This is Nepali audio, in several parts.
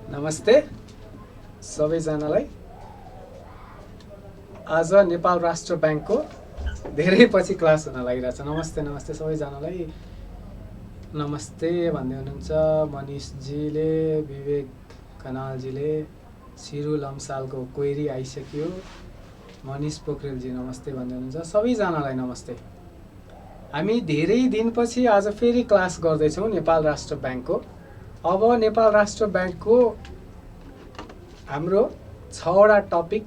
नमस्ते सबैजनालाई। आज नेपाल राष्ट्र ब्याङ्कको धेरै पछि क्लास हुन लागिरहेछ। नमस्ते नमस्ते सबैजनालाई। नमस्ते भन्दै हुनुहुन्छ मनिषजीले, विवेक कनालजीले, सिरु लम्सालको क्वेरी आइसक्यो। मनिष पोखरेलजी नमस्ते भन्दै हुनुहुन्छ। सबैजनालाई नमस्ते। हामी धेरै दिनपछि आज फेरि क्लास गर्दैछौँ नेपाल राष्ट्र ब्याङ्कको। अब नेपाल राष्ट्र ब्याङ्कको हाम्रो 6वटा टपिक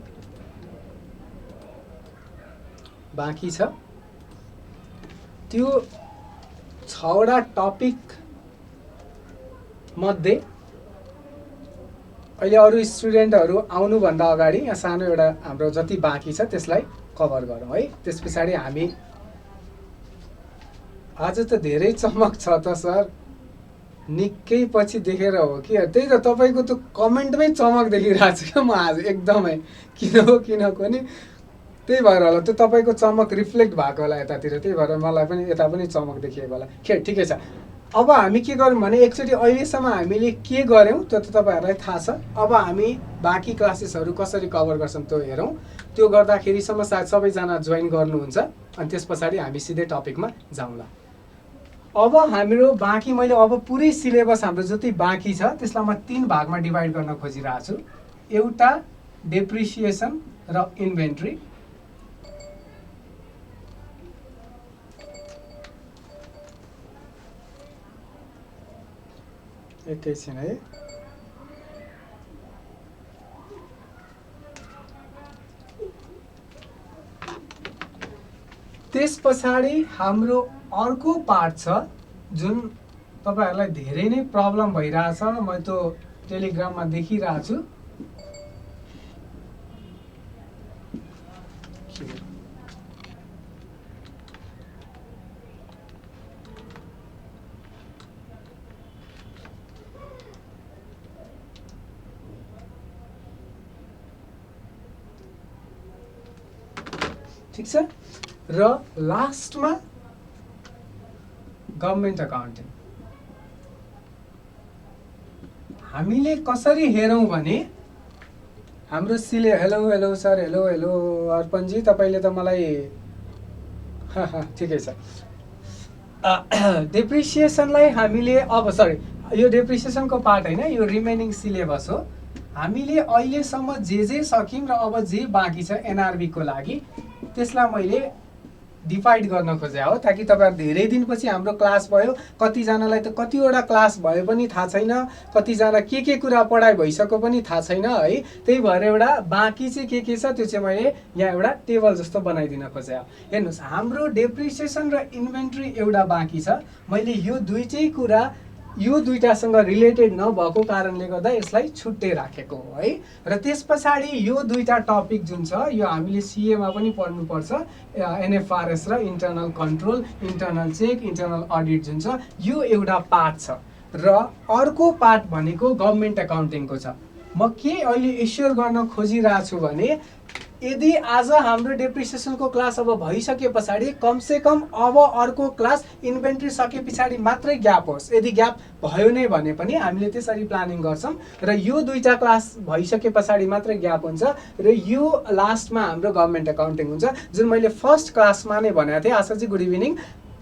बाँकी छ। त्यो 6वटा टपिक मध्ये अहिले अरू स्टुडेन्टहरू आउनुभन्दा अगाडि यहाँ सानो एउटा हाम्रो जति बाँकी छ त्यसलाई कभर गरौँ है। त्यस पछाडि हामी आज त धेरै चमक छ त सर, निकै पछि देखेर हो कि? त्यही त तपाईँको त कमेन्टमै चमक देखिरहेको छ क्या म आज एकदमै। किनको नि त्यही भएर होला, त्यो तपाईँको चमक रिफ्लेक्ट भएको होला यतातिर, त्यही भएर मलाई पनि यता पनि चमक देखिएको होला। ठिकै छ। अब हामी के गरौँ भने एकचोटि अहिलेसम्म हामीले के गऱ्यौँ त्यो त तपाईँहरूलाई थाहा छ। अब हामी बाँकी क्लासेसहरू कसरी कभर गर्छौँ त्यो हेरौँ। त्यो गर्दाखेरिसम्म सायद सबैजना जोइन गर्नुहुन्छ अनि त्यस पछाडि हामी सिधै टपिकमा जाउँला। अब हाम्रो बाँकी मैले अब पुरै सिलेबस हाम्रो जति बाँकी छ त्यसलाई म 3 भागमा डिभाइड गर्न खोजिरहेको छु। एउटा डेप्रिसिएसन र इन्भेन्ट्री, एकैछिन है। त्यस पछाडि हाम्रो अर्को पार्ट छ जुन तपाईहरुलाई धेरै नै प्रब्लम भइरहेछ। म त्यो टेलिग्राममा देखिरहेको छु। ठिक छ। र लास्टमा गभर्नमेन्ट अकाउन्टिङ। हामीले कसरी हेरौँ भने हाम्रो हेलो सर, हेलो अर्पणजी, तपाईँले त मलाई ठिकै छ। डेप्रिसिएसनलाई हामीले अब यो डेप्रिसिएसनको पार्ट होइन, यो रिमेनिङ सिलेबस हो। हामीले अहिलेसम्म जे सक्यौँ र अब जे बाँकी छ एनआरबी को लागि त्यसलाई मैले डिभाइड गर्न खोजे हो, ताकि तपाईहरु धेरै दिनपछि हाम्रो क्लास भयो। कतिजनालाई त कतिवटा क्लास भयो पनि थाहा छैन, कतिजना के कुरा पढाइ भइसक्यो पनि थाहा छैन है। त्यही भएर एउटा बाँकी चाहिँ के छ त्यो चाहिँ मैले यहाँ एउटा टेबल जस्तो बनाइदिन खोजे हो। हेर्नुस्, हाम्रो डेप्रिसिएसन र इन्भेन्ट्री एउटा बाँकी छ। मैले यो दुईटै कुरा यो दुईटासँग रिलेटेड नभएको कारणले गर्दा यसलाई छुट्टै राखेको हो है। र त्यस पछाडि यो दुईटा टपिक जुन छ यो हामीले सीएमा पनि पढ्नुपर्छ। एनएफआरएस र internal control, internal check, internal audit जुन छ यो एउटा पार्ट छ। र अर्को पार्ट भनेको गभर्नमेन्ट अकाउन्टिङको छ। म के अहिले एस्योर गर्न खोजिरहेको छु भने यदि आज हाम्रो डेप्रिसिएसनको क्लास अब भइसके पछाडि कमसे कम अब अर्को क्लास इन्भेन्ट्री सके पछाडि मात्रै ग्याप होस्। यदि ग्याप भयो नै भने पनि हामीले त्यसरी प्लानिङ गर्छौँ। र यो दुईटा क्लास भइसके पछाडि मात्रै ग्याप हुन्छ र यो लास्टमा हाम्रो गभर्नमेन्ट अकाउन्टिङ हुन्छ। जुन मैले फर्स्ट क्लासमा नै भनेको थिएँ, आशाजी गुड इभिनिङ,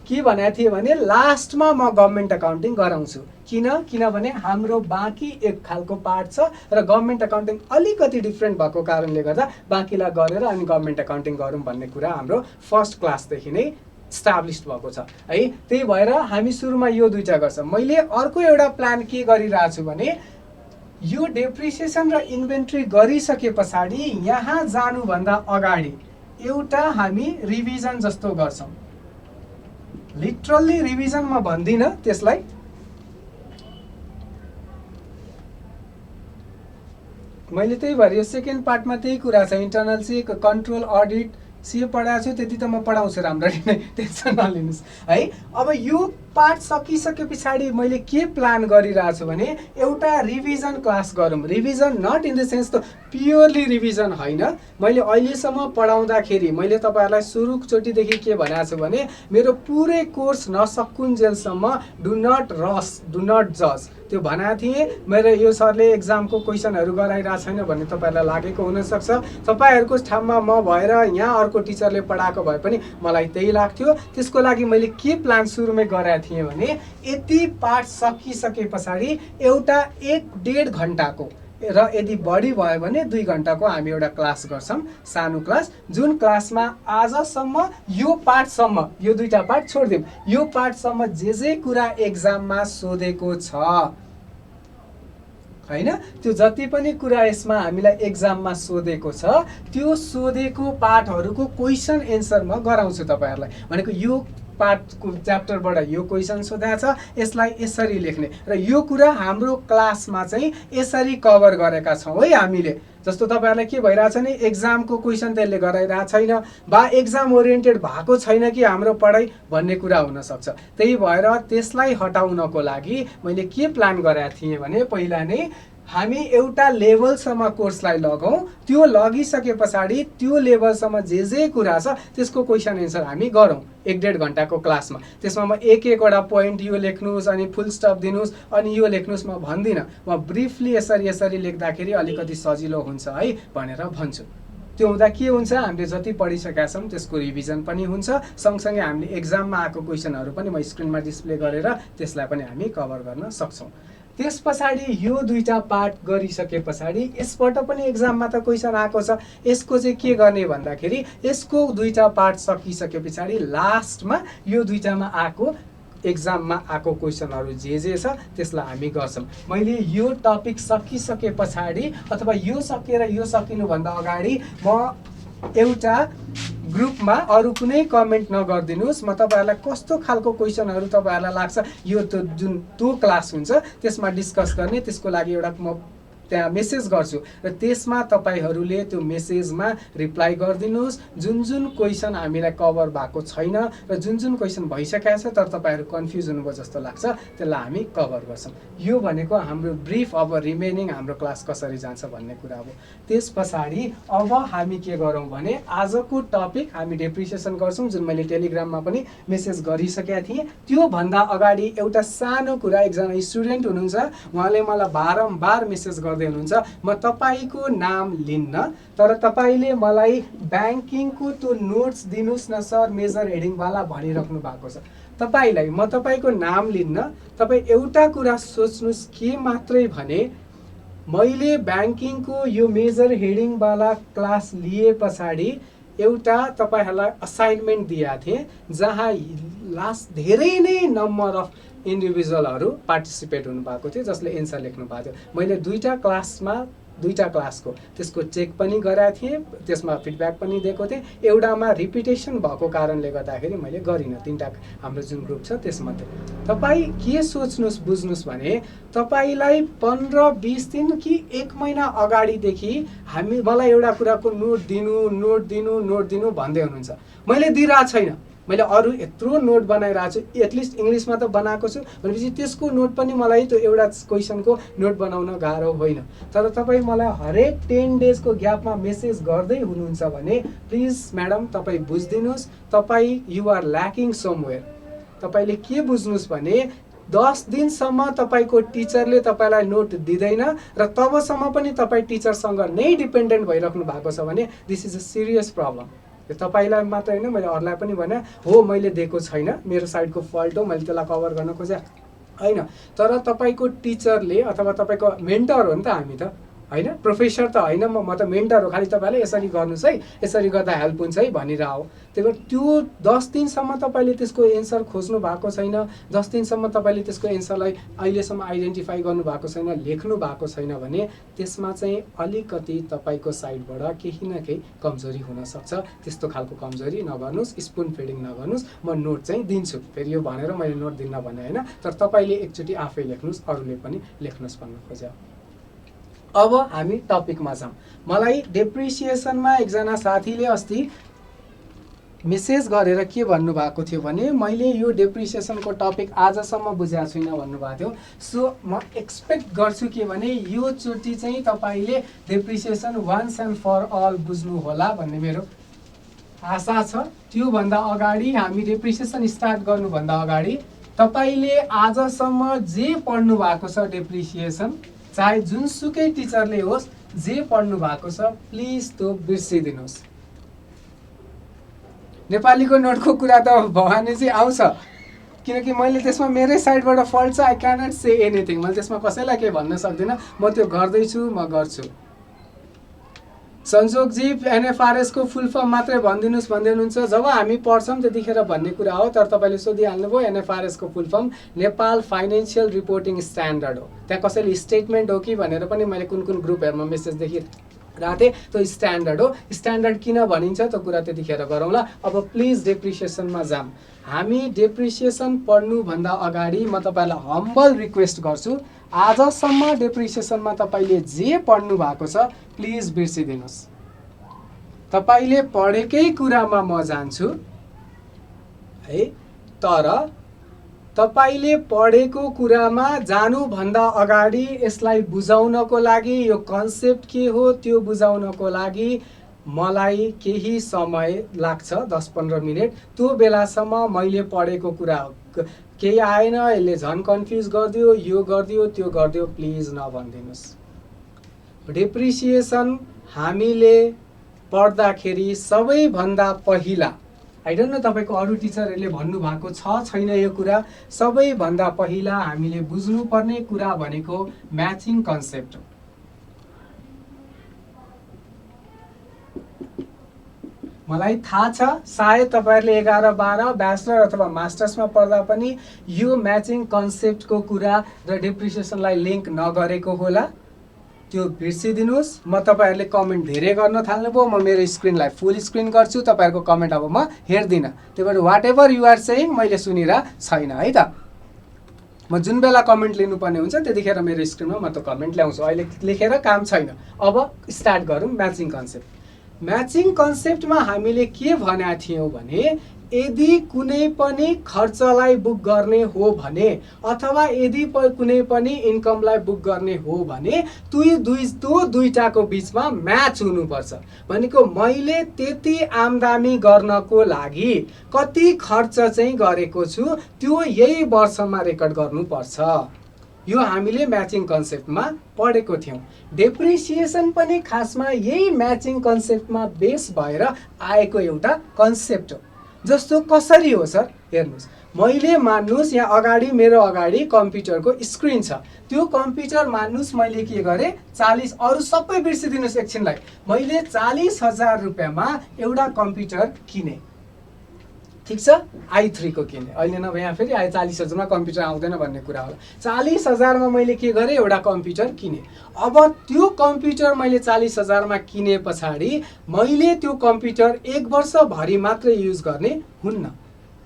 के भनेको थिएँ भने लास्टमा म गभर्नमेन्ट अकाउन्टिङ गराउँछु। किनभने हाम्रो बाँकी एक खालको पार्ट छ र गभर्नमेन्ट अकाउन्टिङ अलिकति डिफ्रेन्ट भएको कारणले गर्दा बाँकीलाई गरेर अनि गभर्नमेन्ट अकाउन्टिङ गरौँ भन्ने कुरा हाम्रो फर्स्ट क्लासदेखि नै स्टाब्लिस्ड भएको छ है। त्यही भएर हामी सुरुमा यो दुईटा गर्छौँ। मैले अर्को एउटा प्लान के गरिरहेको छु भने यो डेप्रिसिएसन र इन्भेन्ट्री गरिसके पछाडि यहाँ जानुभन्दा अगाडि एउटा हामी रिभिजन जस्तो गर्छौँ। लिटरल्ली रिभिजन म भन्दिनँ त्यसलाई, मैले त्यही भएर यो सेकेन्ड पार्टमा त्यही कुरा छ। इन्टरनल चेक, कन्ट्रोल, अडिट सिए पढाएको छु, त्यति त म पढाउँछु राम्ररी नै, टेन्सन नलिनुहोस् है। अब यो पार्ट सकिसके पछाडि मैले के प्लान गरिरहेको छु भने एउटा रिभिजन क्लास गरौँ। Revision not in the sense त प्योरली रिभिजन होइन। मैले अहिलेसम्म पढाउँदाखेरि मैले तपाईँहरूलाई सुरुचोटिदेखि के भनेको छु भने मेरो पुरै कोर्स नसकुन्जेलसम्म डु नट रस, डु नट जज। त्यो भनेको थिएँ। मेरो यो सरले एक्जामको क्वेसनहरू गराइरहेको छैन भन्ने तपाईँहरूलाई लागेको हुनसक्छ। तपाईँहरूको ठाउँमा म भएर यहाँ अर्को टिचरले पढाएको भए पनि मलाई त्यही लाग्थ्यो। त्यसको लागि मैले के प्लान सुरुमै गराएको थिएँ भने यति पाठ सकिसके पछाडि एउटा 1-1.5 घन्टाको र यदि बढी भयो भने 2 घन्टाको हामी एउटा क्लास गर्छौँ, सानो क्लास, जुन क्लासमा आजसम्म यो पाठसम्म, यो 2टा पाठ छोडिदिउँ, यो पाठसम्म जे कुरा एक्जाममा सोधेको छ हैन, त्यो जति पनि कुरा यसमा हामीलाई एक्जाममा सोधेको छ त्यो सोधेको पाठहरूको क्वेसन एन्सर म गराउँछु तपाईँहरूलाई। भनेको यो पाठको च्याप्टरबाट यो क्वेसन सोधेको छ, यसलाई यसरी लेख्ने, र यो कुरा हाम्रो क्लासमा चाहिँ यसरी कभर गरेका छौँ है हामीले। जस्तो तपाईँहरूलाई के भइरहेछ नि, एक्जामको क्वेसन त्यसले गराइरहेको छैन बा एक्जाम ओरिएन्टेड भएको छैन कि हाम्रो पढाइ भन्ने कुरा हुनसक्छ। त्यही भएर त्यसलाई हटाउनको लागि मैले के प्लान गराएको थिएँ भने पहिला नै हामी एउटा लेभलसम्म कोर्सलाई लगाउँ, त्यो लगिसके पछाडि त्यो लेभलसम्म जे कुरा छ त्यसको क्वेसन एन्सर हामी गरौँ 1-1.5 घन्टाको क्लासमा। त्यसमा म एक-एकवटा पोइन्ट यो लेख्नुहोस् अनि फुल स्टप दिनुहोस् अनि यो लेख्नुहोस् म भन्दिनँ। म ब्रिफली यसरी लेख्दाखेरि अलिकति सजिलो हुन्छ है भनेर भन्छु। त्यो हुँदा के हुन्छ, हामीले जति पढिसकेका छौँ त्यसको रिभिजन पनि हुन्छ, सँगसँगै हामीले एक्जाममा आएको क्वेसनहरू पनि म स्क्रिनमा डिस्प्ले गरेर त्यसलाई पनि हामी कभर गर्न सक्छौँ। त्यस पछाडि यो 2टा पाठ गरिसके पछाडि यसबाट पनि एक्जाममा त क्वेसन आएको छ, यसको चाहिँ के गर्ने भन्दाखेरि यसको 2टा पाठ सकिसके पछाडि लास्टमा यो 2टामा आएको एक्जाममा आएको क्वेसनहरू जे छ त्यसलाई हामी गर्छौँ। मैले यो टपिक सकिसके पछाडि अथवा यो सकेर यो सकिनुभन्दा अगाडि म एउटा ग्रुपमा अरू कुनै कमेन्ट नगरिदिनुहोस्, म तपाईँहरूलाई कस्तो खालको क्वेसनहरू तपाईँहरूलाई लाग्छ यो जुन त्यो क्लास हुन्छ त्यसमा डिस्कस गर्ने, त्यसको लागि एउटा म त्यहाँ मेसेज गर्छु र त्यसमा तपाईँहरूले त्यो मेसेजमा रिप्लाई गरिदिनुहोस्। जुन क्वेसन हामीलाई कभर भएको छैन र जुन क्वेसन भइसकेको छ तर तपाईँहरू कन्फ्युज हुनुभयो जस्तो लाग्छ त्यसलाई हामी कभर गर्छौँ। यो भनेको हाम्रो ब्रिफ अब रिमेनिङ हाम्रो क्लास कसरी जान्छ भन्ने कुरा हो। त्यस पछाडि अब हामी के गरौँ भने आजको टपिक हामी डेप्रिसिएसन गर्छौँ, जुन मैले टेलिग्राममा पनि मेसेज गरिसकेका थिएँ। त्योभन्दा अगाडि एउटा सानो कुरा, एकजना स्टुडेन्ट हुनुहुन्छ, उहाँले मलाई बारम्बार मेसेज हुनुहुन्छ, म तपाईको नाम लिन्न तर तपाईले मलाई ब्याङ्किङको त्यो नोट्स दिनुस् न सर मेजर हेडिङवाला भनिराख्नु भएको छ। तपाईलाई म तपाईको नाम लिन्न, तपाई एउटा कुरा सोच्नुस् के मात्रै भने मैले ब्याङ्किङको यो मेजर हेडिङवाला क्लास लिए पछाडि एउटा तपाईहरुलाई असाइनमेन्ट दिएको थिएँ जहाँ लास्ट धेरै नै नम्बर अफ इन्डिभिजुअलहरू पार्टिसिपेट हुनुभएको थियो जसले एन्सर लेख्नु भएको थियो। मैले दुईटा क्लासको त्यसको चेक पनि गराएको थिएँ, त्यसमा फिडब्याक पनि दिएको थिएँ। एउटामा रिपिटेसन भएको कारणले गर्दाखेरि मैले गरिनँ, 3टा हाम्रो जुन ग्रुप छ त्यसमध्ये। तपाईँ के सोच्नुहोस् बुझ्नुहोस् भने तपाईलाई 15-20 दिन कि 1 महिना अगाडिदेखि मलाई एउटा कुराको नोट दिनु भन्दै हुनुहुन्छ। मैले दिइरहेको छैन, मैले अरू यत्रो नोट बनाइरहेको छु, एटलिस्ट इङ्ग्लिसमा त बनाएको छु भनेपछि त्यसको नोट पनि मलाई त्यो एउटा क्वेसनको नोट बनाउन गाह्रो होइन। तर तपाईँ मलाई हरेक 10 डेजको ग्यापमा मेसेज गर्दै हुनुहुन्छ भने प्लिज म्याडम तपाईँ बुझिदिनुहोस्, तपाईँ यु आर ल्याकिङ समवेयर। तपाईँले के बुझ्नुहोस् भने 10 दिनसम्म तपाईँको टिचरले तपाईँलाई नोट दिँदैन र तबसम्म पनि तपाईँ टिचरसँग नै डिपेन्डेन्ट भइराख्नु भएको छ भने this is a serious problem. तपाईलाई मात्र होइन, मैले अरूलाई पनि भने हो मैले दिएको छैन, मेरो साइडको फल्ट हो, मैले त्यसलाई कभर गर्न खोजेँ होइन। तर तपाईँको टिचरले अथवा तपाईँको मेन्टर हो नि त हामी त होइन, प्रोफेसर त होइन, म त मेन्टर हो, खालि तपाईँले यसरी गर्नुहोस् है, यसरी गर्दा हेल्प हुन्छ है भनिरह हो। त्यही भएर त्यो 10 दिनसम्म तपाईँले त्यसको एन्सर खोज्नु भएको छैन, 10 दिनसम्म तपाईँले त्यसको एन्सरलाई अहिलेसम्म आइडेन्टिफाई गर्नु भएको छैन, लेख्नु भएको छैन भने त्यसमा चाहिँ अलिकति तपाईँको साइडबाट केही न केही कमजोरी हुनसक्छ। त्यस्तो खालको कमजोरी नगर्नुहोस्, स्पुन फिडिङ नगर्नुहोस्। म नोट चाहिँ दिन्छु, फेरि यो भनेर मैले नोट दिन्न भने होइन, तर तपाईँले एकचोटि आफै लेख्नुहोस्, अरूले पनि लेख्नुहोस् भन्न खोज्यो। अब हामी टपिकमा जाउँ। मलाई डेप्रिसिएसनमा एकजना साथीले अस्ति मेसेज गरेर के भन्नुभएको थियो भने मैले यो डेप्रिसिएसनको टपिक आजसम्म बुझेको छुइनँ भन्नुभएको थियो। सो म एक्सपेक्ट गर्छु के भने यो चोटि चाहिँ तपाईले depreciation once and for all बुझ्नु होला भन्ने मेरो आशा छ। त्यो भन्दा अगाडि हामी डेप्रिसिएसन स्टार्ट गर्नुभन्दा अगाडि तपाईले आजसम्म जे पढ्नु भएको छ डेप्रिसिएसन, चाहे जुनसुकै टिचरले होस्, जे पढ्नु भएको छ प्लिज त्यो बिर्सिदिनुहोस्। नेपालीको नोटको कुरा त भवानी चाहिँ आउँछ, किनकि मैले त्यसमा मेरै साइडबाट फल्ट छ। आई क्यानट से एनिथिङ, मैले त्यसमा कसैलाई केही भन्न सक्दिनँ। म त्यो गर्दैछु, म गर्छु। संजोगजी एनएफआरएस को फुल फर्म मात्रै भनिदिनुहोस् भन्दै हुनुहुन्छ। जब हामी पढ्छौँ त्यतिखेर भन्ने कुरा हो, तर तपाईँले सोधिहाल्नुभयो एनएफआरएस को full form Nepal financial reporting standard हो। त्यहाँ कसैले स्टेटमेन्ट हो कि भनेर पनि मैले कुन कुन ग्रुपहरूमा मेसेज देखिरहेको थिएँ। त्यो स्ट्यान्डर्ड हो। स्ट्यान्डर्ड किन भनिन्छ त्यो कुरा त्यतिखेर गरौँला। अब प्लिज डेप्रिसिएसनमा जाऊँ। हामी डेप्रिसिएसन पढ्नुभन्दा अगाडि म तपाईँलाई हम्बल रिक्वेस्ट गर्छु, आजसम्म डेप्रिसिएसनमा तपाईँले जे पढ्नु भएको छ प्लिज बिर्सिदिनुहोस्। तपाईँले पढेकै कुरामा म जान्छु है, तर तपाईँले पढेको कुरामा जानुभन्दा अगाडि यसलाई बुझाउनको लागि, यो कन्सेप्ट के हो त्यो बुझाउनको लागि मलाई केही समय लाग्छ, 10-15 मिनट। त्यो बेलासम्म मैले पढेको कुरा केही आएन, यसले झन् कन्फ्युज गरिदियो, यो गरिदियो, त्यो गरिदियो, प्लिज नभनिदिनुहोस्। डेप्रिसिएसन हामीले पढ्दाखेरि सबैभन्दा पहिला, आई डोन्ट नो तपाईँको अरू टिचरहरूले भन्नुभएको छ छैन यो कुरा, सबैभन्दा पहिला हामीले बुझ्नुपर्ने कुरा भनेको म्याचिङ कन्सेप्ट हो। मलाई थाहा छ सायद तपाईँहरूले 11-12 ब्याचलर अथवा मास्टर्समा पढ्दा पनि यो म्याचिङ कन्सेप्टको कुरा र डेप्रिसिएसनलाई लिङ्क नगरेको होला। त्यो बिर्सिदिनुहोस्। म तपाईँहरूले कमेन्ट धेरै गर्न थाल्नुभयो, म मेरो स्क्रिनलाई फुल स्क्रिन गर्छु, तपाईँहरूको कमेन्ट अब म हेर्दिनँ। त्यही भएर वाट एभर युआर सेइङ मैले सुनिरहेको छैन है त। म जुन बेला कमेन्ट लिनुपर्ने हुन्छ त्यतिखेर मेरो स्क्रिनमा म त्यो कमेन्ट ल्याउँछु। अहिले लेखेर काम छैन। अब स्टार्ट गरौँ म्याचिङ कन्सेप्ट। म्याचिङ कन्सेप्टमा हामीले के भनेका थियौँ भने, यदि कुनै पनि खर्चलाई बुक गर्ने हो भने अथवा यदि कुनै पनि इन्कमलाई बुक गर्ने हो भने त्यो दुईटाको बिचमा म्याच हुनुपर्छ। भनेको मैले त्यति आम्दानी गर्नको लागि कति खर्च चाहिँ गरेको छु त्यो यही वर्षमा रेकर्ड गर्नुपर्छ। यो हामीले म्याचिङ कन्सेप्टमा पढेको थियौँ। डेप्रिसिएसन पनि खासमा यही म्याचिङ कन्सेप्टमा बेस भएर आएको एउटा कन्सेप्ट हो। जस्तो कसरी हो सर, हेर्नुहोस्, मैले मान्नुहोस् यहाँ अगाडि मेरो अगाडि कम्प्युटरको स्क्रिन छ। त्यो कम्प्युटर मान्नुहोस् मैले के गरेँ, 40, अरू सबै बिर्सिदिनुहोस् एकछिनलाई, मैले 40,000 रुपियाँमा एउटा कम्प्युटर किने। ठिक छ, i3 को किने। अहिले नभए यहाँ फेरि 40,000मा कम्प्युटर आउँदैन भन्ने कुरा होला। 40,000मा मैले के गरेँ, एउटा कम्प्युटर किने। अब त्यो कम्प्युटर मैले 40,000मा किने पछाडि मैले त्यो कम्प्युटर 1 वर्षभरि मात्रै युज गर्ने हुन्न।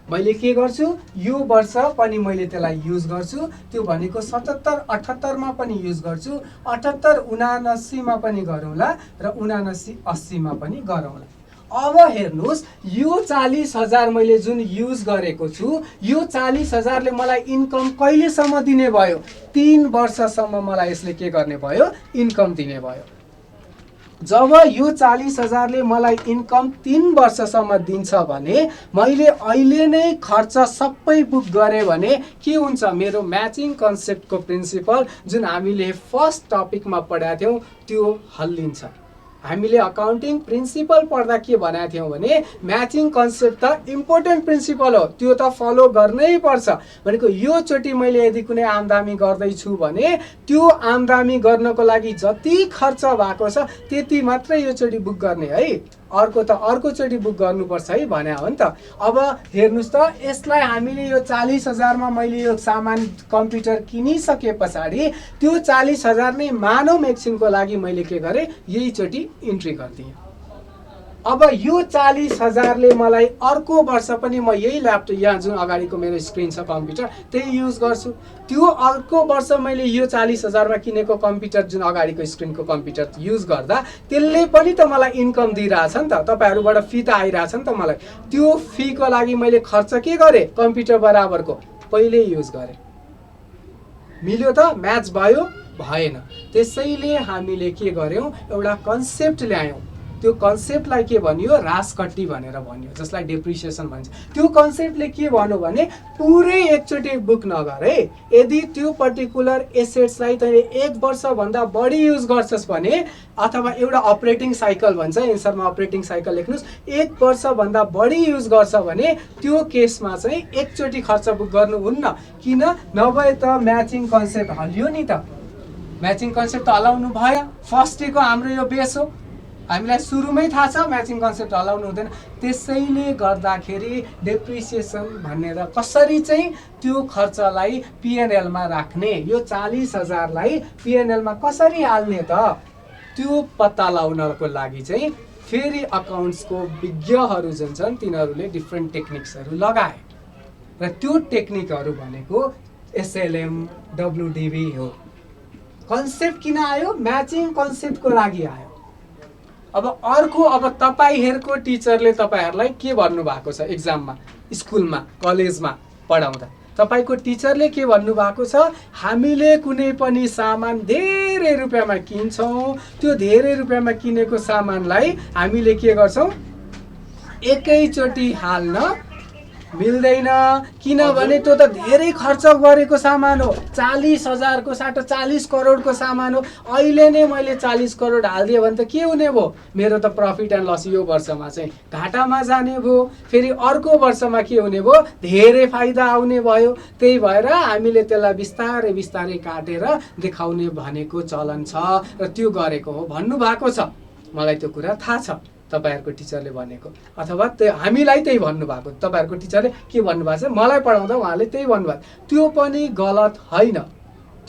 मैले के गर्छु, यो वर्ष पनि मैले त्यसलाई युज गर्छु। त्यो भनेको 77-78मा पनि युज गर्छु, 78-79मा पनि गरौँला र 79-80मा पनि गरौँला। अब हेर्नुहोस्, यो 40,000 मैले जुन युज गरेको छु, यो 40,000ले मलाई इन्कम कहिलेसम्म दिने भयो, 3 वर्षसम्म मलाई यसले के गर्ने भयो, इन्कम दिने भयो। जब यो 40,000ले मलाई इन्कम 3 वर्षसम्म दिन्छ भने मैले अहिले नै खर्च सबै बुक गरेँ भने के हुन्छ, मेरो म्याचिङ कन्सेप्टको प्रिन्सिपल जुन हामीले फर्स्ट टपिकमा पढाएको थियौँ त्यो हल्लिन्छ। हामीले अकाउन्टिङ प्रिन्सिपल पढ्दा के भनेका थियौँ भने म्याचिङ कन्सेप्ट त इम्पोर्टेन्ट प्रिन्सिपल हो, त्यो त फलो गर्नै पर्छ। भनेको यो चोटि मैले यदि कुनै आम्दानी गर्दैछु भने त्यो आम्दानी गर्नको लागि जति खर्च भएको छ त्यति मात्रै यो चोटि बुक गर्ने है, अर्को त अर्को चोटि बुक गर्नुपर्छ है भने हो नि त। अब हेर्नुहोस् त, यसलाई हामीले यो 40,000मा मैले यो सामान कम्प्युटर किनिसके पछाडि त्यो 40,000 नै मानौँ एकछिनको लागि मैले के गरेँ, यही चोटि इन्ट्री गरिदिएँ। अब यो 40,000ले मलाई अर्को वर्ष पनि म यही ल्यापटप, यहाँ जुन अगाडिको मेरो स्क्रिन छ कम्प्युटर, त्यही युज गर्छु। त्यो अर्को वर्ष मैले यो 40,000मा किनेको कम्प्युटर जुन अगाडिको स्क्रिनको कम्प्युटर युज गर्दा त्यसले पनि त मलाई इन्कम दिइरहेछ नि त, तपाईँहरूबाट फी त आइरहेछ नि त मलाई। त्यो फीको लागि मैले खर्च के गरेँ, कम्प्युटर बराबरको पहिले युज गरेँ। मिल्यो त, म्याच भयो, भएन। त्यसैले हामीले के गर्यौँ, एउटा कन्सेप्ट ल्यायौँ। त्यो कन्सेप्टलाई के भनियो, रासकट्टी भनेर भनियो, जसलाई डेप्रिसिएसन भन्छ। त्यो कन्सेप्टले के भन्यो भने पुरै एकचोटि बुक नगर है, यदि त्यो पर्टिकुलर एसेट्सलाई तैँले 1 वर्षभन्दा बढी युज गर्छस् भने, अथवा एउटा अपरेटिङ साइकल भन्छ, एन्सरमा अपरेटिङ साइकल लेख्नुहोस्, 1 वर्षभन्दा बढी युज गर्छ भने त्यो केसमा चाहिँ एकचोटि खर्च बुक गर्नुहुन्न। किन? नभए त म्याचिङ कन्सेप्ट हल्यो नि त। म्याचिङ कन्सेप्ट त हलाउनु भयो, फर्स्ट डेको हाम्रो यो बेस हो, हामीलाई सुरुमै थाहा छ म्याचिङ कन्सेप्ट हलाउनु हुँदैन। त्यसैले गर्दाखेरि डेप्रिसिएसन भनेर कसरी चाहिँ त्यो खर्चलाई पिएनएलमा राख्ने, यो 40,000लाई पिएनएलमा कसरी हाल्ने त, त्यो पत्ता लगाउनको लागि चाहिँ फेरि अकाउन्ट्सको विज्ञहरू जुन छन् तिनीहरूले डिफ्रेन्ट टेक्निक्सहरू लगाए र त्यो टेक्निकहरू भनेको एसएलएम, डब्लुडिबी हो। कन्सेप्ट किन आयो? म्याचिङ कन्सेप्टको लागि आयो। अब अर्को, अब तपाईँहरूको टिचरले तपाईँहरूलाई के भन्नुभएको छ एक्जाममा, स्कुलमा, कलेजमा पढाउँदा तपाईँको टिचरले के भन्नुभएको छ, हामीले कुनै पनि सामान धेरै रुपियाँमा किन्छौँ, त्यो धेरै रुपियाँमा किनेको सामानलाई हामीले के गर्छौँ, एकैचोटि हाल्न मिल्दैन, किनभने त्यो त धेरै खर्च गरेको सामान हो। 40,000को साटो 40 करोडको सामान हो। अहिले नै मैले 40 करोड हालिदिएँ भने त के हुने भयो, मेरो त प्रफिट एन्ड लस यो वर्षमा चाहिँ घाटामा जाने भयो, फेरि अर्को वर्षमा के हुने भयो, धेरै फाइदा आउने भयो। त्यही भएर हामीले त्यसलाई बिस्तारै बिस्तारै काटेर देखाउने भनेको चलन छ र त्यो गरेको हो भन्नुभएको छ। मलाई त्यो कुरा थाहा छ तपाईँहरूको टिचरले भनेको, अथवा हामीलाई त्यही भन्नुभएको। तपाईँहरूको टिचरले के भन्नुभएको छ, मलाई पढाउँदा उहाँले त्यही भन्नुभएको। त्यो पनि गलत होइन,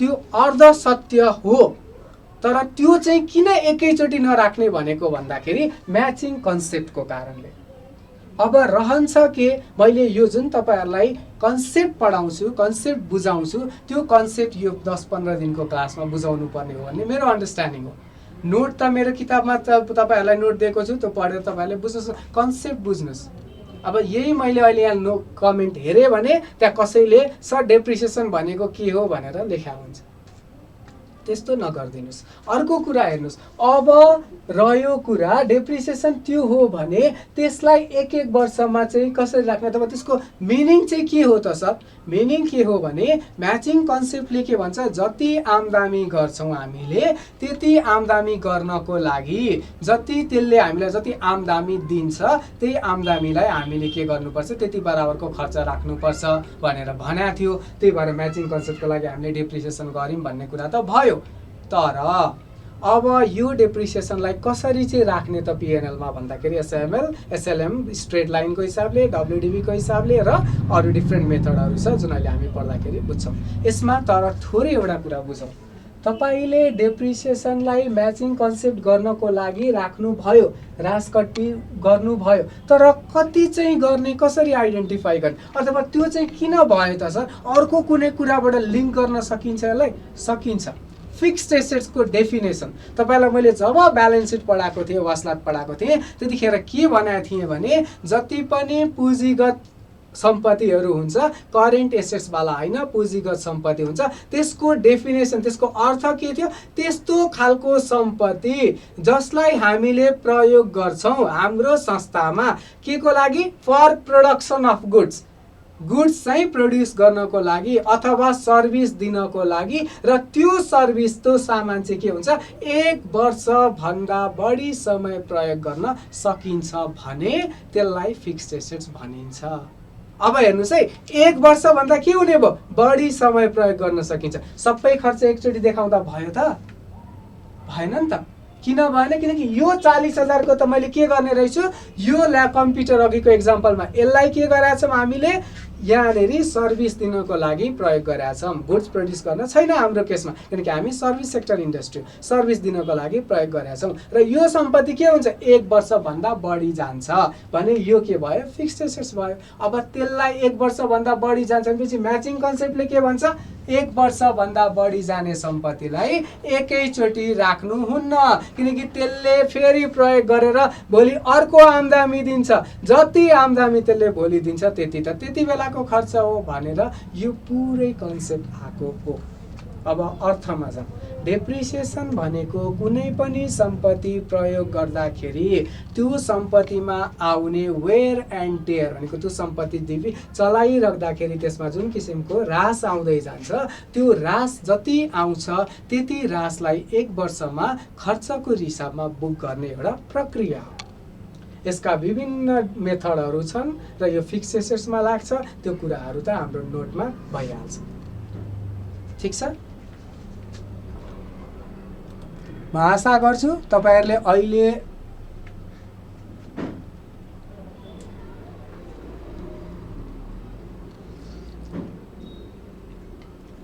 त्यो अर्ध सत्य हो। तर त्यो चाहिँ किन एकैचोटि नराख्ने भनेको भन्दाखेरि म्याचिङ कन्सेप्टको कारणले। अब रहन्छ के, मैले यो जुन तपाईँहरूलाई कन्सेप्ट पढाउँछु, कन्सेप्ट बुझाउँछु, त्यो कन्सेप्ट यो 10-15 दिनको क्लासमा बुझाउनु पर्ने हो भन्ने मेरो अन्डरस्ट्यान्डिङ हो। नोट त मेरो किताबमा तपाईँहरूलाई नोट दिएको छु, त्यो पढेर तपाईँहरूले बुझ्नुहोस्, कन्सेप्ट बुझ्नुहोस्। अब यही मैले अहिले यहाँ कमेन्ट हेरेँ भने त्यहाँ कसैले सर डेप्रिसिएसन भनेको के हो भनेर लेखा हुन्छ, त्यस्तो नगरिदिनुहोस्। अर्को कुरा हेर्नुहोस्, अब रह्यो कुरा डेप्रिसिएसन त्यो हो भने त्यसलाई 1-1 वर्षमा चाहिँ कसरी राख्ने, अथवा त्यसको मिनिङ चाहिँ के हो त सर? मिनिङ के हो भने म्याचिङ कन्सेप्टले के भन्छ, जति आम्दानी गर्छौँ हामीले त्यति आम्दानी गर्नको लागि जति त्यसले हामीलाई जति आम्दानी दिन्छ त्यही आम्दानीलाई हामीले के गर्नुपर्छ, त्यति बराबरको खर्च राख्नुपर्छ भनेर भनेको थियो। त्यही भएर म्याचिङ कन्सेप्टको लागि हामीले डेप्रिसिएसन गऱ्यौँ भन्ने कुरा त भयो। तर अब यो डेप्रिसिएसनलाई कसरी चाहिँ राख्ने त पिएनएलमा भन्दाखेरि एसएलएम स्ट्रेट लाइनको हिसाबले, डब्लुडिबीको हिसाबले र अरू डिफ्रेन्ट मेथडहरू छ जुन अहिले हामी पढ्दाखेरि बुझ्छौँ। यसमा तर थोरै एउटा कुरा बुझौँ, तपाईँले डेप्रिसिएसनलाई म्याचिङ कन्सेप्ट गर्नको लागि राख्नुभयो, रासकट्टी गर्नुभयो, तर कति चाहिँ गर्ने, कसरी आइडेन्टिफाई गर्ने, अथवा त्यो चाहिँ किन भयो त सर? अर्को कुनै कुराबाट लिङ्क गर्न सकिन्छ यसलाई? सकिन्छ। फिक्स्ड एसेट्सको डेफिनेसन तपाईँलाई मैले जब ब्यालेन्स सिट पढाएको थिएँ, वास्लात पढाएको थिएँ, त्यतिखेर के भनेको थिएँ भने जति पनि पुँजीगत सम्पत्तिहरू हुन्छ, करेन्ट एसेट्सवाला होइन, पुँजीगत सम्पत्ति हुन्छ, त्यसको डेफिनेसन, त्यसको अर्थ के थियो, त्यस्तो खालको सम्पत्ति जसलाई हामीले प्रयोग गर्छौँ हाम्रो संस्थामा के को लागि, for production of goods, goods चाहिँ प्रड्युस गर्नको लागि अथवा सर्भिस दिनको लागि, र त्यो सर्भिस त्यो सामान चाहिँ के हुन्छ 1 वर्षभन्दा बढी समय प्रयोग गर्न सकिन्छ भने त्यसलाई फिक्स्ड एसेट्स भनिन्छ। अब हेर्नुहोस् है, 1 वर्षभन्दा के हुने भयो, बढी समय प्रयोग गर्न सकिन्छ। सबै खर्च एकचोटि देखाउँदा भयो त? भएन नि त। किन भएन? किनकि यो 40,000 को त मैले के गर्ने रहेछु, यो कम्प्युटर अघिको एक्जाम्पलमा यसलाई के गरेका छौँ हामीले, यहाँनेरि सर्भिस दिनको लागि प्रयोग गरेका छौँ, गुड्स प्रड्युस गर्न छैन हाम्रो केसमा, किनकि हामी सर्भिस सेक्टर इन्डस्ट्री, सर्भिस दिनको लागि प्रयोग गरेका छौँ। र यो सम्पत्ति के हुन्छ, 1 वर्षभन्दा बढी जान्छ भने यो के भयो, फिक्स्ड एसेट्स भयो। अब त्यसलाई 1 वर्षभन्दा बढी जान्छ भनेपछि म्याचिङ कन्सेप्टले के भन्छ, 1 वर्षभन्दा बढी जाने सम्पत्तिलाई एकैचोटि राख्नुहुन्न, किनकि त्यसले फेरि प्रयोग गरेर भोलि अर्को आम्दानी दिन्छ, जति आम्दानी त्यसले भोलि दिन्छ त्यति त त्यति बेलाको खर्च हो भनेर यो पुरै कन्सेप्ट आएको हो। अब अर्थमा जाउँ। डेप्रिसिएसन भनेको कुनै पनि सम्पत्ति प्रयोग गर्दाखेरि त्यो सम्पत्तिमा आउने वेयर एन्ड टेयर भनेको त्यो सम्पत्ति चलाइराख्दाखेरि त्यसमा जुन किसिमको ह्रास आउँदै जान्छ, त्यो ह्रास जति आउँछ त्यति ह्रासलाई 1 वर्षमा खर्चको हिसाबमा बुक गर्ने एउटा प्रक्रिया हो। यसका विभिन्न मेथडहरू छन् र यो फिक्स्ड एसेट्समा लाग्छ, त्यो कुराहरू त हाम्रो नोटमा भइहाल्छ। ठिक छ, म आशा गर्छु तपाईहरुले अहिले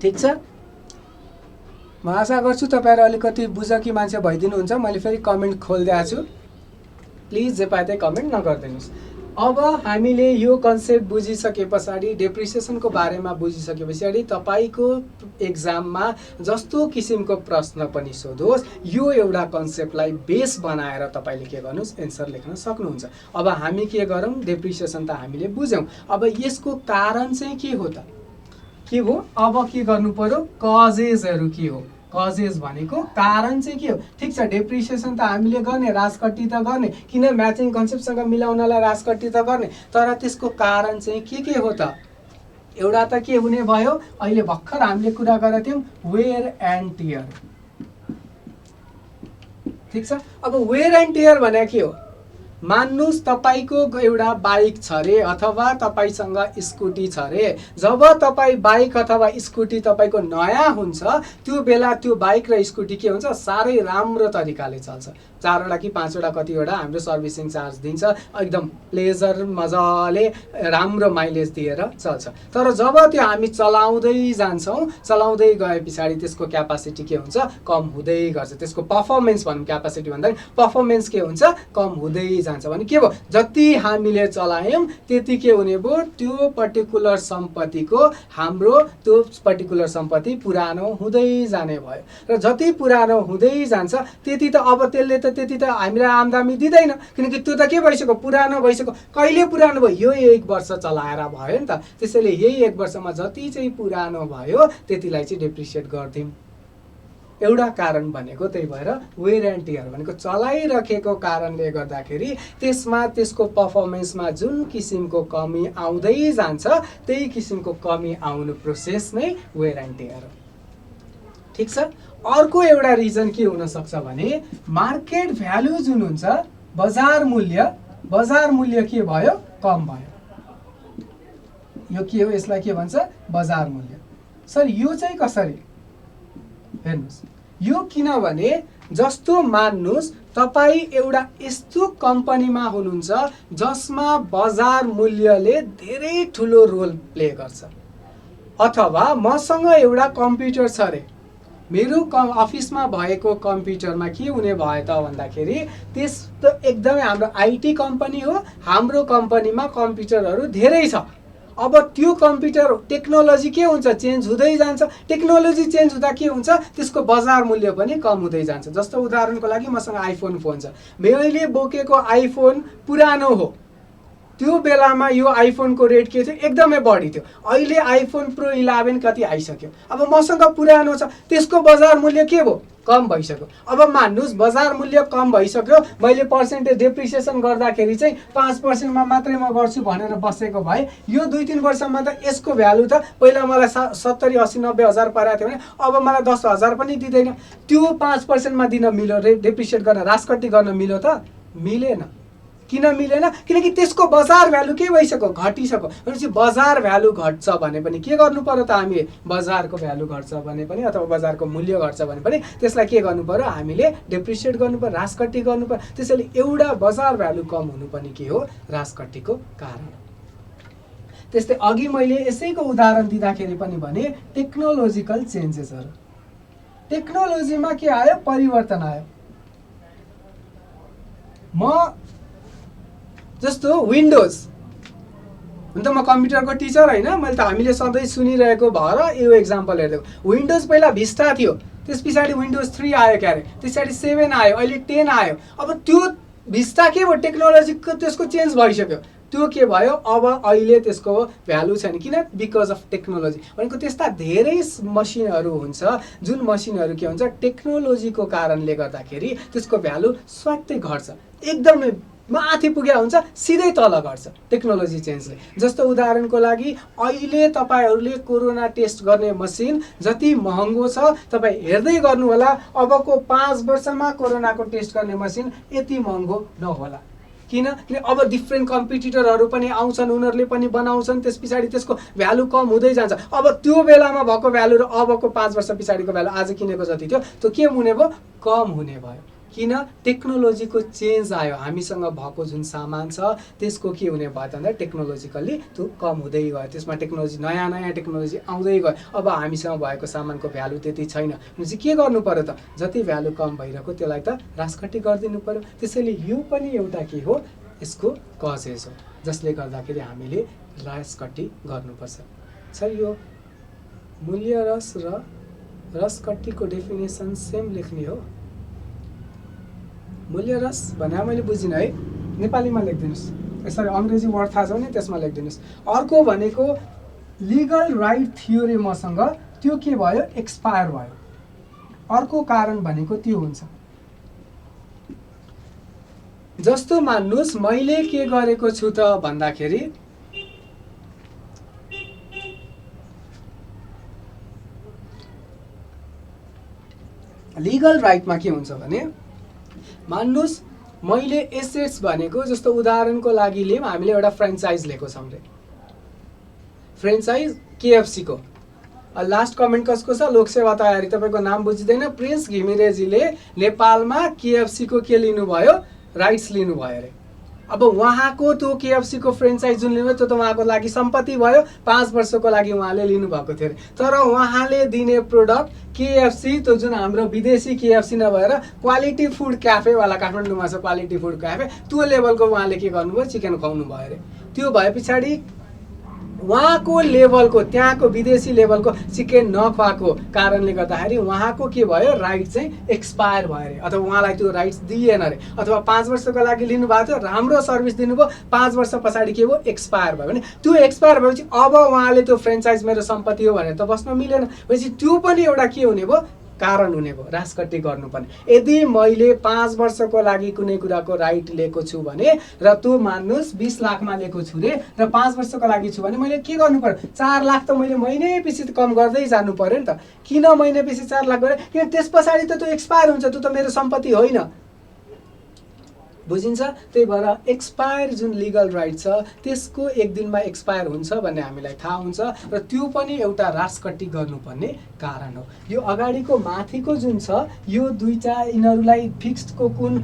ठिक छ, म आशा गर्छु तपाईहरु अलिकति बुझकी मान्छे भइदिनुहुन्छ। मैले फेरि कमेन्ट खोलिदिएको छु, प्लिज जे पाए त्यही कमेन्ट नगर्दिनुस्। अब हामीले यो कन्सेप्ट बुझिसके पछाडि, डेप्रिसिएसनको बारेमा बुझिसके पछाडि तपाईको एक्जाममा जस्तो किसिमको प्रश्न पनि सोधोस्, यो एउटा कन्सेप्टलाई बेस बनाएर तपाईले के गर्नुस्, एन्सर लेख्न सक्नुहुन्छ। अब हामी के गरौँ, डेप्रिसिएसन त हामीले बुझ्यौं, अब यसको कारण चाहिँ के हो त, के हो? अब के गर्नु पर्यो, कजेसहरु के हो, कजेस भनेको कारण चाहिँ के हो। ठिक छ, डेप्रिसिएसन त हामीले गर्ने, ह्रासकट्टी त गर्ने, किन म्याचिङ कन्सेप्टसँग मिलाउनलाई ह्रासकट्टी त गर्ने, तर त्यसको कारण चाहिँ के हो त? एउटा त के हुने भयो, अहिले भर्खर हामीले कुरा गरेका थियौं, वेयर एन्ड टियर। ठिक छ, अब वेयर एन्ड टियर भने के हो? मान्नुस् तपाईको एउटा बाइक छ रे अथवा तपाईसँग स्कुटी छ रे, जब तपाई बाइक अथवा स्कुटी तपाईको नयाँ हुन्छ त्यो बेला त्यो बाइक र स्कुटी के हुन्छ, साह्रै राम्रो तरिकाले चल्छ। 4 वटा कि 5 वटा कतिवटा हाम्रो सर्भिसिङ चार्ज दिन्छ, एकदम प्लेजर मजाले राम्रो माइलेज दिएर चल्छ। तर जब त्यो हामी चलाउँदै जान्छौं, चलाउँदै गए पछाडि त्यसको क्यापासिटी के हुन्छ, कम हुँदै गर्छ। त्यसको परफर्मेन्स भनौं, क्यापासिटी भन्दा परफर्मेन्स के हुन्छ, कम हुँदै जान्छ। भने के भयो, जति हामीले चलायौं त्यति के हुने भयो, त्यो पर्टिकुलर सम्पत्तिको हाम्रो त्यो पर्टिकुलर सम्पत्ति पुरानो हुँदै जाने भयो। र जति पुरानो हुँदै जान्छ त्यति त अब त्यसले त्यति त हामीलाई आम्दानी दिँदैन, किनकि त्यो त के भइसक्यो, पुरानो भइसक्यो। कहिले पुरानो भयो, यो 1 वर्ष चलाएर भयो नि त। त्यसैले यही 1 वर्षमा जति चाहिँ पुरानो भयो त्यतिलाई चाहिँ डेप्रिसिएट गर्दियौं। एउटा कारण भनेको त्यही भएर वेयर एन्ड टियर भनेको चलाइराखेको कारणले गर्दाखेरि त्यसमा त्यसको परफर्मेन्समा जुन किसिमको कमी आउँदै जान्छ त्यही किसिमको कमी आउनु प्रोसेस नै वेयर एन्ड टियर हो। ठीक छ, अर्को एउटा रिजन के हुन सक्छ भने मार्केट भ्यालु जुन हुन्छ, बजार मूल्य के भयो, कम भयो। यो के हो, यसलाई के भन्छ, बजार मूल्य। सर यो चाहिँ कसरी हेर्नुस्, यो किनभने जस्तो मान्नुस् तपाई एउटा यस्तो कम्पनीमा हुनुहुन्छ जसमा बजार मूल्यले धेरै ठुलो रोल प्ले गर्छ, अथवा मसँग एउटा कम्प्युटर छ रे, मेरो अफिसमा भएको कम्प्युटरमा के हुने भयो त भन्दाखेरि त्यस्तो एकदमै हाम्रो आईटी कम्पनी हो, हाम्रो कम्पनीमा कम्प्युटरहरू धेरै छ। अब त्यो कम्प्युटर टेक्नोलोजी के हुन्छ, चेन्ज हुँदै जान्छ। टेक्नोलोजी चेन्ज हुँदा के हुन्छ, त्यसको बजार मूल्य पनि कम हुँदै जान्छ। जस्तो उदाहरणको लागि मसँग आइफोन फोन छ, मैले बोकेको आइफोन पुरानो हो, त्यो बेलामा यो आइफोनको रेट के थियो, एकदमै बढी थियो। अहिले आइफोन प्रो 11 कति आइसक्यो, अब मसँग पुरानो छ, त्यसको बजार मूल्य के भयो, कम भइसक्यो। अब मान्नुस् बजार मूल्य कम भइसक्यो, मैले पर्सेन्टेज डेप्रिसिएसन गर्दाखेरि चाहिँ 5% मा मात्रै म गर्छु भनेर बसेको भए यो 2-3 वर्षमा त यसको भ्यालु त पहिला मलाई 70, 80, 90 हजार परेको थियो भने अब मलाई 10 हजार पनि दिँदैन। त्यो 5% मा दिन मिल्यो, डेप्रिसिएट गर्न, ह्रासकट्टी गर्न मिल्यो त मिलेन। किन मिलेन, किनकि त्यसको बजार भ्यालु के भइसक्यो, घटिसक्यो। भनेपछि बजार भ्यालु घट्छ भने पनि के गर्नु पर्यो त, हामीले बजारको भ्यालु घट्छ भने पनि अथवा बजारको मूल्य घट्छ भने पनि त्यसलाई के गर्नु पर्यो, हामीले डेप्रिसिएट गर्नु पर्यो, ह्रासकट्टी गर्नु पर्यो। त्यसैले एउटा बजार भ्यालु कम हुनु पनि के हो, ह्रासकट्टीको कारण। त्यस्तै अघि मैले यसैको उदाहरण दिँदाखेरि पनि भने टेक्नोलोजिकल चेन्जेसहरु, टेक्नोलोजीमा के आयो, परिवर्तन आयो। म जस्तो विन्डोज, हुन त म कम्प्युटरको टिचर हैन, मैले त हामीले सधैँ सुनिरहेको भएर यो एक्जाम्पल हेर्दिएको। विन्डोज पहिला भिस्टा थियो, त्यस पछाडि विन्डोज 3 आयो क्यारे, त्यसपछि 7 आयो, अहिले 10 आयो। अब त्यो भिस्टा के भयो, टेक्नोलोजीको त्यसको चेन्ज भइसक्यो, त्यो के भयो, अब अहिले त्यसको भ्यालु छैन। किन? Because of technology. भनेको त्यस्ता धेरै मसिनहरू हुन्छ जुन मसिनहरू के हुन्छ, टेक्नोलोजीको कारणले गर्दाखेरि त्यसको भ्यालु स्वाट्टै घट्छ, एकदमै माथि पुग्या हुन्छ, सिधै तल घट्छ टेक्नोलोजी चेन्जले। जस्तो उदाहरणको लागि अहिले तपाईँहरूले कोरोना टेस्ट गर्ने मसिन जति महँगो छ तपाईँ हेर्दै गर्नु होला, अबको 5 वर्षमा कोरोनाको टेस्ट गर्ने मसिन यति महँगो नहोला। किन? अब डिफ्रेन्ट कम्पिटिटरहरू पनि आउँछन्, उनीहरूले पनि बनाउँछन्, त्यस पछाडि त्यसको भ्यालु कम हुँदै जान्छ। अब त्यो बेलामा भएको भ्यालु र अबको 5 वर्ष पछाडिको भ्यालु आज किनेको जति थियो त्यो के हुने भयो, कम हुने भयो। किन? टेक्नोलोजीको चेन्ज आयो, हामीसँग भएको जुन सामान छ त्यसको के हुने भयो त भन्दा टेक्नोलोजिकल्ली त्यो कम हुँदै गयो, त्यसमा टेक्नोलोजी नयाँ नयाँ टेक्नोलोजी आउँदै गयो। अब हामीसँग भएको सामानको भ्यालु त्यति छैन भने चाहिँ के गर्नु पर्यो त, जति भ्यालु कम भइरहेको त्यसलाई त रासकट्टी गरिदिनु पर्यो। त्यसैले यो पनि एउटा के हो, यसको कजेस हो जसले गर्दाखेरि हामीले रासकट्टी गर्नुपर्छ। यो मूल्य रस र रसकट्टीको डेफिनेसन सेम लेख्ने हो। मूल्य रस भने मैले बुझिनँ है, नेपालीमा लेखिदिनुहोस्, सरी अङ्ग्रेजी वर्ड थाहा छ भने त्यसमा लेखिदिनुहोस्। अर्को भनेको लिगल राइट थ्योरी मसँग त्यो के भयो, एक्सपायर भयो। अर्को कारण भनेको त्यो हुन्छ, जस्तो मान्नुहोस् मैले के गरेको छु त भन्दाखेरि लिगल राइटमा के हुन्छ भने मान्नुहोस् मैले एसेट्स भनेको, जस्तो उदाहरणको लागि लियौँ, हामीले एउटा फ्रेन्चाइज लिएको छौँ रे, फ्रेन्चाइज KFC को। लास्ट कमेन्ट कसको छ, लोकसेवा तयारी, तपाईँको नाम बुझिँदैन, प्रिन्स घिमिरेजीले नेपालमा KFC को के लिनुभयो, राइट्स लिनुभयो अरे। अब उहाँको त्यो KFC को फ्रेन्चाइज जुन लिनुभयो त्यो त उहाँको लागि सम्पत्ति भयो, 5 वर्षको लागि उहाँले लिनुभएको थियो। तर उहाँले दिने प्रोडक्ट KFC त्यो जुन हाम्रो विदेशी KFC नभएर क्वालिटी फुड क्याफेवाला काठमाडौँमा छ क्वालिटी फुड क्याफे, त्यो लेभलको उहाँले के गर्नुभयो, चिकन खुवाउनु भयो अरे। त्यो भए पछाडि उहाँको लेभलको, त्यहाँको विदेशी लेभलको चिकन नखुवाएको कारणले गर्दाखेरि उहाँको के भयो, राइट चाहिँ एक्सपायर भयो अरे, अथवा उहाँलाई त्यो राइट्स दिएन अरे। अथवा 5 वर्षको लागि लिनुभएको थियो, राम्रो सर्भिस दिनुभयो, 5 वर्ष पछाडि के भयो, एक्सपायर भयो भने त्यो एक्सपायर भएपछि अब उहाँले त्यो फ्रेन्चाइज मेरो सम्पत्ति हो भनेर त बस्न मिलेन। भनेपछि त्यो पनि एउटा के हुने भयो, कारण हुने भयो, रासकट्टी गर्नुपर्ने। यदि मैले 5 वर्षको लागि कुनै कुराको राइट लिएको छु भने र त्यो मान्नुहोस् 20 लाखमा लिएको छु रे र 5 वर्षको लागि छु भने मैले के गर्नु पर्यो, 4 लाख त मैले महिनै पछि कम गर्दै जानु पर्यो नि त। किन महिनै पछि 4 लाख गरेँ, किन त्यस पछाडि त त्यो एक्सपायर हुन्छ, त्यो त मेरो सम्पत्ति होइन, बुझिन्छ। त्यही भएर एक्सपायर जुन लिगल राइट छ त्यसको एक दिनमा एक्सपायर हुन्छ भन्ने हामीलाई थाहा हुन्छ र त्यो पनि एउटा रासकट्टी गर्नुपर्ने कारण हो। यो अगाडिको माथिको जुन छ यो दुईटा यिनीहरूलाई फिक्स्डको कुन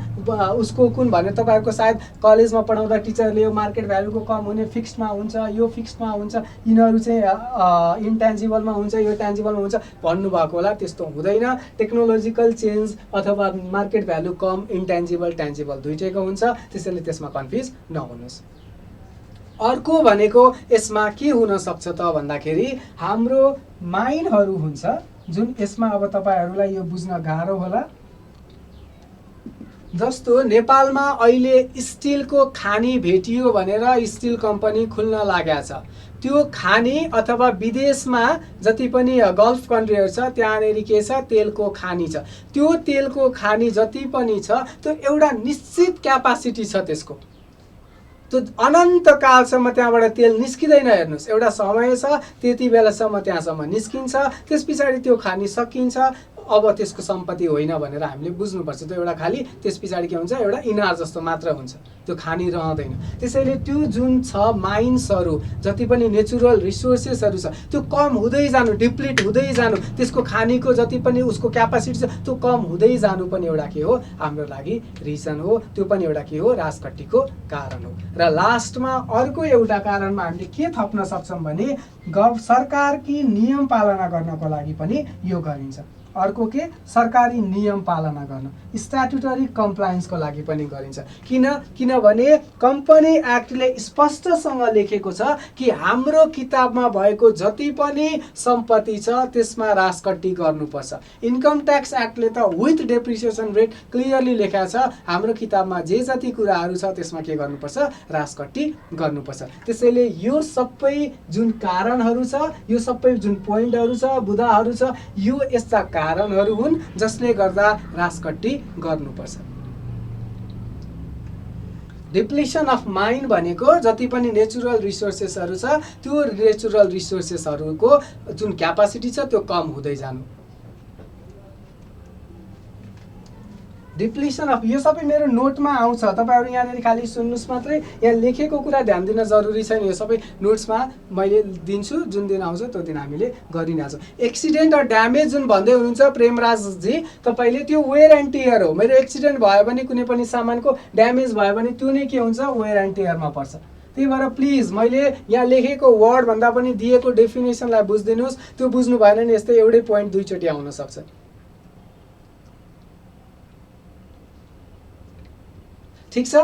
उसको कुन भने तपाईँहरूको सायद कलेजमा पढाउँदा टिचरले यो मार्केट भ्यालुको कम हुने फिक्स्डमा हुन्छ, यो फिक्स्डमा हुन्छ, यिनीहरू चाहिँ इन्ट्यान्जिबलमा हुन्छ, यो ट्यान्जिबलमा हुन्छ भन्नुभएको होला। त्यस्तो हुँदैन। टेक्नोलोजिकल चेन्ज अथवा मार्केट भ्यालु कम, इन्ट्यान्जिबल ट्यान्जिबल दुईटै हुन्छ, त्यसैले त्यसमा कन्फ्युज नहुनुहोस्। अर्को भनेको यसमा के हुन सक्छ त भन्दाखेरि हाम्रो माइनहरू हुन्छ जुन यसमा अब तपाईहरुलाई यो बुझ्न गाह्रो होला। जस्तो नेपालमा अहिले स्टिलको खानी भेटियो भनेर स्टिल कम्पनी खुल्न लागेको छ। त्यो खानी अथवा विदेशमा जति पनि गल्फ कन्ट्रीहरु छ त्यहाँनेरि के छ, तेलको खानी छ। त्यो तेलको खानी जति पनि छ त्यो एउटा निश्चित क्यापासिटी छ त्यसको, त्यो अनन्त कालसम्म त्यहाँबाट तेल निस्किँदैन। हेर्नुस्, एउटा समय छ त्यति बेलासम्म त्यहाँसम्म निस्किन्छ, त्यस पछाडि त्यो खानी सकिन्छ, अब त्यसको सम्पत्ति होइन भनेर हामीले बुझ्नुपर्छ। त्यो एउटा खाली त्यस पछाडि के हुन्छ, एउटा इनार जस्तो मात्र हुन्छ, त्यो खानी रहँदैन। त्यसैले त्यो जुन छ माइन्सहरू जति पनि नेचुरल रिसोर्सेसहरू छ त्यो कम हुँदै जानु, डिप्लिट हुँदै जानु, त्यसको खानीको जति पनि उसको क्यापासिटी छ त्यो कम हुँदै जानु पनि एउटा के हो, हाम्रो लागि रिजन हो। त्यो पनि एउटा के हो, राजकट्टीको कारण हो। र लास्टमा अर्को एउटा कारणमा हामीले के थप्न सक्छौँ भने सरकारकी नियम पालना गर्नको लागि पनि यो गरिन्छ। अर्को के सरकारी नियम पालना गर्न, स्ट्याट्युटरी कम्प्लायन्सको लागि पनि गरिन्छ। किनभने कम्पनी एक्टले स्पष्टसँग लेखेको छ कि हाम्रो किताबमा भएको जति पनि सम्पत्ति छ त्यसमा राजकट्टी गर्नुपर्छ। इन्कम ट्याक्स एक्टले त विथ डेप्रिसिएसन रेट क्लियरली लेखेको छ हाम्रो किताबमा जे जति कुराहरू छ त्यसमा के गर्नुपर्छ, राजकट्टी गर्नुपर्छ। त्यसैले यो सबै जुन कारणहरू छ, यो सबै जुन पोइन्टहरू छ, बुदाहरू छ, यो यस्ता कारणहरू हुन् जसले गर्दा राजकट्टी गर्नुपर्छ। डिप्लिसन अफ माइन भनेको जति पनि नेचुरल रिसोर्सेसहरू छ त्यो नेचुरल रिसोर्सेसहरूको जुन क्यापासिटी छ त्यो कम हुँदै जानु। डिप्लिसन अफ, यो सबै मेरो नोटमा आउँछ, तपाईँहरू यहाँनिर खालि सुन्नुहोस् मात्रै, यहाँ लेखेको कुरा ध्यान दिन जरुरी छैन। यो सबै नोट्समा मैले दिन्छु, जुन दिन आउँछ त्यो दिन हामीले गरि नै हाल्छौँ। एक्सिडेन्ट र ड्यामेज जुन भन्दै हुनुहुन्छ प्रेमराजजी तपाईँले, त्यो वेयर एन्ड टियर हो। मेरो एक्सिडेन्ट भयो भने कुनै पनि सामानको ड्यामेज भयो भने त्यो नै के हुन्छ, वेयर एन्ड टियरमा पर्छ। त्यही भएर प्लिज मैले यहाँ लेखेको वर्ड भन्दा पनि दिएको डेफिनेसनलाई बुझिदिनुहोस्। त्यो बुझ्नु भएन भने यस्तै एउटै पोइन्ट दुईचोटि आउन सक्छ। ठिक छ,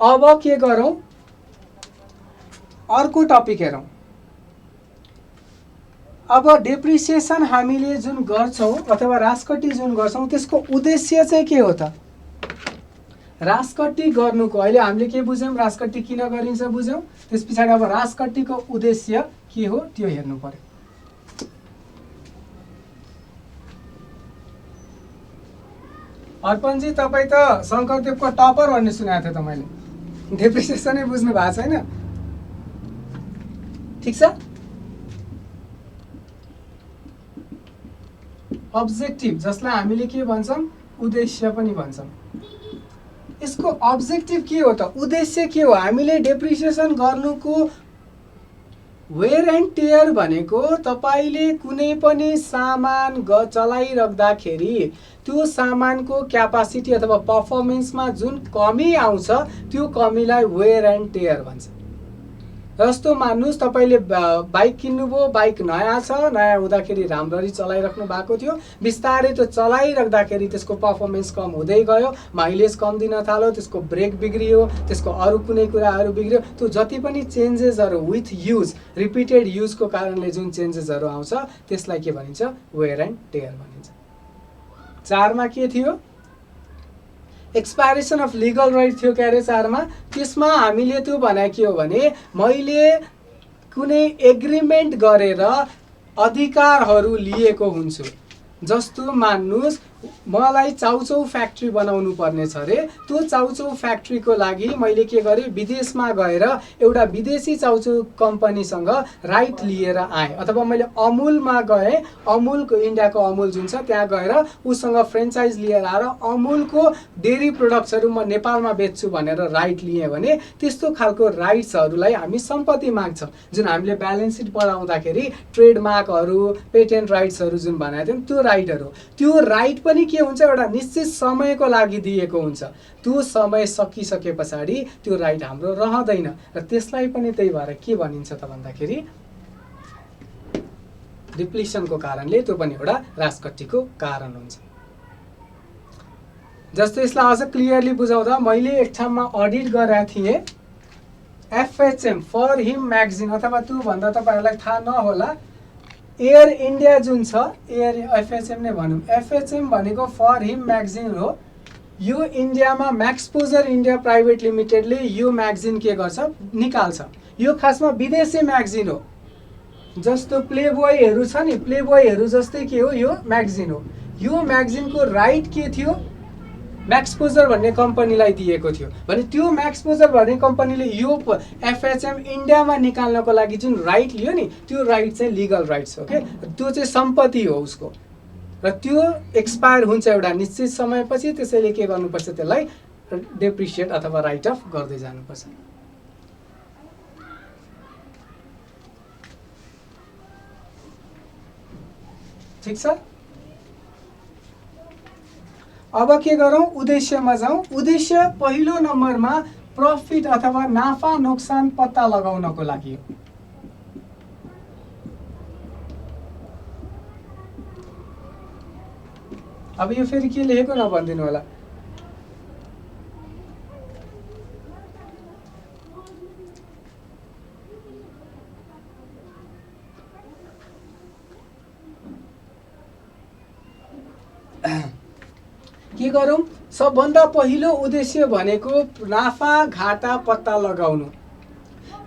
अब के गरौँ, अर्को टपिक हेरौँ। अब डेप्रिसिएसन हामीले जुन गर्छौँ अथवा राजकट्टी जुन गर्छौँ त्यसको उद्देश्य चाहिँ के हो त? राजकट्टी गर्नुको अहिले हामीले के बुझ्यौँ, राजकट्टी किन गरिन्छ बुझ्यौँ। त्यस पछाडि अब राजकट्टीको उद्देश्य के हो त्यो हेर्नु पर्यो। अर्पणजी तपाईँ त शङ्करदेवको टपर भन्ने सुनाएको थियो त मैले, डेप्रिसिएसनै बुझ्नु भएको छैन। ठिक छ, अब्जेक्टिभ जसलाई हामीले के भन्छौँ, उद्देश्य पनि भन्छौँ। यसको अब्जेक्टिभ के हो त, उद्देश्य के हो? हामीले डेप्रिसिएसन गर्नुको वेयर एन्ड टेयर भनेको तपाईँले कुनै पनि सामान चलाइराख्दाखेरि त्यो सामानको क्यापासिटी अथवा पर्फर्मेन्समा जुन कमी आउँछ त्यो कमीलाई वेयर एन्ड टेयर भन्छ। जस्तो मान्नुहोस् तपाईँले बाइक किन्नुभयो, बाइक नयाँ छ, नयाँ हुँदाखेरि राम्ररी चलाइराख्नु भएको थियो, बिस्तारै त्यो चलाइराख्दाखेरि त्यसको पर्फर्मेन्स कम हुँदै गयो, माइलेज कम दिन थाल्यो, त्यसको ब्रेक बिग्रियो, त्यसको अरू कुनै कुराहरू बिग्रियो। त्यो जति पनि चेन्जेसहरू विथ युज, रिपिटेड युजको कारणले जुन चेन्जेसहरू आउँछ त्यसलाई के भनिन्छ, वेयर एन्ड टेयर भनिन्छ। 4 मा के थियो, एक्सपायरेसन अफ लिगल राइट थियो क्यारे 4 मा। त्यसमा हामीले त्यो भने के हो भने मैले कुनै एग्रिमेन्ट गरेर अधिकारहरू लिएको हुन्छु। जस्तो मान्नुहोस् मलाई चाउचाउ फ्याक्ट्री बनाउनु पर्ने छ रे, त्यो चाउचाउ फ्याक्ट्रीको लागि मैले के गरेँ, विदेशमा गएर एउटा विदेशी चाउचाउ कम्पनीसँग राइट लिएर आएँ, अथवा मैले अमुलमा गएँ, अमुलको इन्डियाको अमुल जुन छ त्यहाँ गएर उसँग फ्रेन्चाइज लिएर आएर अमुलको डेरी प्रोडक्ट्सहरू म नेपालमा बेच्छु भनेर राइट लिएँ भने त्यस्तो खालको राइट्सहरूलाई हामी सम्पत्ति माग्छौँ। जुन हामीले ब्यालेन्स सिट पढाउँदाखेरि ट्रेडमार्कहरू, पेटेन्ट राइट्सहरू जुन भनेको थियौँ त्यो राइटहरू, त्यो राइट पनि के हुन्छ, एउटा निश्चित समयको लागि दिएको हुन्छ। त्यो समय सकिसके पछाडि त्यो राइट हाम्रो रहँदैन र त्यसलाई पनि त्यही भएर के भनिन्छ त भन्दाखेरि डिप्लिसनको कारणले त्यो पनि एउटा राजकट्टीको कारण हुन्छ। जस्तो यसलाई अझ क्लियरली बुझाउँदा मैले एक ठाउँमा अडिट गरेका थिएँ, एफएचएम फर हिम म्यागजिन, अथवा त्यो भन्दा तपाईँहरूलाई थाहा नहोला, एयर इन्डिया जुन छ, एयर एफएचएम नै भनौँ, एफएचएम भनेको फर हिम म्यागजिन हो। यो इन्डियामा म्याक्सपोजर इन्डिया प्राइभेट लिमिटेडले यो म्यागजिन के गर्छ, निकाल्छ। यो खासमा विदेशी म्यागजिन हो। जस्तो प्लेबोयहरू छ नि, प्लेबोयहरू जस्तै के हो, यो म्यागजिन हो। यो म्यागजिनको राइट के थियो, म्याक्सपोजर भन्ने कम्पनीलाई दिएको थियो भने त्यो म्याक्सपोजर भन्ने कम्पनीले यो एफएचएम इन्डियामा निकाल्नको लागि जुन राइट लियो नि त्यो राइट चाहिँ लिगल राइट्स हो के, त्यो चाहिँ सम्पत्ति हो उसको, र त्यो एक्सपायर हुन्छ एउटा निश्चित समयपछि। त्यसैले के गर्नुपर्छ, त्यसलाई डेप्रिसिएट अथवा राइट अफ गर्दै जानुपर्छ। ठिक छ, अब के गरौँ, उद्देश्यमा जाउँ। उद्देश्य पहिलो नम्बरमा प्रफिट अथवा नाफा नोक्सान पत्ता लगाउनको लागि हो। अब यो फेरि के लेखेको नभनिदिनु होला। के गरौँ, सबभन्दा पहिलो उद्देश्य भनेको नाफा घाटा पत्ता लगाउनु।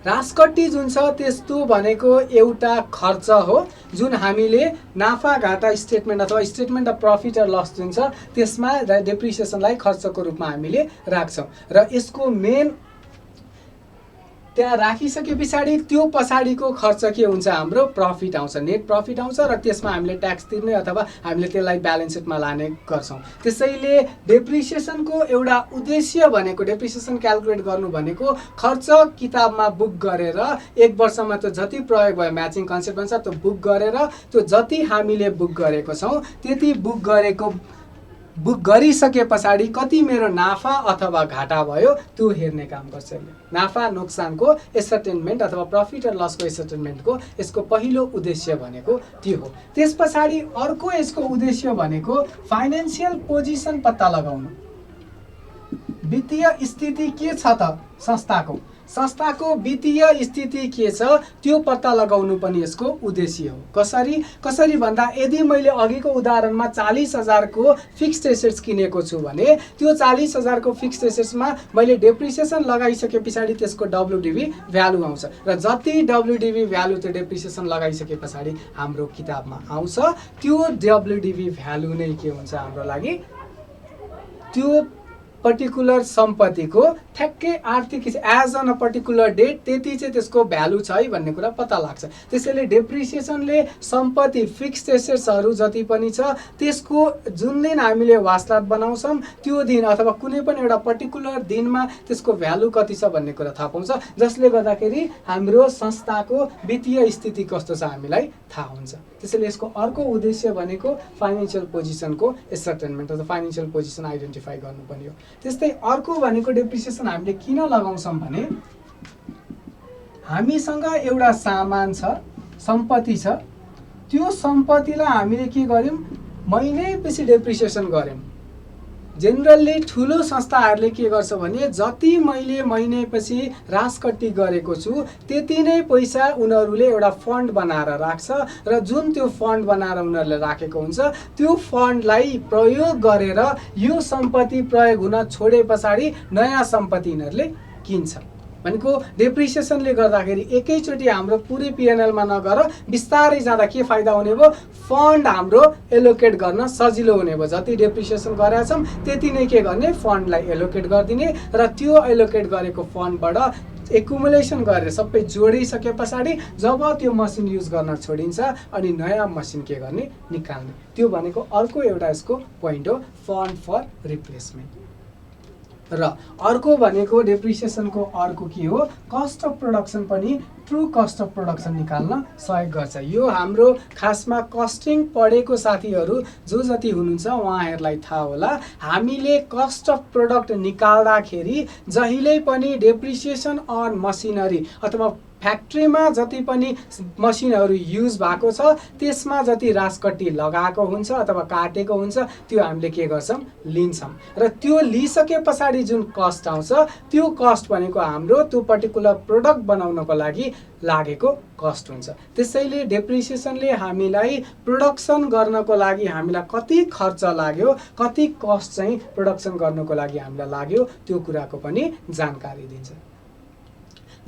राजकट्टी जुन छ त्यस्तो भनेको एउटा खर्च हो जुन हामीले नाफा घाटा स्टेटमेन्ट अथवा स्टेटमेन्ट अफ प्रफिट र लस जुन छ त्यसमा डेप्रिसिएसनलाई खर्चको रूपमा हामीले राख्छौँ र यसको मेन त्यहाँ राखिसके पछाडि त्यो पछाडिको खर्च के हुन्छ, हाम्रो प्रफिट आउँछ, नेट प्रफिट आउँछ र त्यसमा हामीले ट्याक्स तिर्ने अथवा हामीले त्यसलाई ब्यालेन्स सिटमा लाने गर्छौँ। त्यसैले डेप्रिसिएसनको एउटा उद्देश्य भनेको, डेप्रिसिएसन क्यालकुलेट गर्नु भनेको खर्च किताबमा बुक गरेर 1 वर्षमा त्यो जति प्रयोग भयो म्याचिङ कन्सेप्ट अनुसार त्यो बुक गरेर त्यो जति हामीले बुक गरेको छौँ त्यति बुक गरिसके पछाडि कति मेरो नाफा अथवा घाटा भयो त्यो हेर्ने काम गर्छ। नाफा नोक्सानको एसर्टेनमेन्ट अथवा प्रफिट र लसको एसर्टेनमेन्टको यसको पहिलो उद्देश्य भनेको त्यो हो। त्यस पछाडि अर्को यसको उद्देश्य भनेको फाइनेन्सियल पोजिसन पत्ता लगाउनु। वित्तीय स्थिति के छ त संस्थाको वित्तीय स्थिति के छ त्यो पत्ता लगाउनु पनि यसको उद्देश्य हो। कसरी भन्दा यदि मैले अघिको उदाहरणमा 40,000 को फिक्स्ड एसेट्स किनेको छु भने त्यो 40,000 को फिक्स्ड एसेट्समा मैले डेप्रिसिएसन लगाइसके पछाडि त्यसको डब्ल्युडिभी भ्यालु आउँछ र जति डब्ल्युडिभी भ्यालु त्यो डेप्रिसिएसन लगाइसके पछाडि हाम्रो किताबमा आउँछ त्यो डब्ल्युडिभी भ्यालु नै के हुन्छ हाम्रो लागि, त्यो पर्टिकुलर सम्पत्तिको ठ्याक्कै आर्थिक as on a particular date त्यति चाहिँ त्यसको भ्यालु छ है भन्ने कुरा पत्ता लाग्छ। त्यसैले डेप्रिसिएसनले सम्पत्ति फिक्स्ड एसेट्सहरू जति पनि छ त्यसको जुन दिन हामीले वास्ताद बनाउँछौँ त्यो दिन अथवा कुनै पनि एउटा पर्टिकुलर दिनमा त्यसको भ्यालु कति छ भन्ने कुरा थाहा पाउँछ, जसले गर्दाखेरि हाम्रो संस्थाको वित्तीय स्थिति कस्तो छ हामीलाई थाहा हुन्छ। त्यसैले यसको अर्को उद्देश्य भनेको फाइनेन्सियल पोजिसनको एसर्टेनमेन्ट अथवा फाइनेन्सियल पोजिसन आइडेन्टिफाई गर्नुपर्ने हो। त्यस्तै अर्को भनेको डेप्रिसिएसन हामीले किन लगाउँछौँ भने हामीसँग एउटा सामान छ, सम्पत्ति छ, त्यो सम्पत्तिलाई हामीले के गर्यौँ, महिनैपछि डेप्रिसिएसन गर्यौँ। जेनरली ठुलो संस्थाहरूले के गर्छ भने जति मैले महिनैपछि राजकट्टी गरेको छु त्यति नै पैसा उनीहरूले एउटा फन्ड बनाएर राख्छ र जुन त्यो फन्ड बनाएर उनीहरूले राखेको हुन्छ त्यो फन्डलाई प्रयोग गरेर यो सम्पत्ति प्रयोग हुन छोडे पछाडि नयाँ सम्पत्ति यिनीहरूले किन्छ। भनेको डेप्रिसिएसनले गर्दाखेरि एकैचोटि हाम्रो पुरै पिएनएलमा नगर बिस्तारै जाँदा के फाइदा हुने भयो, फन्ड हाम्रो एलोकेट गर्न सजिलो हुने भयो। जति डेप्रिसिएसन गरेका छौँ त्यति नै के गर्ने, फन्डलाई एलोकेट गरिदिने र त्यो एलोकेट गरेको फन्डबाट एकुमुलेसन गरेर सबै जोडिसके पछाडि जब त्यो मसिन युज गर्न छोडिन्छ अनि नयाँ मसिन के गर्ने, निकाल्ने। त्यो भनेको अर्को एउटा यसको पोइन्ट हो, फन्ड फर रिप्लेसमेन्ट। र अर्को भनेको डेप्रिसिएसनको अर्को के हो, कस्ट अफ प्रोडक्सन पनि ट्रु कस्ट अफ प्रोडक्सन निकाल्न सहयोग गर्छ। यो हाम्रो खासमा कस्टिङ पढेको साथीहरू जो जति हुनुहुन्छ उहाँहरूलाई थाहा होला, हामीले कस्ट अफ प्रोडक्ट निकाल्दाखेरि जहिले पनि डेप्रिसिएसन अन मसिनरी अथवा फ्याक्ट्रीमा जति पनि मसिनहरू युज भएको छ त्यसमा जति राजकट्टी लगाएको हुन्छ अथवा काटेको हुन्छ त्यो हामीले के गर्छौँ, लिन्छौँ र त्यो लिइसके पछाडि जुन कस्ट आउँछ त्यो कस्ट भनेको हाम्रो त्यो पर्टिकुलर प्रोडक्ट बनाउनको लागि लागेको कस्ट हुन्छ। त्यसैले डेप्रिसिएसनले हामीलाई प्रोडक्सन गर्नको लागि हामीलाई कति खर्च लाग्यो, कति कस्ट चाहिँ प्रोडक्सन गर्नको लागि हामीलाई लाग्यो त्यो कुराको पनि जानकारी दिन्छ।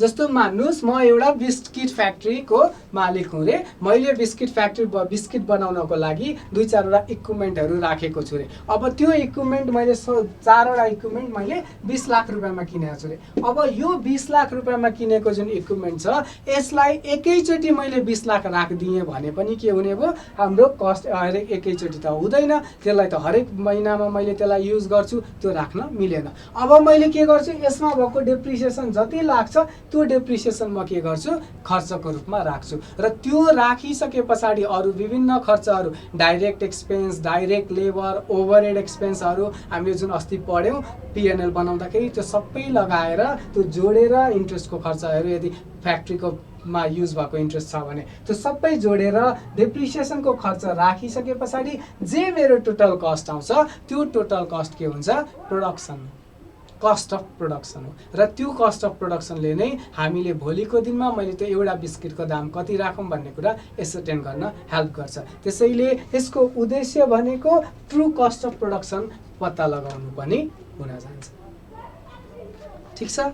जस्तो मान्नुहोस् म एउटा बिस्किट फ्याक्ट्रीको मालिक हुँ रे, मैले बिस्किट बनाउनको लागि 2-4वटा इक्विपमेन्टहरू राखेको छु रे। अब त्यो इक्विपमेन्ट मैले 4वटा इक्विपमेन्ट मैले 20 लाख रुपियाँमा किनेको छु रे। अब यो 20 लाख रुपियाँमा किनेको जुन इक्विपमेन्ट छ यसलाई एकैचोटि मैले 20 लाख राखिदिएँ भने पनि के हुने भयो, हाम्रो कस्ट हरेक एकैचोटि त हुँदैन, त्यसलाई त हरेक महिनामा मैले त्यसलाई युज गर्छु, त्यो राख्न मिलेन। अब मैले के गर्छु, यसमा भएको डेप्रिसिएसन जति लाग्छ त्यो डेप्रिसिएसन म के गर्छु खर्चको रूपमा राख्छु र त्यो राखिसके पछाडि अरू विभिन्न खर्चहरू direct expense direct labour overhead एक्सपेन्सहरू हामीले जुन अस्ति पढ्यौँ पिएनएल बनाउँदाखेरि त्यो सबै लगाएर त्यो जोडेर इन्ट्रेस्टको खर्चहरू यदि फ्याक्ट्रीको मा युज भएको इन्ट्रेस्ट छ भने त्यो सबै जोडेर डेप्रिसिएसनको खर्च राखिसके पछाडि जे मेरो टोटल कस्ट आउँछ त्यो टोटल कस्ट के हुन्छ प्रोडक्सन कस्ट अफ प्रोडक्सन हो र त्यो कस्ट अफ प्रोडक्सनले नै हामीले भोलिको दिनमा मैले त्यो एउटा बिस्किटको दाम कति राखौँ भन्ने कुरा एसर्टेन गर्न हेल्प गर्छ। त्यसैले यसको उद्देश्य भनेको ट्रु कस्ट अफ प्रोडक्सन पत्ता लगाउनु पनि हुन जान्छ। ठिक छ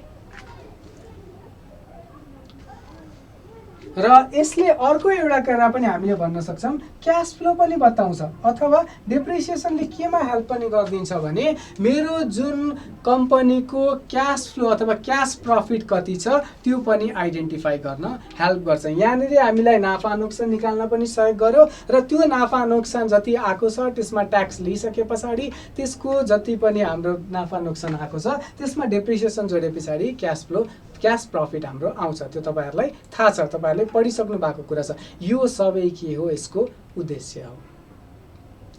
र यसले अर्को एउटा कुरा पनि हामीले भन्न सक्छौँ क्यास फ्लो पनि बताउँछ अथवा डेप्रिसिएसनले केमा हेल्प पनि गरिदिन्छ भने मेरो जुन कम्पनीको क्यास फ्लो अथवा क्यास प्रफिट कति छ त्यो पनि आइडेन्टिफाई गर्न हेल्प गर्छ। यहाँनिर हामीलाई नाफा नोक्सान निकाल्न पनि सहयोग गर्यो र त्यो नाफा नोक्सान जति आएको छ त्यसमा ट्याक्स लिइसके पछाडि त्यसको जति पनि हाम्रो नाफा नोक्सान आएको छ त्यसमा डेप्रिसिएसन जोडे पछाडि क्यास फ्लो क्यास प्रफिट हाम्रो आउँछ। त्यो तपाईहरुलाई थाहा छ, तपाईहरुले पढिसक्नु भएको कुरा छ। यो सबै के हो यसको उद्देश्य हो।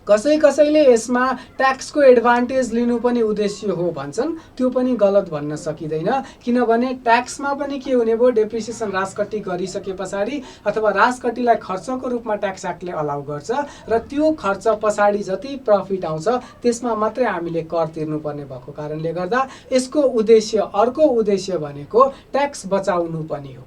कसैले यसमा ट्याक्सको एडभान्टेज लिनु पनि उद्देश्य हो भन्छन्, त्यो पनि गलत भन्न सकिँदैन। किनभने ट्याक्समा पनि के हुने भयो, डेप्रिसिएसन राजकट्टी गरिसके पछाडि अथवा राजकट्टीलाई खर्चको रूपमा ट्याक्स एक्टले अलाउ गर्छ र त्यो खर्च पछाडि जति प्रफिट आउँछ त्यसमा मात्रै हामीले कर तिर्नुपर्ने भएको कारणले गर्दा यसको उद्देश्य अर्को उद्देश्य भनेको ट्याक्स बचाउनु पनि हो।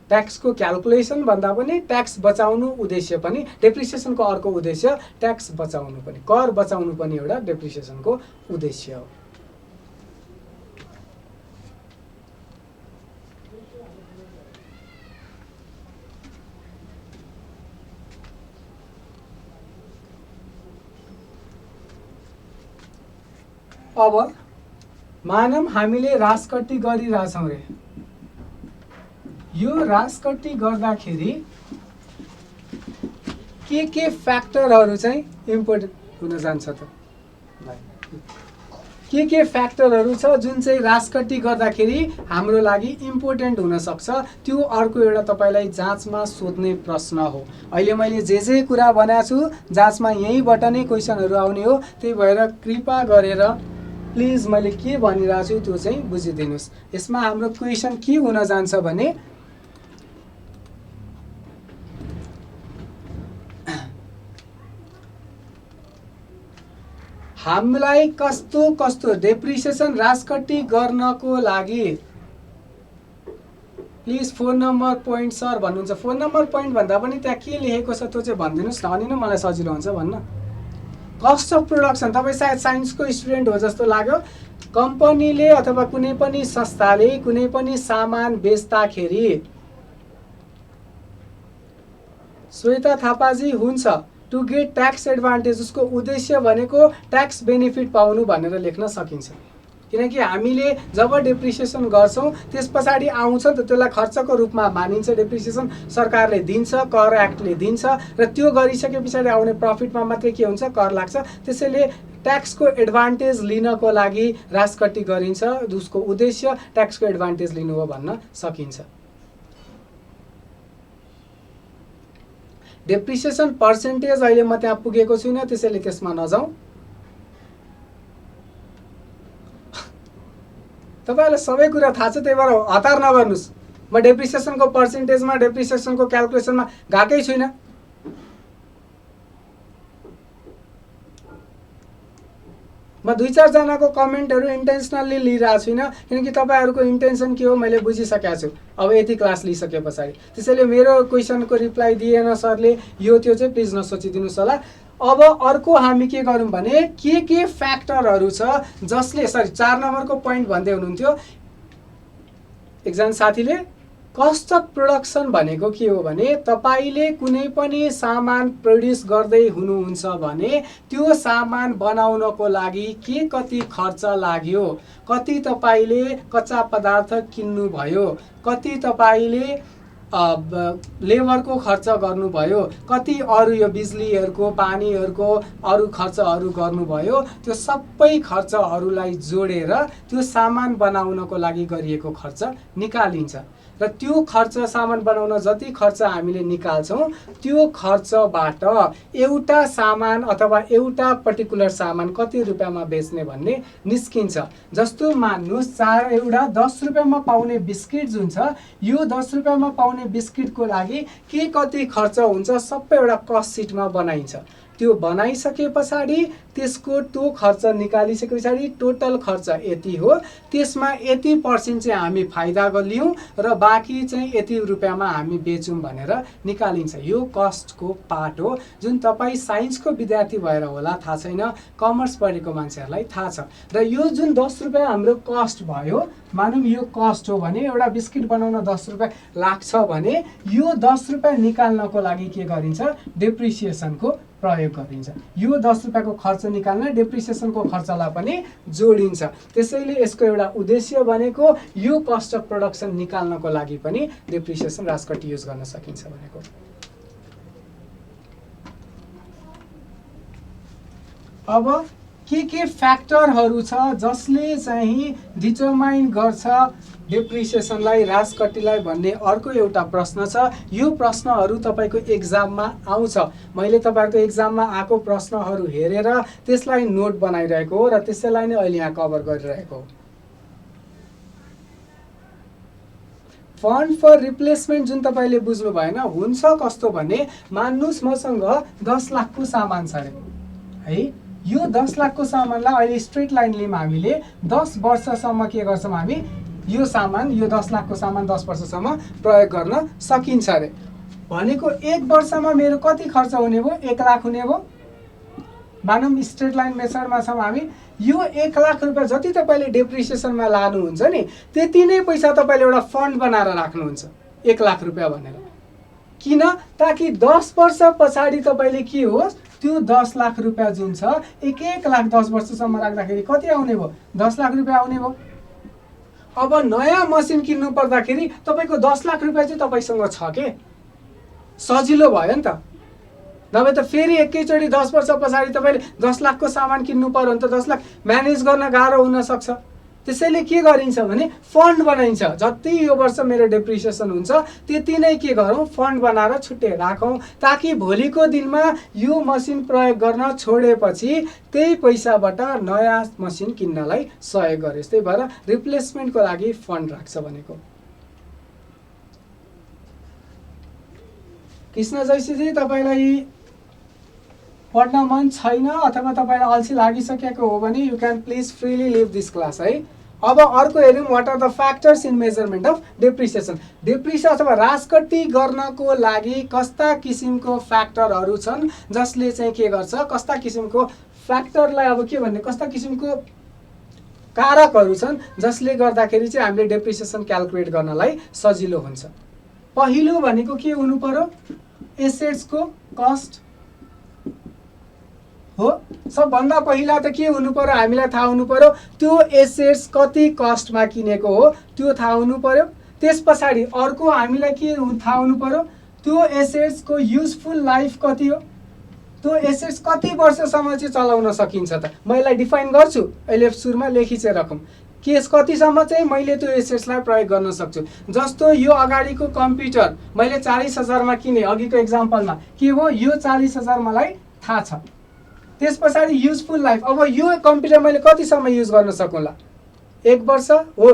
ट्याक्सको क्याल्कुलेसन भन्दा पनि ट्याक्स बचाउनु उद्देश्य पनि, डेप्रिसिएसनको अर्को उद्देश्य ट्याक्स बचाउनु पनि, कर बचाउनु पनि एउटा डेप्रिसिएसनको उद्देश्य हो। अब मानम हामीले राजकट्टी गरिरहेछौँ रे, यो राजकट्टी गर्दाखेरि के फ्याक्टरहरू चाहिँ इम्पोर्टेन्ट हुन जान्छ त, के फ्याक्टरहरू छ जुन चाहिँ राजकट्टी गर्दाखेरि हाम्रो लागि इम्पोर्टेन्ट हुन सक्छ, त्यो अर्को एउटा तपाईलाई जाँचमा सोध्ने प्रश्न हो। अहिले मैले जे कुरा भनेको छु जाँचमा यहीँबाट नै क्वेसनहरू आउने हो। त्यही भएर कृपा गरेर प्लिज मैले के भनिरहेको छु त्यो चाहिँ बुझिदिनुस्। यसमा हाम्रो क्वेसन के हुन जान्छ भने हामीलाई कस्तो डेप्रिसिएसन राजकट्टी गर्नको लागि, please phone number point sir भन्नुहुन्छ, फोन नम्बर पोइन्ट भन्दा पनि त्यहाँ के लेखेको छ त्यो चाहिँ भनिदिनुस् न, अनि नै मलाई सजिलो हुन्छ भन्न। कस्ट अफ प्रोडक्सन, तपाईँ सायद साइन्सको स्टुडेन्ट हो जस्तो लाग्यो। कम्पनीले अथवा कुनै पनि संस्थाले कुनै पनि सामान बेच्दाखेरि, श्वेता थापाजी हुन्छ, टु गेट ट्याक्स एडभान्टेज, उसको उद्देश्य भनेको ट्याक्स बेनिफिट पाउनु भनेर लेख्न सकिन्छ। किनकि हामीले जब डेप्रिसिएसन गर्छौँ त्यस पछाडि आउँछ नि त, त्यसलाई खर्चको रूपमा मानिन्छ। डेप्रिसिएसन सरकारले दिन्छ, कर एक्टले दिन्छ र त्यो गरिसके पछाडि आउने प्रफिटमा मात्रै के हुन्छ, कर लाग्छ। त्यसैले ट्याक्सको एडभान्टेज लिनको लागि राजकट्टी गरिन्छ, उसको उद्देश्य ट्याक्सको एडभान्टेज लिनु हो भन्न सकिन्छ। डेप्रिसिएसन पर्सेन्टेज अहिले म त्यहाँ पुगेको छुइनँ, त्यसैले त्यसमा नजाउँ। तपाईहरुलाई सबै कुरा थाहा छ, त्यही भएर हतार नगर्नुस्। म डेप्रिसिएसनको पर्सेन्टेजमा, डेप्रिसिएसनको क्याल्कुलेसनमा गएकै छुइनँ। म 2-4 जनाको कमेन्टहरू इन्टेन्सनली लिइरहेको छुइनँ, किनकि तपाईहरुको इन्टेन्सन के हो मैले बुझिसकेको छु अब यति क्लास लिइसके पछाडि। त्यसैले मेरो क्वेसनको रिप्लाई दिएन सरले, यो त्यो चाहिँ प्लिज नसोचिदिनुस् होला। अब अर्को हामी के गरौँ भने के फ्याक्टरहरू छ जसले, सरी 4 नम्बरको पोइन्ट भन्दै हुनुहुन्थ्यो एकजना साथीले, कस्ट अफ प्रोडक्सन भनेको के हो भने तपाईले कुनै पनि सामान प्रड्युस गर्दै हुनुहुन्छ भने त्यो सामान बनाउनको लागि के कति खर्च लाग्यो, कति तपाईले कच्चा पदार्थ किन्नु भयो, कति तपाईले लेबरको खर्च गर्नुभयो, कति अरू यो बिजुलीहरूको पानीहरूको अरू खर्चहरू गर्नुभयो, त्यो सबै खर्चहरूलाई जोडेर त्यो सामान बनाउनको लागि गरिएको खर्च निकालिन्छ। र त्यो खर्च सामान बनाउन जति खर्च हामीले निकाल्छौँ त्यो खर्चबाट एउटा सामान अथवा एउटा पर्टिकुलर सामान कति रुपियाँमा बेच्ने भन्ने निस्किन्छ। जस्तो मान्नुहोस् एउटा 10 रुपियाँमा पाउने बिस्किट जुन छ, यो 10 रुपियाँमा पाउने बिस्किटको लागि के कति खर्च हुन्छ सबै एउटा कस्ट सिटमा बनाइन्छ। त्यो बनाइसके पछाडि त्यसको त्यो खर्च निकालिसके पछाडि टोटल खर्च यति हो, त्यसमा यति % चाहिँ हामी फाइदा लियौँ र बाँकी चाहिँ यति रुपियाँमा हामी बेचौँ भनेर निकालिन्छ। यो कस्टको पार्ट हो जुन तपाईँ साइन्सको विद्यार्थी भएर होला थाहा छैन, कमर्स पढेको मान्छेहरूलाई थाहा छ। र यो जुन 10 रुपियाँ हाम्रो कस्ट भयो, मानौँ यो कस्ट हो भने एउटा बिस्किट बनाउन 10 रुपियाँ लाग्छ भने यो 10 रुपियाँ निकाल्नको लागि के गरिन्छ, डेप्रिसिएसनको प्रयोग गरिन्छ। यो 10 रुपियाँको खर्च निकाल्न डेप्रिसिएसनको खर्चलाई पनि जोडिन्छ। त्यसैले यसको एउटा उद्देश्य भनेको यो कस्ट अफ प्रोडक्सन निकाल्नको लागि पनि डेप्रिसिएसन राजकट्टी युज गर्न सकिन्छ भनेको। अब के फ्याक्टरहरू छ जसले चाहिँ डिटरमाइन गर्छ डेप्रिसिएसनलाई, राजकट्टीलाई भन्ने अर्को एउटा प्रश्न छ। यो प्रश्नहरू तपाईँको एक्जाममा आउँछ। मैले तपाईँहरूको एक्जाममा आएको प्रश्नहरू हेरेर त्यसलाई नोट बनाइरहेको हो र त्यसैलाई नै अहिले यहाँ कभर गरिरहेको हो। फन्ड फर रिप्लेसमेन्ट जुन तपाईँले बुझ्नु भएन, हुन्छ कस्तो भने मान्नुहोस् मसँग 10 लाखको सामान छ अरे है, यो 10 लाखको सामानलाई अहिले स्ट्रेट लाइन लिम हामीले 10 वर्षसम्म के गर्छौँ हामी, यो सामान यो 10 लाखको सामान 10 वर्षसम्म प्रयोग गर्न सकिन्छ अरे। भनेको 1 वर्षमा मेरो कति खर्च हुने भयो, 1 लाख हुने भयो। मानौँ स्ट्रेट लाइन मेथडमा छौँ हामी, यो 1 लाख रुपियाँ जति तपाईँले डेप्रिसिएसनमा लानुहुन्छ नि त्यति नै पैसा तपाईँले एउटा फन्ड बनाएर राख्नुहुन्छ 1 लाख रुपियाँ भनेर। किन? ताकि 10 वर्ष पछाडि तपाईँले के होस्, त्यो 10 लाख रुपियाँ जुन छ 1 लाख 10 वर्षसम्म राख्दाखेरि कति आउने भयो, 10 लाख रुपियाँ आउने भयो। अब नयाँ मसिन किन्नु पर्दाखेरि तपाईँको 10 लाख रुपियाँ चाहिँ तपाईँसँग छ के, सजिलो भयो नि त। नभए त फेरि एकैचोटि 10 वर्ष पछाडि तपाईँले 10 लाखको सामान किन्नु पर्यो भने त 10 लाख म्यानेज गर्न गाह्रो हुनसक्छ। त्यसैले के गरिन्छ भने फन्ड बनाइन्छ। जति यो वर्ष मेरो डेप्रिसिएसन हुन्छ त्यति नै के गरौँ, फन्ड बनाएर छुट्टै राखौँ, ताकि भोलिको दिनमा यो मसिन प्रयोग गर्न छोडेपछि त्यही पैसाबाट नयाँ मसिन किन्नलाई सहयोग गरोस्। त्यही भएर रिप्लेसमेन्टको लागि फन्ड राख्छ भनेको। कृष्ण जैसी तपाईँलाई पढ्न मन छैन अथवा तपाईँलाई अल्छी लागिसकेको हो भने you can please freely leave this class है। अब अर्को हेरौँ, what are the factors in measurement of depreciation. Depreciation अथवा राजकट्टी गर्नको लागि कस्ता किसिमको फ्याक्टरहरू छन् जसले चाहिँ के गर्छ, कस्ता किसिमको फ्याक्टरलाई अब के भन्ने, कस्ता किसिमको कारकहरू छन् जसले गर्दाखेरि चाहिँ हामीले डेप्रिसिएसन क्याल्कुलेट गर्नलाई सजिलो हुन्छ। पहिलो भनेको के हुनु पर्यो, एसेट्सको कस्ट हो। सबभन्दा पहिला त के हुनु पर्यो, हामीलाई थाहा हुनु पर्यो त्यो एसेट्स कति कस्टमा किनेको हो त्यो थाहा हुनु पर्यो। त्यस पछाडि अर्को हामीलाई के थाहा हुनु पर्यो, त्यो एसेट्सको युजफुल लाइफ कति हो, त्यो एसेट्स कति वर्षसम्म चाहिँ चलाउन सकिन्छ त। म यसलाई डिफाइन गर्छु, अहिले सुरुमा लेखी चाहिँ राखौँ केस कतिसम्म चाहिँ मैले त्यो एसेट्सलाई प्रयोग गर्न सक्छु। जस्तो यो अगाडिको कम्प्युटर मैले 40,000मा किने, अघिको एक्जाम्पलमा के हो, यो 40,000 मलाई थाहा छ। त्यस पछाडि युजफुल लाइफ, अब यो कम्प्युटर मैले कतिसम्म युज गर्न सकौँला, 1 वर्ष हो।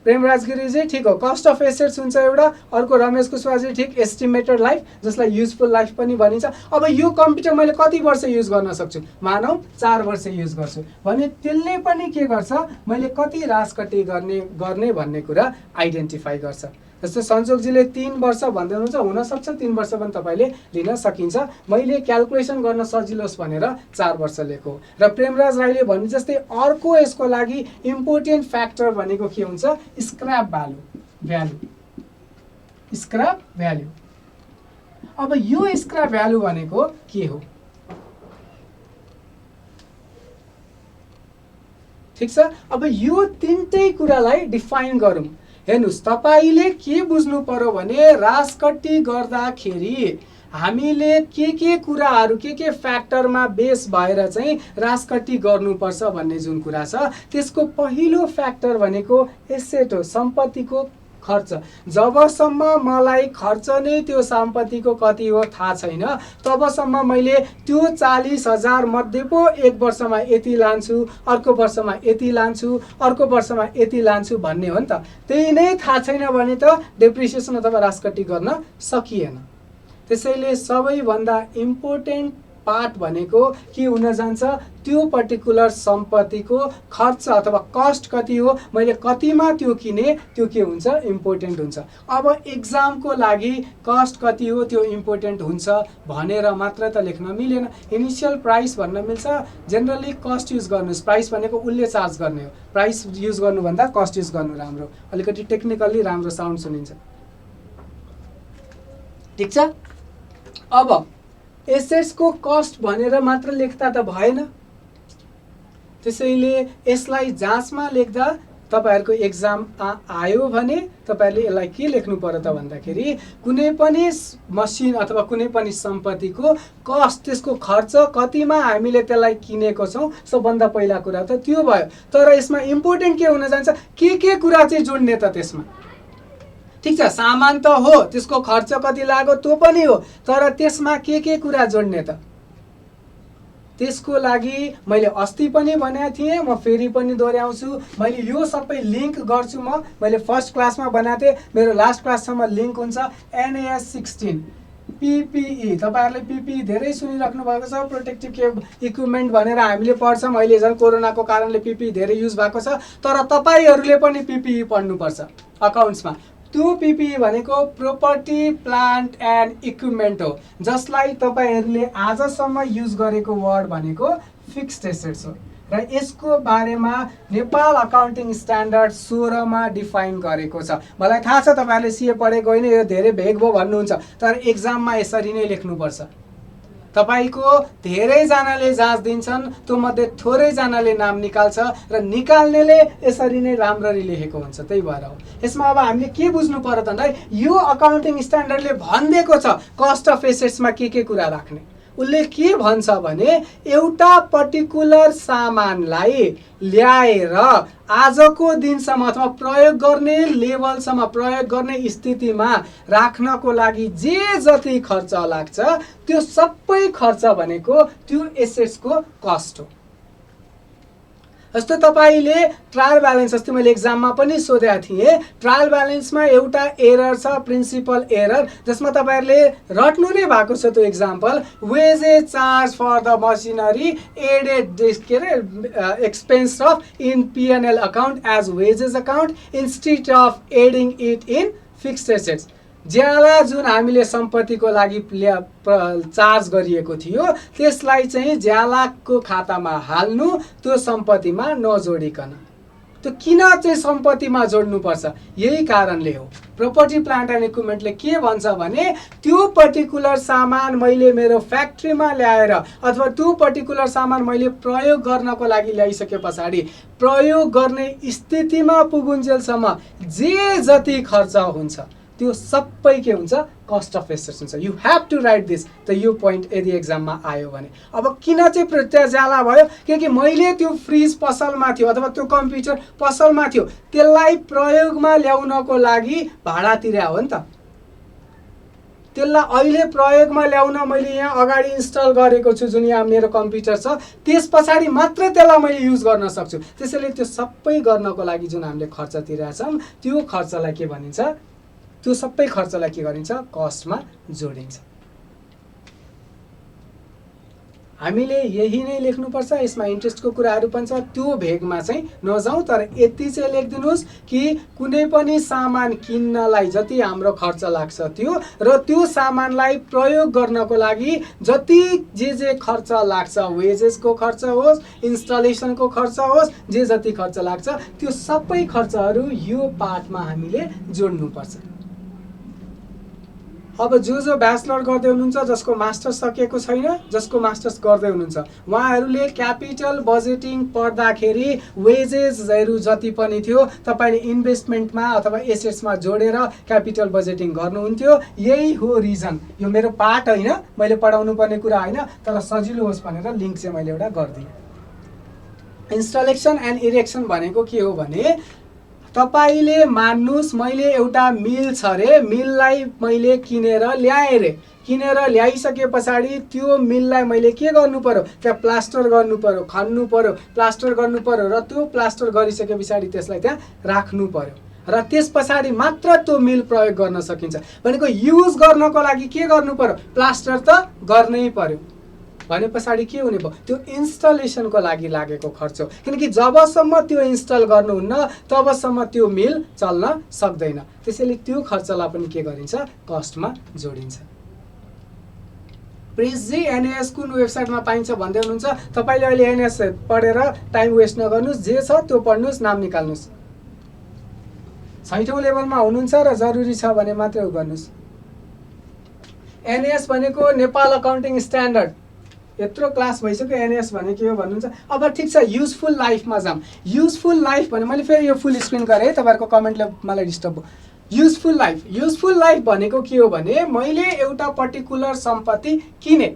प्रेमराज गिरीजी ठिक हो, कस्ट अफ एसेट्स हुन्छ एउटा, अर्को रमेश कुशवाजी ठिक, एस्टिमेटेड लाइफ जसलाई युजफुल लाइफ पनि भनिन्छ। अब यो कम्प्युटर मैले कति वर्ष युज गर्न सक्छु, मानौँ 4 वर्ष युज गर्छु भने त्यसले पनि के गर्छ, मैले कति राजकट्टी गर्ने भन्ने कुरा आइडेन्टिफाई गर्छ। जस्तो सञ्जोगजीले 3 वर्ष भन्दै हुनुहुन्छ, हुनसक्छ 3 वर्ष पनि तपाईँले लिन सकिन्छ। मैले क्याल्कुलेसन गर्न सजिलोस् भनेर 4 वर्ष लिएको। र प्रेमराज राईले भने जस्तै अर्को यसको लागि इम्पोर्टेन्ट फ्याक्टर भनेको के हुन्छ, स्क्रैप भ्यालु। स्क्रैप भ्यालु, अब यो स्क्रैप भ्यालु भनेको के हो, ठिक छ। अब यो 3टै कुरालाई डिफाइन गरौँ। हेर्नुस् तपाईले के बुझ्नु पर्यो भने राजकट्टी गर्दाखेरि हामीले के कुराहरू के फ्याक्टरमा बेस भएर चाहिँ राजकट्टी गर्नुपर्छ भन्ने जुन कुरा छ त्यसको पहिलो फ्याक्टर भनेको एसेट हो, सम्पत्तिको खर्च। जबसम्म मलाई खर्च नै त्यो सम्पत्तिको कति हो थाहा छैन तबसम्म मैले त्यो 40,000 मध्ये पो एक वर्षमा यति लान्छु, अर्को वर्षमा यति लान्छु, अर्को वर्षमा यति लान्छु भन्ने हो नि त। त्यही नै थाहा छैन भने त डेप्रिसिएसन अथवा राजकट्टी गर्न सकिएन। त्यसैले सबैभन्दा इम्पोर्टेन्ट पार्ट भनेको के हुन जान्छ, त्यो पर्टिकुलर सम्पत्तिको खर्च अथवा कस्ट कति हो, मैले कतिमा त्यो किने, त्यो के हुन्छ इम्पोर्टेन्ट हुन्छ। अब एक्जामको लागि कस्ट कति हो त्यो इम्पोर्टेन्ट हुन्छ भनेर मात्र त लेख्न मिलेन। इनिसियल प्राइस भन्न मिल्छ, जेनरली कस्ट युज गर्नुहोस्। प्राइस भनेको उसले चार्ज गर्ने हो, प्राइस युज गर्नुभन्दा कस्ट युज गर्नु राम्रो, अलिकति टेक्निकल्ली राम्रो साउन्ड सुनिन्छ। ठिक छ। अब एसेट्सको कस्ट भनेर मात्र लेख्दा त भएन। त्यसैले यसलाई जाँचमा लेख्दा तपाईहरुको एक्जाम आयो भने तपाईहरुले यसलाई के लेख्नु पर्यो त भन्दाखेरि कुनै पनि मसिन अथवा कुनै पनि सम्पत्तिको कस्ट, त्यसको खर्च कतिमा हामीले त्यसलाई किनेको छौं, सबभन्दा पहिला कुरा त त्यो भयो। तर यसमा इम्पोर्टेन्ट के हुन जान्छ, के कुरा चाहिँ जोड्ने त त्यसमा। ठीक छ, सामान त हो, त्यसको खर्च कति लाग्यो त्यो पनि हो, तर त्यसमा के कुरा जोड्ने त। त्यसको लागि मैले अस्ति पनि भनेको थिएँ, म फेरि पनि दोहोऱ्याउँछु, मैले यो सबै लिंक गर्छु। मैले फर्स्ट क्लासमा बनाएको थिएँ, मेरो लास्ट क्लाससम्म लिंक हुन्छ। NAS 16 PPE, तपाईहरुले PPE धेरै सुनिराख्नु भएको छ, प्रोटेक्टिभ इक्विपमेन्ट भनेर हामीले पढ्छौँ। अहिले झन् कोरोनाको कारणले PPE धेरै युज भएको छ, तर तपाईहरुले पनि PPE पढ्नुपर्छ अकाउन्ट्समा। त्यो PPE भनेको प्रोपर्टी प्लान्ट एन्ड इक्विपमेन्ट हो, जसलाई तपाईहरुले आजसम्म युज गरेको वर्ड भनेको फिक्स्ड एसेट्स हो। र यसको बारेमा नेपाल अकाउन्टिङ स्ट्यान्डर्ड 16 मा डिफाइन गरेको छ। मलाई थाहा छ तपाईहरुले सीए पढेको होइन, यो धेरै भेग भयो भन्नुहुन्छ, तर एक्जाममा यसरी नै लेख्नुपर्छ। तपाईको धेरै जनाले जाँच दिन्छन्, त्यो मध्ये थोरै जनाले नाम निकाल्छ र निकाल्नेले यसरी नै राम्ररी लेखेको हुन्छ। त्यही भएर हो। यसमा अब हामीले के बुझ्नु पर्यो त भन्दा यो अकाउन्टिङ स्ट्यान्डर्डले भनिदिएको छ कस्ट अफ एसेट्समा के कुरा राख्ने। उसले के भन्छ भने एउटा पर्टिकुलर सामानलाई ल्याएर आजको दिनसम्म अथवा प्रयोग गर्ने लेभलसम्म, प्रयोग गर्ने स्थितिमा राख्नको लागि जे जति खर्च लाग्छ त्यो सबै खर्च भनेको त्यो एसेट्सको कस्ट हो। जस्तो तपाईले ट्रायल ब्यालेन्स, अस्ति मैले एक्जाममा पनि सोधेको थिएँ, ट्रायल ब्यालेन्समा एउटा एरर छ, प्रिन्सिपल एरर, जसमा तपाईहरुले रट्नु नै भएको छ त्यो example. Wages charge for the machinery added expense off in P&L account as wages account instead of adding it in fixed assets. ज्याला जुन हामीले सम्पत्तिको लागि चार्ज गरिएको थियो त्यसलाई चाहिँ ज्यालाको खातामा हाल्नु, त्यो सम्पत्तिमा नजोडिकन। त्यो किन चाहिँ सम्पत्तिमा जोड्नुपर्छ, यही कारणले हो। प्रोपर्टी प्लान्ट एन्ड इक्विपमेन्टले के भन्छ भने त्यो पर्टिकुलर सामान मैले मेरो फ्याक्ट्रीमा ल्याएर अथवा त्यो पर्टिकुलर सामान मैले प्रयोग गर्नको लागि ल्याइसके पछाडि प्रयोग गर्ने स्थितिमा पुगुन्जेलसम्म जे जति खर्च हुन्छ त्यो सबै के हुन्छ, कस्ट अफ एसेट्स हुन्छ। You have to write this. त यो पोइन्ट यदि एक्जाममा आयो भने अब किन चाहिँ ज्याला भयो, किनकि मैले त्यो फ्रिज पसलमा थियो अथवा त्यो कम्प्युटर पसलमा थियो, त्यसलाई प्रयोगमा ल्याउनको लागि भाडा तिर्या हो नि त। त्यसलाई अहिले प्रयोगमा ल्याउन मैले यहाँ अगाडि इन्स्टल गरेको छु, जुन यहाँ मेरो कम्प्युटर छ, त्यस पछाडि मात्र त्यसलाई मैले युज गर्न सक्छु। त्यसैले त्यो सबै गर्नको लागि जुन हामीले खर्च तिरेका छौँ त्यो खर्चलाई के भनिन्छ, त्यो सबै खर्चलाई के गरिन्छ, कस्टमा जोडिन्छ। हामीले यही नै लेख्नुपर्छ। यसमा इन्ट्रेस्टको कुराहरू पनि छ, त्यो भेगमा चाहिँ नजाउँ, तर यति चाहिँ लेखिदिनुहोस् कि कुनै पनि सामान किन्नलाई जति हाम्रो खर्च लाग्छ त्यो, र त्यो सामानलाई प्रयोग गर्नको लागि जति जे खर्च लाग्छ, वेजेसको खर्च होस्, इन्स्टलेसनको खर्च होस्, जे जति खर्च लाग्छ त्यो सबै खर्चहरू यो पार्टमा हामीले जोड्नुपर्छ। अब जो ब्याचलर गर्दै हुनुहुन्छ, जसको मास्टर्स सकिएको छैन, जसको मास्टर्स गर्दै हुनुहुन्छ, उहाँहरूले क्यापिटल बजेटिङ पढ्दाखेरि वेजेसहरू जति पनि थियो तपाईँले इन्भेस्टमेन्टमा अथवा एसेट्समा जोडेर क्यापिटल बजेटिङ गर्नुहुन्थ्यो। यही हो रिजन। यो मेरो पार्ट होइन, मैले पढाउनु पर्ने कुरा होइन, तर सजिलो होस् भनेर लिङ्क चाहिँ मैले एउटा गरिदिएँ। इन्स्टलेसन एन्ड इरेक्सन भनेको के हो भने तपाईले मान्नुस् मैले एउटा मिल छ रे, मिललाई मैले किनेर ल्याएँ रे, किनेर ल्याइसके पछाडि त्यो मिललाई मैले के गर्नु पर्यो, त्यहाँ प्लास्टर गर्नु पर्यो, खन्नु पर्यो, प्लास्टर गर्नु पर्यो र त्यो प्लास्टर गरिसके पछाडि त्यसलाई त्यहाँ राख्नु पर्यो र त्यस पछाडि मात्र त्यो मिल प्रयोग गर्न सकिन्छ। भनेको युज गर्नको लागि के गर्नु पर्यो, प्लास्टर त गर्नै पर्यो भने पछाडि के हुने भयो, त्यो इन्स्टलेसनको लागि लागेको खर्च हो। किनकि जबसम्म त्यो इन्स्टल गर्नुहुन्न तबसम्म त्यो मिल चल्न सक्दैन। त्यसैले त्यो खर्चलाई पनि के गरिन्छ, कस्टमा जोडिन्छ। प्रिन्सजी एनएएस कुन वेबसाइटमा पाइन्छ भन्दै हुनुहुन्छ। तपाईँले अहिले एनएएस पढेर टाइम वेस्ट नगर्नुहोस्, जे छ त्यो पढ्नुहोस्, नाम निकाल्नुहोस्। 6औं लेभलमा हुनुहुन्छ र जरुरी छ भने मात्रै गर्नुहोस्। एनएएस भनेको नेपाल अकाउन्टिङ स्ट्यान्डर्ड, यत्रो क्लास भइसक्यो। एनएएस भने के हो भन्नुहुन्छ। अब ठिक छ, युजफुल लाइफमा जाऊँ। युजफुल लाइफ भने मैले फेरि यो फुल स्क्रिन गरेँ, तपाईँहरूको कमेन्टले मलाई डिस्टर्ब भयो। युजफुल लाइफ, युजफुल लाइफ भनेको के हो भने मैले एउटा पर्टिकुलर सम्पत्ति किने।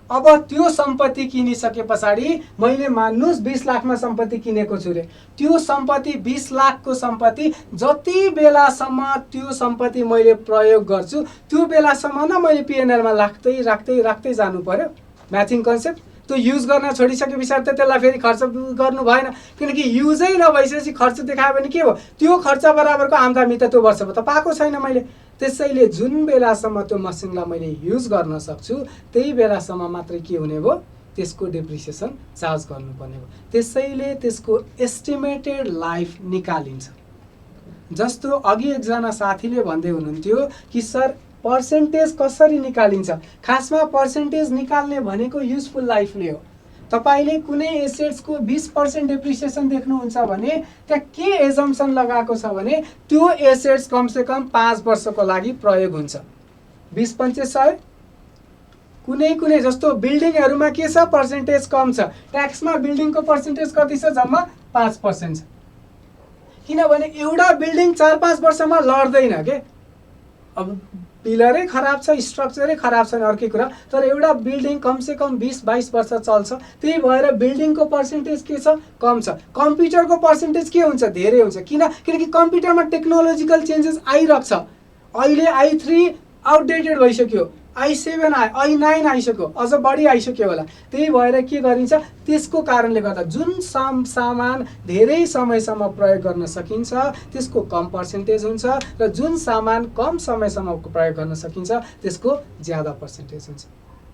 अब त्यो सम्पत्ति किनिसके पछाडि मैले मान्नुस् 20 लाखमा सम्पत्ति किनेको छु रे, त्यो सम्पत्ति 20 लाखको सम्पत्ति जति बेलासम्म त्यो सम्पत्ति मैले प्रयोग गर्छु त्यो बेलासम्म न मैले पिएनएलमा राख्दै जानु पर्यो। Matching concept. त्यो युज गर्न छोडिसके पछाडि त त्यसलाई फेरि खर्च गर्नु भएन, किनकि युजै नभइसकेपछि खर्च देखायो भने के हो, त्यो खर्च बराबरको आम्दानी त त्यो वर्षमा त पाएको छैन मैले। त्यसैले जुन बेलासम्म त्यो मसिनलाई मैले युज गर्न सक्छु त्यही बेलासम्म मात्रै के हुने भयो, त्यसको डेप्रिसिएसन चार्ज गर्नुपर्ने भयो। त्यसैले त्यसको एस्टिमेटेड लाइफ निकालिन्छ। जस्तो अघि एकजना साथीले भन्दै हुनुहुन्थ्यो कि सर पर्सेन्टेज कसरी निकालिन्छ। खासमा पर्सेन्टेज निकाल्ने भनेको युजफुल लाइफले हो। तपाईले कुनै एसेट्सको 20% डेप्रिसिएसन देख्नुहुन्छ भने त्यहाँ के एजम्पसन लगाएको छ भने त्यो एसेट्स कमसेकम 5 वर्षको लागि प्रयोग हुन्छ। 20 पंचे 100। कुनै जस्तो बिल्डिङहरुमा के छ, पर्सेन्टेज कम छ। ट्याक्समा बिल्डिङको पर्सेन्टेज कति छ, जम्मा 5% छ। किनभने एउटा बिल्डिङ 4-5 वर्षमा लड्दैन के। अब पिलरै खराब छ, स्ट्रक्चरै खराब छैन अर्कै कुरा, तर एउटा बिल्डिङ कमसेकम 20-22 वर्ष चल्छ। त्यही भएर बिल्डिङको पर्सेन्टेज के छ, कम छ। कम्प्युटरको पर्सेन्टेज के हुन्छ, धेरै हुन्छ। किनकि कम्प्युटरमा टेक्नोलोजिकल चेन्जेस आइरहेको छ। अहिले i3 आउटडेटेड भइसक्यो, i7 आयो, i9 आइसक्यो, अझ बढी आइसक्यो होला। त्यही भएर के गरिन्छ, त्यसको कारणले गर्दा जुन सामान धेरै समयसम्म प्रयोग गर्न सकिन्छ त्यसको कम पर्सेन्टेज हुन्छ र जुन सामान कम समयसम्म प्रयोग गर्न सकिन्छ त्यसको ज्यादा पर्सेन्टेज हुन्छ।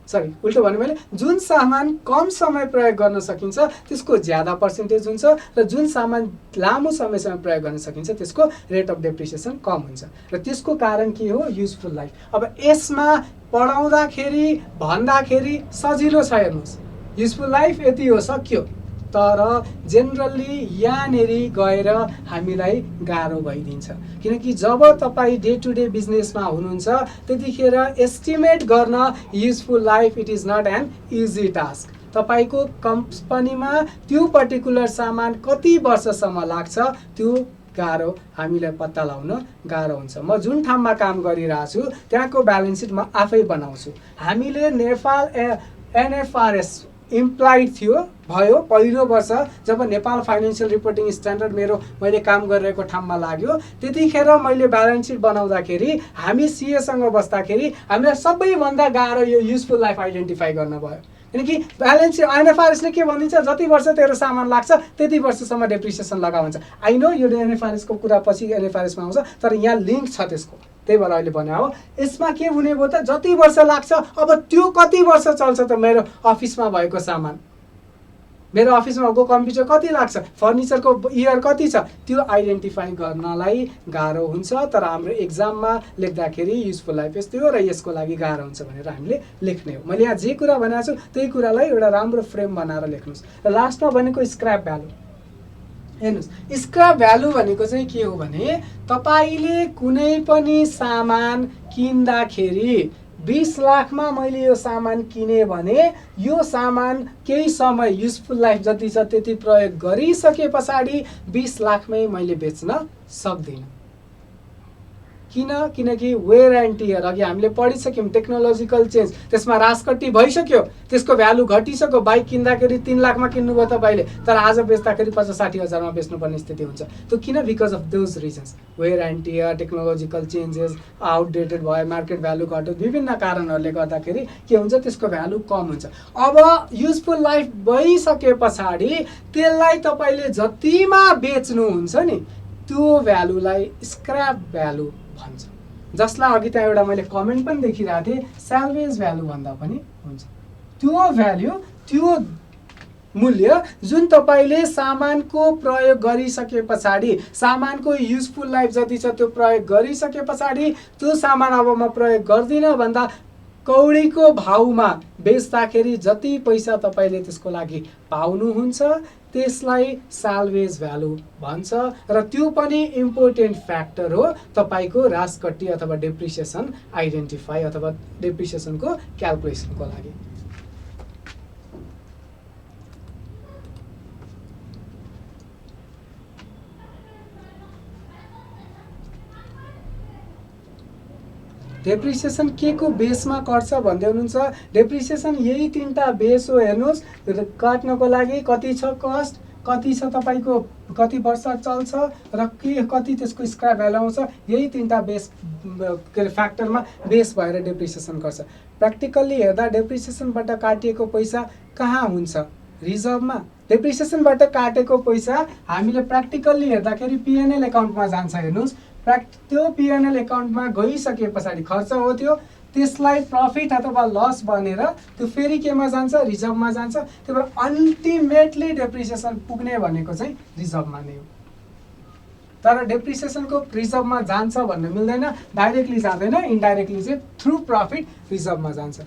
सरी, उल्टो भने मैले, जुन सामान कम समय प्रयोग गर्न सकिन्छ त्यसको ज्यादा पर्सेन्टेज हुन्छ र जुन सामान लामो समयसम्म प्रयोग गर्न सकिन्छ त्यसको रेट अफ डेप्रिसिएसन कम हुन्छ। र त्यसको कारण के हो, युजफुल लाइफ। अब यसमा पढाउँदाखेरि भन्दाखेरि सजिलो छ। हेर्नुहोस्, युजफुल लाइफ यति हो, सक्यो। तर जेनरली यहाँनेरि गएर हामीलाई गाह्रो भइदिन्छ। किनकि जब तपाईँ डे टु डे बिजनेसमा हुनुहुन्छ त्यतिखेर एस्टिमेट गर्न useful life it is not an easy task. तपाईको कम्पनीमा त्यो पर्टिकुलर सामान कति वर्षसम्म लाग्छ त्यो गाह्रो, हामीलाई पत्ता लगाउन गाह्रो हुन्छ। म जुन ठाउँमा काम गरिरहेको छु त्यहाँको ब्यालेन्स सिट म आफै बनाउँछु। हामीले नेपाल एनएफआरएस इम्प्लाइड भयो पहिलो वर्ष जब नेपाल फाइनेन्शियल रिपोर्टिङ स्ट्यान्डर्ड मैले काम गरिरहेको ठाउँमा लाग्यो, त्यतिखेर मैले ब्यालेन्स सिट बनाउँदाखेरि हामी सीएसँग बस्दाखेरि हामीलाई सबैभन्दा गाह्रो यो युजफुल लाइफ आइडेन्टिफाई गर्न भयो। किनकि ब्यालेन्स सिट एनएफआरएसले के भनिन्छ, जति वर्ष तेरो सामान लाग्छ त्यति वर्षसम्म डेप्रिसिएसन लगा भन्छ। आई नो यो एनएफआरएसको कुरा पछि एनएफआरएसमा आउँछ, तर यहाँ लिङ्क छ त्यसको, त्यही भएर अहिले भने हो। यसमा के हुने भयो त, जति वर्ष लाग्छ अब त्यो कति वर्ष चल्छ त मेरो अफिसमा भएको सामान, मेरो अफिसमा भएको कम्प्युटर कति लाग्छ, फर्निचरको इयर कति छ, त्यो आइडेन्टिफाई गर्नलाई गाह्रो हुन्छ। तर हाम्रो एक्जाममा लेख्दाखेरि युजफुल लाइफ यस्तै हो र यसको लागि गाह्रो हुन्छ भनेर हामीले लेख्ने हो। मैले यहाँ जे कुरा भनेको छु त्यही कुरालाई एउटा राम्रो फ्रेम बनाएर लेख्नुहोस्। र लास्टमा भनेको स्क्रैप भ्यालु। हेर्नुहोस् स्क्रैप भ्यालु भनेको चाहिँ के हो भने तपाईँले कुनै पनि सामान किन्दाखेरि 20 लाखमा मैले यो सामान किने भने यो सामान केही समय युजफुल लाइफ जति छ त्यति प्रयोग गरिसके पछाडि 20 लाखमै मैले बेच्न सक्दिनँ। किनकि वेयर एन्ड टियर अघि हामीले पढिसक्यौँ टेक्नोलोजिकल चेन्ज, त्यसमा रासकट्टी भइसक्यो, त्यसको भ्यालु घटिसक्यो। बाइक किन्दाखेरि 3 लाखमा किन्नुभयो तपाईँले, तर आज बेच्दाखेरि 50-60 हजारमा बेच्नुपर्ने स्थिति हुन्छ। त्यो किन? Because of those reasons, wear and tear, technological changes, outdated भयो, मार्केट भ्यालु घट्यो, विभिन्न कारणहरूले गर्दाखेरि के हुन्छ, त्यसको भ्यालु कम हुन्छ। अब युजफुल लाइफ भइसके पछाडि त्यसलाई तपाईँले जतिमा बेच्नुहुन्छ नि त्यो भ्यालुलाई स्क्रैप भ्यालु भन्छ, जसलाई अघि त्यहाँ एउटा मैले कमेन्ट पनि देखिरहेको थिएँ, स्याल्भेज भ्यालु भन्दा पनि हुन्छ। त्यो भ्यालु, त्यो मूल्य जुन तपाईँले सामानको प्रयोग गरिसके पछाडि, सामानको युजफुल लाइफ जति छ त्यो प्रयोग गरिसके पछाडि त्यो सामान अब म प्रयोग गर्दिनँ भन्दा कौडीको भाउमा बेच्दाखेरि जति पैसा तपाईँले त्यसको लागि पाउनुहुन्छ त्यसलाई साल्भेज भ्यालु भन्छ। र त्यो पनि इम्पोर्टेन्ट फ्याक्टर हो तपाईँको रासकट्टी अथवा डेप्रिसिएसन आइडेन्टिफाई अथवा डेप्रिसिएसनको क्यालकुलेसनको लागि। डेप्रिसिएसन के को बेसमा कर्छ भन्दै हुनुहुन्छ। डेप्रिसिएसन यही 3टा बेस हो। हेर्नुहोस् काट्नको लागि कति छ कस्ट, कति छ तपाईँको कति वर्ष चल्छ र के कति त्यसको स्क्रैप भ्यालु आउँछ, यही 3टा बेस के अरे फ्याक्टरमा बेस भएर डेप्रिसिएसन गर्छ। प्र्याक्टिकल्ली हेर्दा डेप्रिसिएसनबाट काटिएको पैसा कहाँ हुन्छ? रिजर्भमा। डेप्रिसिएसनबाट काटेको पैसा हामीले प्र्याक्टिकल्ली हेर्दाखेरि पिएनएल एकाउन्टमा जान्छ। हेर्नुहोस् त्यो पिएनएल एकाउन्टमा गइसके पछाडि खर्च हो त्यो, त्यसलाई प्रफिट अथवा लस बनेर त्यो फेरि केमा जान्छ? रिजर्भमा जान्छ। त्यही भएर अल्टिमेटली डेप्रिसिएसन पुग्ने भनेको चाहिँ रिजर्भमा नै हो। तर डेप्रिसिएसनको रिजर्भमा जान्छ भन्नु मिल्दैन, डाइरेक्टली जाँदैन, इन्डाइरेक्टली चाहिँ थ्रु प्रफिट रिजर्भमा जान्छ।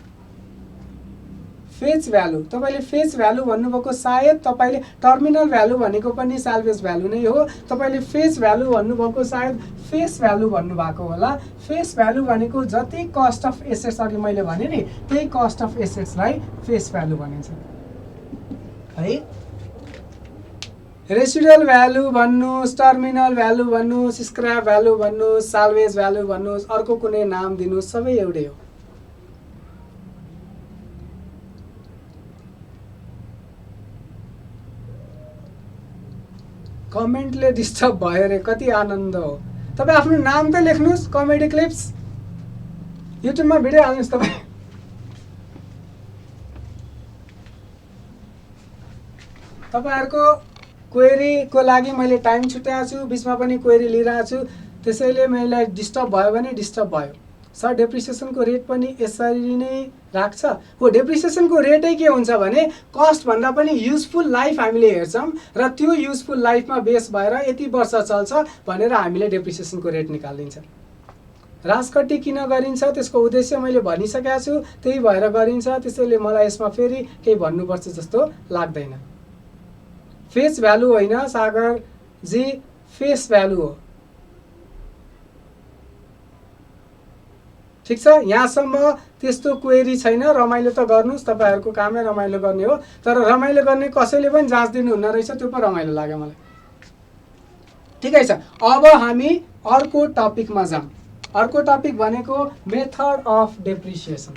फेस भ्यालु, तपाईँले फेस भ्यालु भन्नुभएको, सायद तपाईँले टर्मिनल भ्यालु भनेको पनि साल्भेज भ्यालु नै हो। तपाईँले फेस भ्यालु भन्नुभएको सायद फेस भ्यालु भन्नुभएको होला। फेस भ्यालु भनेको जति कस्ट अफ एसेट्स अघि मैले भने नि त्यही कस्ट अफ एसेट्सलाई फेस भ्यालु भनिन्छ है। रेसिडुअल भ्यालु भन्नुहोस्, टर्मिनल भ्यालु भन्नुहोस्, स्क्रैप भ्यालु भन्नुहोस्, साल्भेज भ्यालु भन्नुहोस्, अर्को कुनै नाम दिनुहोस्, सबै एउटै हो। कमेन्टले डिस्टर्ब भयो रे, कति आनन्द हो। तपाईँ आफ्नो नाम त लेख्नुहोस्, कमेडी क्लिप्स युट्युबमा भिडियो हाल्नुहोस्। तपाईँ तपाईँहरूको क्वेरीको लागि मैले टाइम छुट्याएको छु, बिचमा पनि क्वेरी लिइरहेको छु, त्यसैले मलाई डिस्टर्ब भयो भने डिस्टर्ब भयो। सर डेप्रिसिएसनको रेट पनि यसरी नै राख्छ हो। डेप्रिसिएसनको रेटै के हुन्छ भने कस्ट भन्दा पनि युजफुल लाइफ हामीले हेर्छौँ र त्यो युजफुल लाइफमा बेस भएर यति वर्ष चल्छ भनेर हामीले डेप्रिसिएसनको रेट निकालिदिन्छ। रासकट्टी किन गरिन्छ त्यसको उद्देश्य मैले भनिसकेको छु, त्यही भएर गरिन्छ। त्यसैले मलाई यसमा फेरि केही भन्नुपर्छ जस्तो लाग्दैन। फेस भ्यालु होइन सागर जी, फेस भ्यालु हो। ठिक छ, यहाँसम्म त्यस्तो क्वेरी छैन। रमाइलो त गर्नुहोस्, तपाईँहरूको कामै रमाइलो गर्ने हो, तर रमाइलो गर्ने कसैले पनि जाँच्दिनु हुन्न रहेछ, त्यो पनि रमाइलो लाग्यो मलाई। ठिकै छ, अब हामी अर्को टपिकमा जाउँ। अर्को टपिक भनेको मेथड अफ डेप्रिसिएसन।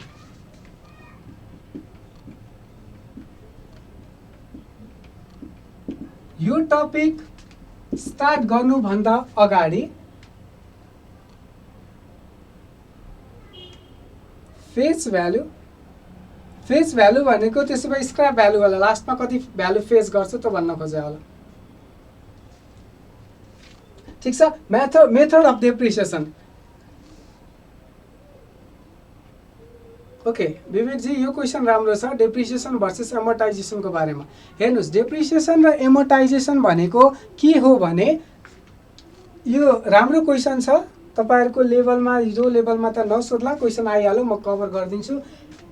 यो टपिक स्टार्ट गर्नुभन्दा अगाडि फेस भ्यालु भनेको त्यसो भए स्क्रैप भ्यालु होला, लास्टमा कति भ्यालु फेस गर्छ त्यो भन्न खोजे होला। ठिक छ, मेथड अफ डेप्रिसिएसन। ओके विवेक जी, यो क्वेसन राम्रो छ, डेप्रिसिएसन भर्सेस एमोर्टाइजेसनको बारेमा। हेर्नुहोस् डेप्रिसिएसन र एमोर्टाइजेसन भनेको के हो भने यो राम्रो क्वेसन छ। तपाईहरुको लेभलमा हिजो लेभलमा त नसोध्ला, क्वेसन आइहाल्यो, म कभर गरिदिन्छु।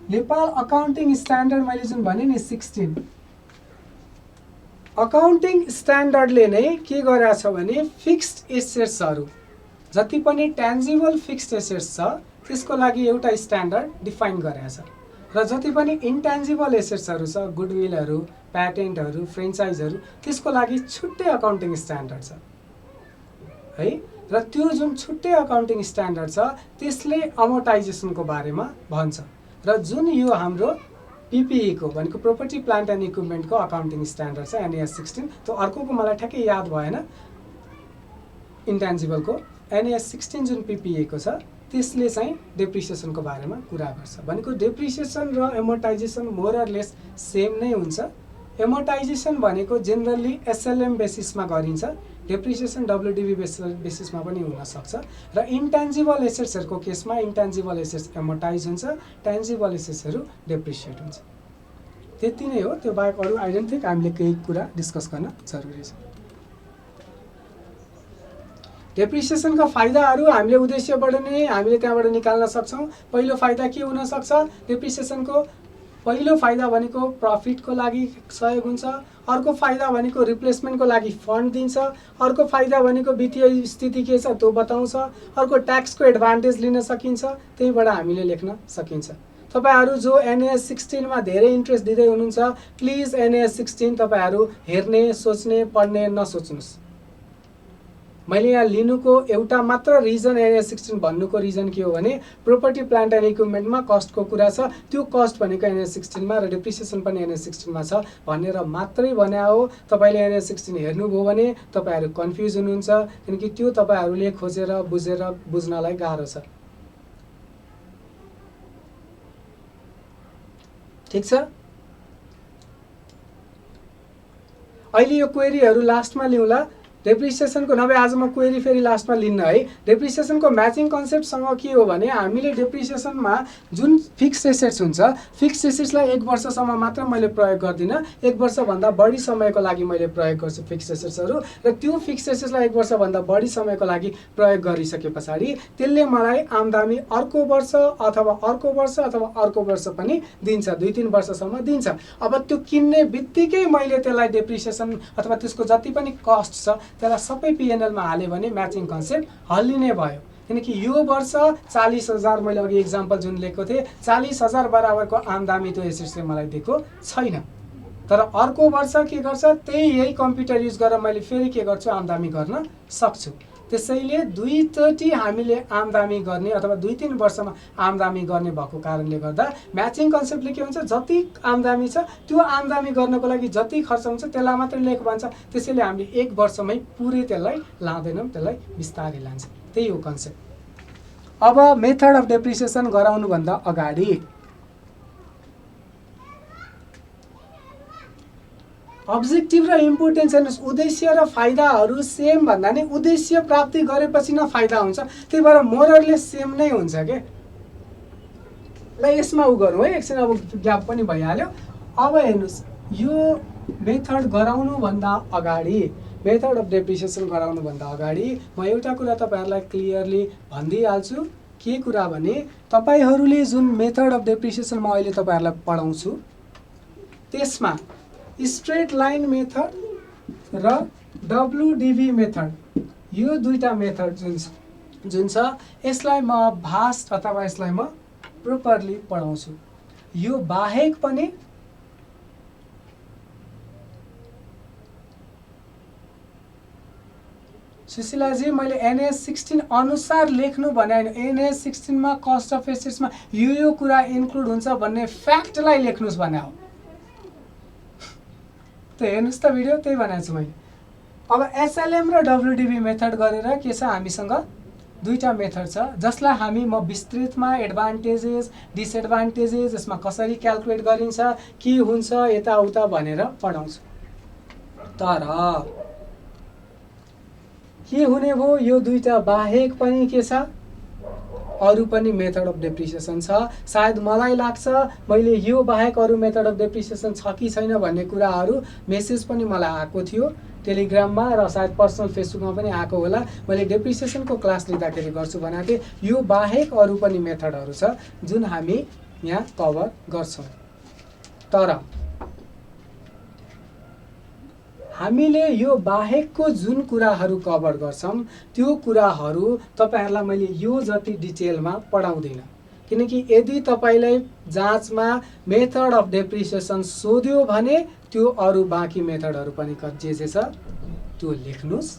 नेपाल अकाउन्टिङ स्ट्यान्डर्ड मैले जुन भने नि 16 अकाउन्टिङ स्ट्यान्डर्डले नै के गरेको छ भने फिक्स्ड एसेट्सहरू जति पनि ट्यान्जिबल फिक्स्ड एसेट्स छ त्यसको लागि एउटा स्ट्यान्डर्ड डिफाइन गरेको छ र जति पनि इन्ट्यान्जिबल एसेट्सहरू छ गुडविलहरू प्याटेन्टहरू फ्रेन्चाइजहरू त्यसको लागि छुट्टै अकाउन्टिङ स्ट्यान्डर्ड छ है र त्यो जुन छुट्टै अकाउन्टिङ स्ट्यान्डर्ड छ त्यसले अमोर्टाइजेसनको बारेमा भन्छ र जुन यो हाम्रो PPE को भनेको प्रोपर्टी प्लान्ट एन्ड इक्विपमेन्टको अकाउन्टिङ स्ट्यान्डर्ड छ NAS 16 त्यो अर्कोको मलाई ठ्याक्कै याद भएन इन्ट्यान्जिबलको NAS 16 जुन PPE को छ त्यसले चाहिँ डेप्रिसिएसनको बारेमा कुरा गर्छ भनेको डेप्रिसिएसन र एमोर्टाइजेसन मोर अर लेस सेम नै हुन्छ एमोर्टाइजेसन भनेको जेनरली SLM बेसिसमा गरिन्छ डेप्रिसिएसन WDV बेसिसमा पनि हुन सक्छ र इन्ट्यान्जिबल एसेट्सहरूको केसमा इन्ट्यान्जिबल एसेट्स एमोर्टाइज हुन्छ ट्यान्जिबल एसेट्सहरू डेप्रिसिएट हुन्छ त्यति नै हो त्यो बाहेक अरू आई डोन्ट थिंक हामीले केही कुरा डिस्कस गर्न जरुरी छ डेप्रिसिएसनका फाइदाहरू हामीले उद्देश्यबाट नै हामीले त्यहाँबाट निकाल्न सक्छौं पहिलो फाइदा के हुन सक्छ डेप्रिसिएसनको पहिलो फाइदा भनेको प्रफिटको लागि सहयोग हुन्छ अर्को फाइदा भनेको रिप्लेसमेन्टको लागि फन्ड दिन्छ अर्को फाइदा भनेको वित्तीय स्थिति के छ त्यो बताउँछ अर्को ट्याक्सको एडभान्टेज लिन सकिन्छ त्यहीबाट हामीले लेख्न सकिन्छ तपाईहरु जो NAS 16 मा धेरै इन्ट्रेस्ट दिदै हुनुहुन्छ प्लिज NAS 16 तपाईहरु हेर्ने सोच्ने पढ्ने नसोच्नुस् मैले यहाँ लिनुको एउटा मात्र रिजन NAS 16 भन्नुको रिजन के हो भने प्रोपर्टी प्लान्ट एन्ड इक्विपमेन्टमा कस्टको कुरा छ त्यो कस्ट भनेको NAS 16 मा र डेप्रिसिएसन पनि NAS 16 मा छ भनेर मात्रै भन्या हो तपाईले NAS 16 हेर्नुभयो भने तपाईहरु कन्फ्युज हुनुहुन्छ किनकि त्यो तपाईहरुले खोजेर बुझेर बुझ्नलाई गाह्रो छ ठीक छ अहिले यो क्वेरीहरु लास्टमा लिउँला डेप्रिसिएसन को नभए आज म क्वेरी फेरि लास्टमा लिन्न है डेप्रिसिएसन को म्याचिङ कन्सेप्ट सँग के हो भने हामीले डेप्रिसिएसन मा जुन फिक्स्ड एसेट्स हुन्छ फिक्स्ड एसेट्सलाई 1 वर्षसम्म मात्र मैले प्रयोग गर्दिन 1 वर्ष भन्दा बढी समयको लागि मैले प्रयोग गर्छु फिक्स्ड एसेट्सहरु र त्यो फिक्स्ड एसेट्सलाई 1 वर्ष भन्दा बढी समयको लागि प्रयोग गरिसकेपछि त्यसले मलाई आम्दानी अर्को वर्ष अथवा अर्को वर्ष अथवा अर्को वर्ष पनि दिन्छ 2-3 वर्षसम्म दिन्छ अब त्यो किन्ने बित्तिकै मैले त्यसलाई डेप्रिसिएसन अथवा त्यसको जति पनि कस्ट छ त्यसलाई सबै PNL मा हाले भने म्याचिङ कन्सेप्ट हल्लिने भयो किनकि यो वर्ष 40,000 मैले अघि एक्जाम्पल जुन लेखेको थिए 40,000 बराबरको आम्दानी त्यो एसेट्सले मलाई दिएको छैन तर अर्को वर्ष के गर्छ यही कम्प्युटर युज गरेर मैले फेरि के गर्छु आम्दानी गर्न सक्छु त्यसैले 2-3 हामीले आम्दानी गर्ने अथवा 2-3 वर्षमा आम्दानी गर्ने भएको कारणले गर्दा म्याचिङ कन्सेप्टले के हुन्छ जति आम्दानी छ त्यो आम्दानी गर्नको लागि जति खर्च हुन्छ त्यसलाई मात्र लेख भन्छ त्यसैले हामीले 1 वर्षमै पुरै त्यसलाई लादैनौं त्यसलाई बिस्तारै लान्छ त्यही हो कन्सेप्ट अब मेथड अफ डेप्रिसिएसन गराउनु भन्दा अगाडि अब्जेक्टिभ र इम्पोर्टेन्स हेर्नुस् उद्देश्य र फाइदाहरू सेम भन्दा नि उद्देश्य प्राप्ति गरेपछि न फाइदा हुन्छ त्यही भएर मोरलले सेम नै हुन्छ के ल यसमा उ गरौँ है एकछिन अब ग्याप पनि भइहाल्यो अब हेर्नुस् यो मेथड गराउनु भन्दा अगाडि मेथड अफ डेप्रिसिएसन गराउनु भन्दा अगाडि म एउटा कुरा तपाईहरुलाई क्लियरली भन्दिहाल्छु के कुरा भने तपाईहरुले जुन मेथड अफ डेप्रिसिएसन म अहिले तपाईहरुलाई पढाउँछु त्यसमा स्ट्रेट लाइन मेथड र WDV मेथड यो दुईटा मेथड जुन छ यसलाई म भास्ट अथवा यसलाई म प्रोपरली पढाउँछु यो बाहेक पनि सुशीलाजी मैले NAS 16 अनुसार लेख्नु भने NAS 16 मा कस्ट अफ एसेट्स मा यो कुरा इन्क्लुड हुन्छ भन्ने फ्याक्टलाई लेख्नुस् भने हो त हेर्नुस् त भिडियो त्यही भनेको छु मैले अब SLM र WDV मेथड गरेर के छ हामीसँग दुईटा मेथड छ जसलाई हामी म विस्तृतमा एडभान्टेजेस डिसएडभान्टेजेस यसमा कसरी क्याल्कुलेट गरिन्छ के हुन्छ यता उता भनेर पढाउँछु तर के हुने भो यो दुईटा बाहेक पनि के छ अरु पनि मेथड अफ डेप्रिसिएसन छ सायद मलाई लाग्छ मैले यो बाहेक अरु मेथड अफ डेप्रिसिएसन छ कि छैन भन्ने कुराहरु मेसेज पनि मलाई आएको थियो टेलिग्राममा र सायद पर्सनल फेसबुकमा पनि आएको होला मैले डेप्रिसिएसनको क्लास लिँदाखेरि गर्छु भनेको थिएँ यो बाहेक अरु पनि मेथडहरु छ जुन हामी यहाँ कभर गर्छौं तर हामीले यो बाहेकको जुन कुराहरू कभर गर्छौँ त्यो कुराहरू तपाईहरुलाई मैले यो जति डिटेलमा पढाउँदिन, किनकि यदि तपाईलाई जाँचमा मेथड अफ डेप्रिसिएसन सोध्यो भने त्यो अरु बाँकी मेथडहरू पनि जे छ त्यो लेख्नुस्।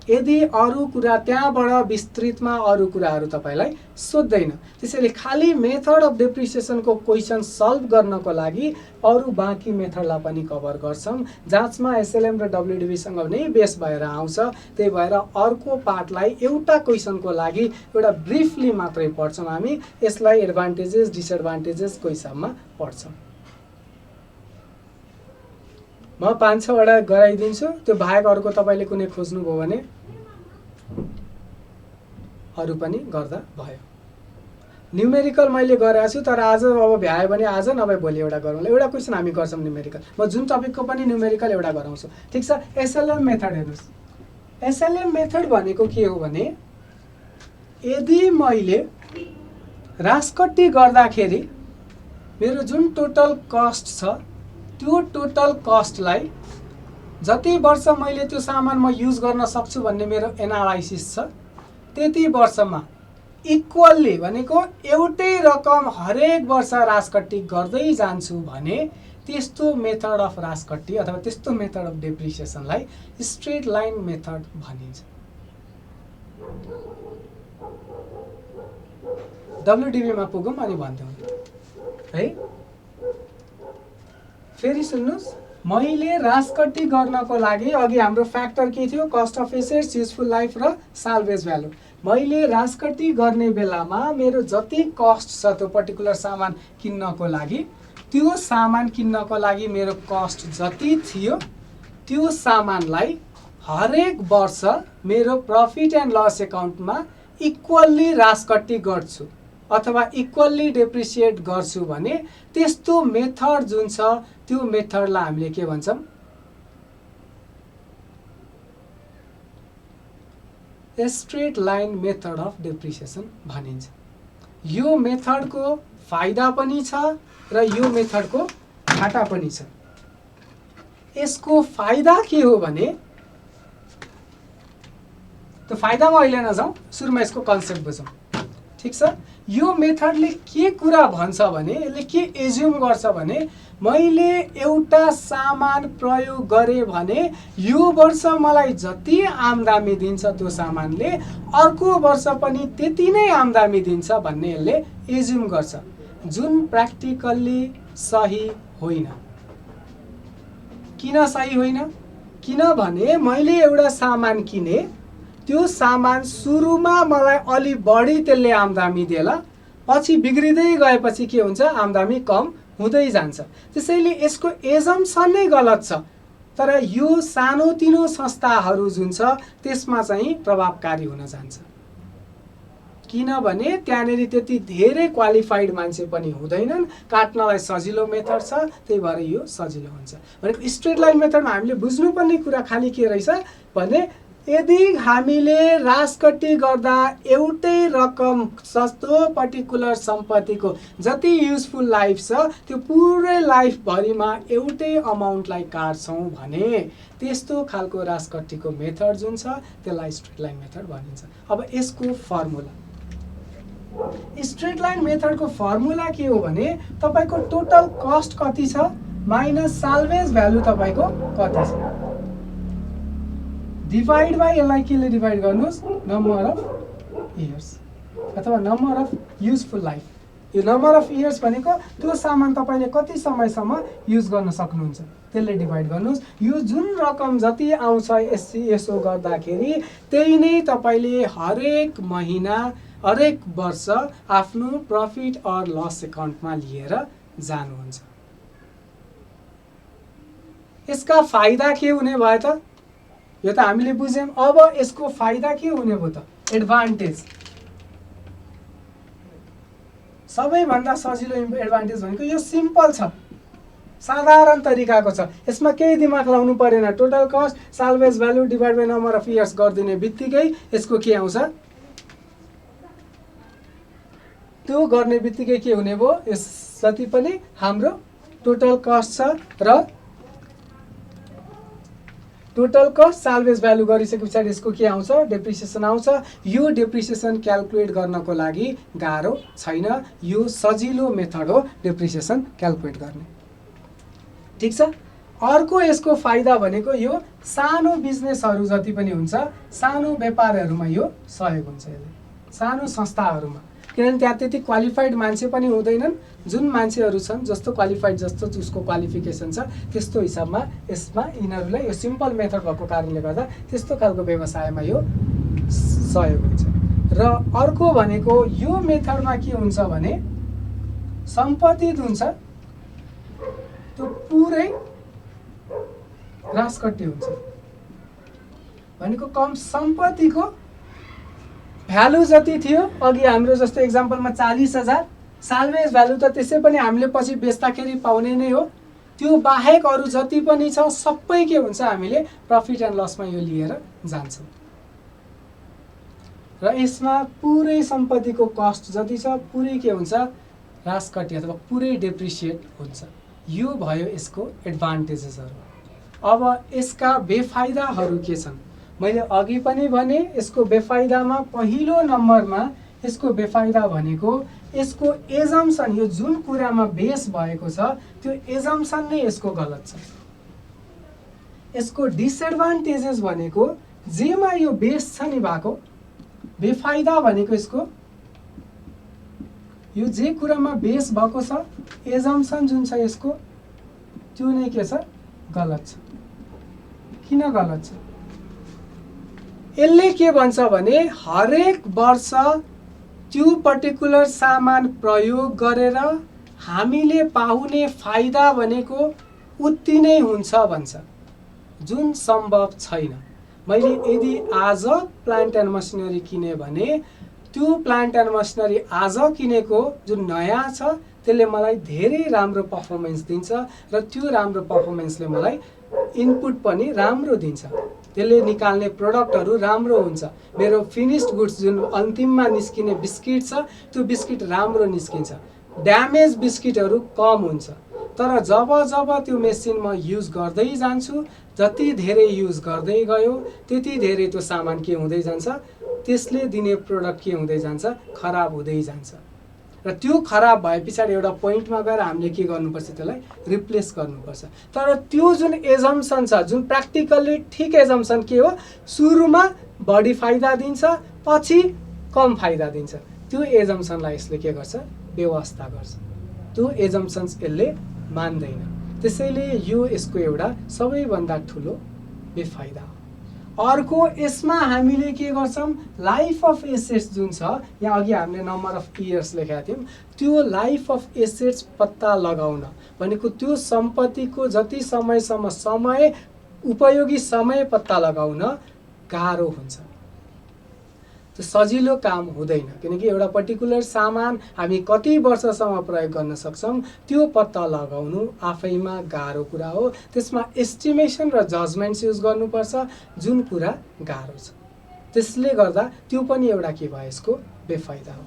यदि अरु कुरा त्यहाँबाट विस्तृतमा अरु कुराहरू तपाईलाई सोध्दैन, त्यसैले खाली मेथड अफ डेप्रिसिएसनको क्वेशन सल्भ गर्नको लागि अरु बाँकी मेथडलाई पनि कभर गर्छौं। जाँचमा एसएलएम र डब्ल्युडीबी सँग नै बेस भएर आउँछ, त्यही भएर अर्को पार्टलाई एउटा क्वेशनको लागि एउटा ब्रिफली मात्रै पढ्छौं हामी। यसलाई एडभान्टेजेस डिसएडभान्टेजेस को हिसाबमा पढ्छौं। म 5-6 वटा गराइदिन्छु, त्यो बाहेक अर्को तपाईले कुनै खोज्नु भयो भने अरु पनि गर्दा भयो। न्यूमेरिकल मैले गरेको छु, तर आज अब भ्याए भने आज नभए भोलि एउटा गरौँला। एउटा क्वेशन हामी गर्छौं न्यूमेरिकल, म जुन टपिकको पनि न्यूमेरिकल एउटा गराउँछु। ठीक छ। एसएलएम मेथड हेर्नुस्। एसएलएम मेथड भनेको के हो भने यदि मैले रासकट्टी गर्दाखेरि मेरो जुन टोटल कस्ट छ त्यो टोटल कस्टलाई जति वर्ष मैले त्यो सामान म युज गर्न सक्छु भन्ने मेरो एनालाइसिस छ, त्यति वर्षमा इक्वल्ली भनेको एउटै रकम हरेक वर्ष रासकट्टी गर्दै जान्छु भने त्यस्तो मेथड अफ रासकट्टी अथवा त्यस्तो मेथड अफ डेप्रिसिएसनलाई स्ट्रेट लाइन मेथड भनिन्छ। डब्ल्युडीबी मा पुगौं अनि भन्दिउँ है। फेरि सुन्नुस्, मैले रासकट्टी गर्नको लागि अघि हाम्रो फ्याक्टर के थियो? Cost of assets, useful life र साल्भेज भ्यालु। मैले रासकट्टी गर्ने बेलामा मेरो जति कस्ट छ त्यो पर्टिकुलर सामान किन्नको लागि, त्यो सामान किन्नको लागि मेरो कस्ट जति थियो त्यो सामानलाई हरेक वर्ष मेरो प्रॉफिट एन्ड लस एकाउन्टमा इक्वल्ली रासकट्टी गर्छु अथवा इक्वल्ली डेप्रिसिएट गर्छु भने त्यस्तो मेथड जुन छ त्यो मेथडलाई हामीले के भन्छौं? Straight line method of depreciation भनिन्छ। यो मेथडको फाइदा पनि छ र यो मेथडको घाटा पनि छ। यसको फाइदा के हो भने, त्यो फाइदामा अहिले नजाउँ, सुरुमा यसको कन्सेप्ट बुझौँ। ठीक छ। यो मेथडले के कुरा भन्छ भने, यसले के एज्युम गर्छ भने मैले एउटा सामान प्रयोग गरे भने यो वर्ष मलाई जति आम्दानी दिन्छ त्यो सामानले अर्को वर्ष पनि त्यति नै आम्दानी दिन्छ भन्ने यसले एज्युम गर्छ, जुन प्र्याक्टिकल्ली सही होइन। किन सही होइन? किनभने मैले एउटा सामान किने, त्यो सामान सुरुमा मलाई अलि बढी त्यसले आम्दानी देला, पछि बिग्रिँदै गएपछि के हुन्छ? आम्दानी कम हुँदै जान्छ। त्यसैले यसको एजम्पसन नै गलत छ, तर यो सानोतिनो संस्थाहरू जुन छ त्यसमा चाहिँ प्रभावकारी हुन जान्छ। किनभने त्यहाँनेरि त्यति धेरै क्वालिफाइड मान्छे पनि हुँदैनन्, काट्नलाई सजिलो मेथड छ, त्यही भएर यो सजिलो हुन्छ। भनेको स्ट्रेट लाइन मेथडमा हामीले बुझ्नुपर्ने कुरा खाली के रहेछ भने यदि हामीले रासकट्टी गर्दा एउटै रकम सस्तो पर्टिकुलर सम्पत्तिको जति युजफुल लाइफ छ त्यो पुरै लाइफ भरिमा एउटै अमाउन्टलाई काट्छौं भने त्यस्तो खालको रासकट्टीको मेथड जुन छ त्यसलाई स्ट्रेट लाइन मेथड भनिन्छ। अब यसको फर्मुला, स्ट्रेट लाइन मेथडको फर्मुला के हो भने तपाईको टोटल कस्ट कति छ माइनस साल्भेज भ्यालु तपाईको कति छ डिवाइड बाई यसलाई केले डिवाइड गर्नुस्? नम्बर अफ इयर्स अथवा नम्बर अफ युजफुल लाइफ। यो नम्बर अफ इयर्स भनेको त्यो सामान तपाईले कति समयसम्म युज गर्न सक्नुहुन्छ त्यसले डिवाइड गर्नुस्। यो जुन रकम जति आउँछ यसो गर्दाखेरि त्यही नै तपाईले हरेक महिना हरेक वर्ष आफ्नो प्रॉफिट और लस एकाउन्टमा लिएर जानुहुन्छ। यसका फाइदा के हुने भयो त? यो त हामीले बुझ्यौं। अब यसको फाइदा के हुने भयो त? एडभान्टेज। सबैभन्दा सजिलो एडभान्टेज भनेको यो सिम्पल छ, साधारण तरिकाको छ। यसमा केही दिमाग लाउनु परेन। Total cost salvage value divide by number of years गरिदिने बित्तिकै यसको के आउँछ? त्यो गर्ने बित्तिकै के हुने भयो? यस जति पनि हाम्रो टोटल कस्ट छ र टोटल कस्ट साल्भेज भ्यालु गरिसके पछाडि यसको के आउँछ, डेप्रिसिएसन आउँछ। यो डेप्रिसिएसन क्याल्कुलेट गर्नको लागि गाह्रो छैन, यो सजिलो मेथड हो डेप्रिसिएसन क्याल्कुलेट गर्ने। ठिक छ। अर्को यसको फाइदा भनेको यो सानो बिजनेसहरू जति पनि हुन्छ, सानो व्यापारहरूमा यो सहयोग हुन्छ। यसले सानो संस्थाहरूमा, किनभने त्यहाँ त्यति क्वालिफाइड मान्छे पनि हुँदैनन्, जुन मान्छेहरू छन् जस्तो क्वालिफाइड जस्तो उसको क्वालिफिकेसन छ त्यस्तो हिसाबमा यसमा यिनीहरूलाई यो सिम्पल मेथड भएको कारणले गर्दा त्यस्तो खालको व्यवसायमा यो सहयोग हुन्छ। र अर्को भनेको यो मेथडमा के हुन्छ भने सम्पत्ति जुन छ त्यो पुरै रासकट्टी हुन्छ। भनेको कम सम्पत्तिको भ्यालु जति थियो, अघि हाम्रो जस्तो एक्जाम्पलमा 40,000, साल्भेज भ्यालु त त्यसै पनि हामीले पछि बेच्दाखेरि पाउने नै हो। त्यो बाहेक अरू जति पनि छ सबै के हुन्छ, हामीले प्रफिट एन्ड लसमा यो लिएर जान्छौँ। र यसमा पुरै सम्पत्तिको कस्ट जति छ पुरै के हुन्छ, रासकट्टी अथवा पुरै डेप्रिसिएट हुन्छ। यो भयो यसको एडभान्टेजेसहरू। अब यसका बेफाइदाहरू के छन्? मैले अघि पनि भने यसको बेफाइदामा पहिलो नम्बरमा यसको बेफाइदा भनेको यसको एजम्सन, यो जुन कुरामा बेस भएको छ त्यो एजम्सन नै यसको गलत छ। यसको डिसएडभान्टेजेस भनेको जेमा यो बेस छ नि भएको, बेफाइदा भनेको यसको यो जे कुरामा बेस भएको छ एजम्सन जुन छ यसको त्यो नै के छ, गलत छ। किन गलत छ? यसले के भन्छ भने हरेक वर्ष त्यो पर्टिकुलर सामान प्रयोग गरेर हामीले पाउने फाइदा भनेको उति नै हुन्छ भन्छ, जुन सम्भव छैन। मैले यदि आज प्लान्ट एन्ड मसिनरी किने भने त्यो प्लान्ट एन्ड मसिनरी आज किनेको जुन नयाँ छ त्यसले मलाई धेरै राम्रो पर्फर्मेन्स दिन्छ र त्यो राम्रो पर्फर्मेन्सले मलाई इनपुट पनि राम्रो दिन्छ। त्यसले निकाल्ने प्रोडक्टहरू राम्रो हुन्छ। मेरो फिनिस्ड गुड्स जुन अन्तिममा निस्किने बिस्किट छ त्यो बिस्किट राम्रो निस्किन्छ। ड्यामेज बिस्किटहरू कम हुन्छ। तर जब जब त्यो मेसिन म युज गर्दै जान्छु, जति धेरै युज गर्दै गयो त्यति धेरै त्यो सामान के हुँदै जान्छ, त्यसले दिने प्रोडक्ट के हुँदै जान्छ, खराब हुँदै जान्छ। र त्यो खराब भए पछाडि एउटा पोइन्टमा गएर हामीले के गर्नुपर्छ, त्यसलाई रिप्लेस गर्नुपर्छ। तर त्यो जुन एजम्सन छ, जुन प्र्याक्टिकल्ली ठिक एजम्सन के हो, सुरुमा बढी फाइदा दिन्छ पछि कम फाइदा दिन्छ, त्यो एजम्सनलाई यसले के गर्छ, व्यवस्था गर्छ। त्यो एजम्सन्स यसले मान्दैन। त्यसैले यो यसको एउटा सबैभन्दा ठुलो बेफाइदा हो। अर्को यसमा हामीले के गर्छौँ, लाइफ अफ एसेट्स जुन छ, यहाँ अघि हामीले नम्बर अफ इयर्स लेखेका थियौँ, त्यो लाइफ अफ एसेट्स पत्ता लगाउन भनेको त्यो सम्पत्तिको जति समयसम्म समय उपयोगी समय पत्ता लगाउन गाह्रो हुन्छ। त्यो सजिलो काम हुँदैन, किनकि एउटा पर्टिकुलर सामान हामी कति वर्षसम्म प्रयोग गर्न सक्छौँ त्यो पत्ता लगाउनु आफैमा गाह्रो कुरा हो। त्यसमा एस्टिमेसन र जजमेन्ट्स युज गर्नुपर्छ, जुन कुरा गाह्रो छ। त्यसले गर्दा त्यो पनि एउटा के भयो, यसको बेफाइदा हो।